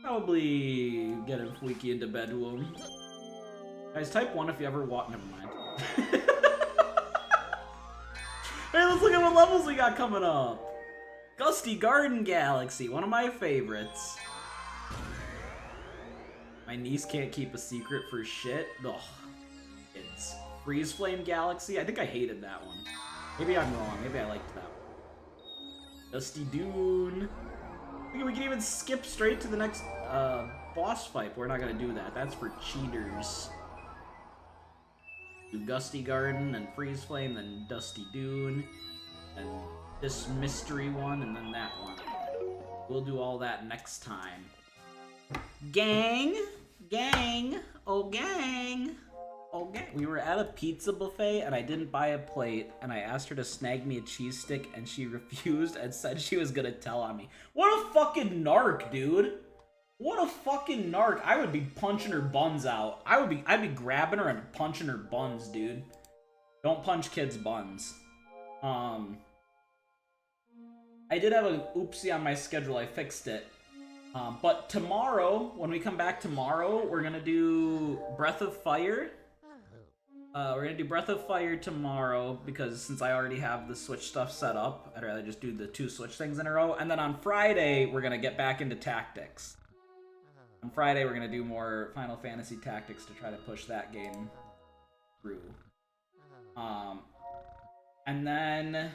Probably getting Fleeky into bedroom. Guys, type 1 if you ever want. Never mind. Hey, let's look at what levels we got coming up. Gusty Garden Galaxy, one of my favorites. My niece can't keep a secret for shit. Ugh. It's Freeze Flame Galaxy. I think I hated that one. Maybe I'm wrong. Maybe I liked that one. Dusty Dune. I think we can even skip straight to the next boss fight. We're not gonna do that. That's for cheaters. Do Gusty Garden and Freeze Flame, then Dusty Dune, and this mystery one, and then that one. We'll do all that next time. Gang! Gang! Oh, gang! Oh, gang! We were at a pizza buffet, and I didn't buy a plate, and I asked her to snag me a cheese stick, and she refused and said she was gonna tell on me. What a fucking narc, dude! What a fucking narc! I would be punching her buns out. I'd be grabbing her and punching her buns, dude. Don't punch kids' buns. I did have an oopsie on my schedule. I fixed it. But tomorrow, when we come back tomorrow, we're gonna do Breath of Fire. We're gonna do Breath of Fire tomorrow because since I already have the Switch stuff set up, I'd rather just do the 2 Switch things in a row. And then on Friday, we're gonna get back into Tactics. On Friday, we're gonna do more Final Fantasy Tactics to try to push that game through. And then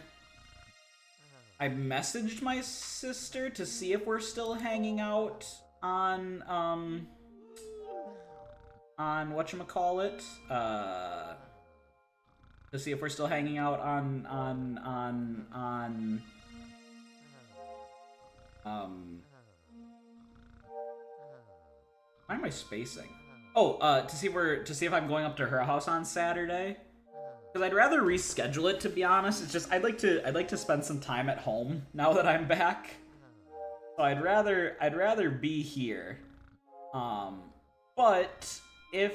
I messaged my sister to see if we're still hanging out on whatchamacallit, to see if we're still hanging out on why am I spacing? Oh, to see if I'm going up to her house on Saturday. Because I'd rather reschedule it, to be honest. It's just I'd like to spend some time at home now that I'm back. So I'd rather be here. But if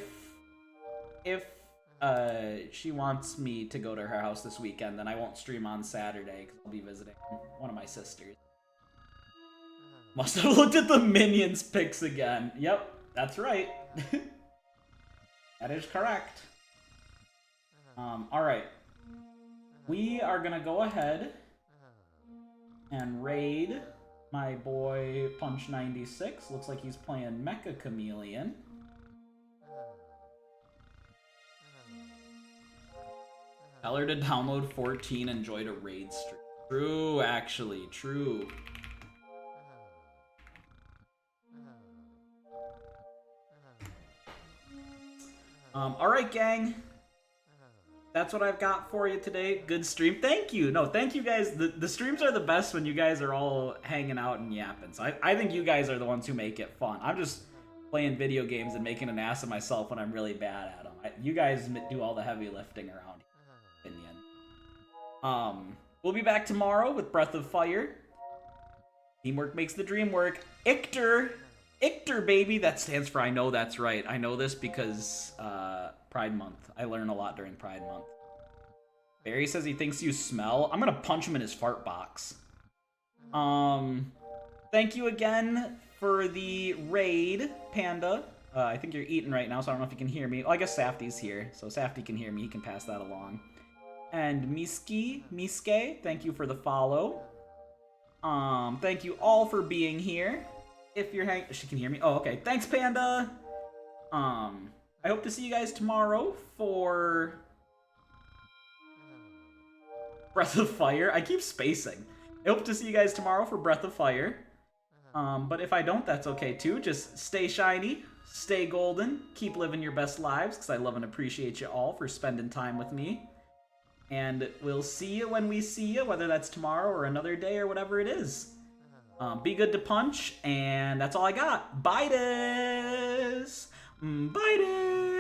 she wants me to go to her house this weekend, then I won't stream on Saturday because I'll be visiting one of my sisters. Must have looked at the Minions pics again. Yep, that's right. That is correct. Alright. We are gonna go ahead and raid my boy Punch96. Looks like he's playing Mecha Chameleon. Tell her to download 14 and join a raid stream. True, actually, true. Alright, gang. That's what I've got for you today. Good stream. Thank you. No, thank you guys. The streams are the best when you guys are all hanging out and yapping. So I think you guys are the ones who make it fun. I'm just playing video games and making an ass of myself when I'm really bad at them. You guys do all the heavy lifting around here, in the end. We'll be back tomorrow with Breath of Fire. Teamwork makes the dream work. Ictor, baby. That stands for I know that's right. I know this because Pride Month. I learn a lot during Pride Month. Barry says he thinks you smell. I'm gonna punch him in his fart box. Thank you again for the raid, Panda. I think you're eating right now, so I don't know if you can hear me. Oh, I guess Safty's here, so Safty can hear me. He can pass that along. And Miske, thank you for the follow. Thank you all for being here. If you're she can hear me. Oh, okay. Thanks, Panda. I hope to see you guys tomorrow for Breath of Fire. I keep spacing. I hope to see you guys tomorrow for Breath of Fire. But if I don't, that's okay too. Just stay shiny, stay golden, keep living your best lives, because I love and appreciate you all for spending time with me. And we'll see you when we see you, whether that's tomorrow or another day or whatever it is. Be good to punch, and that's all I got. Bye, Bye,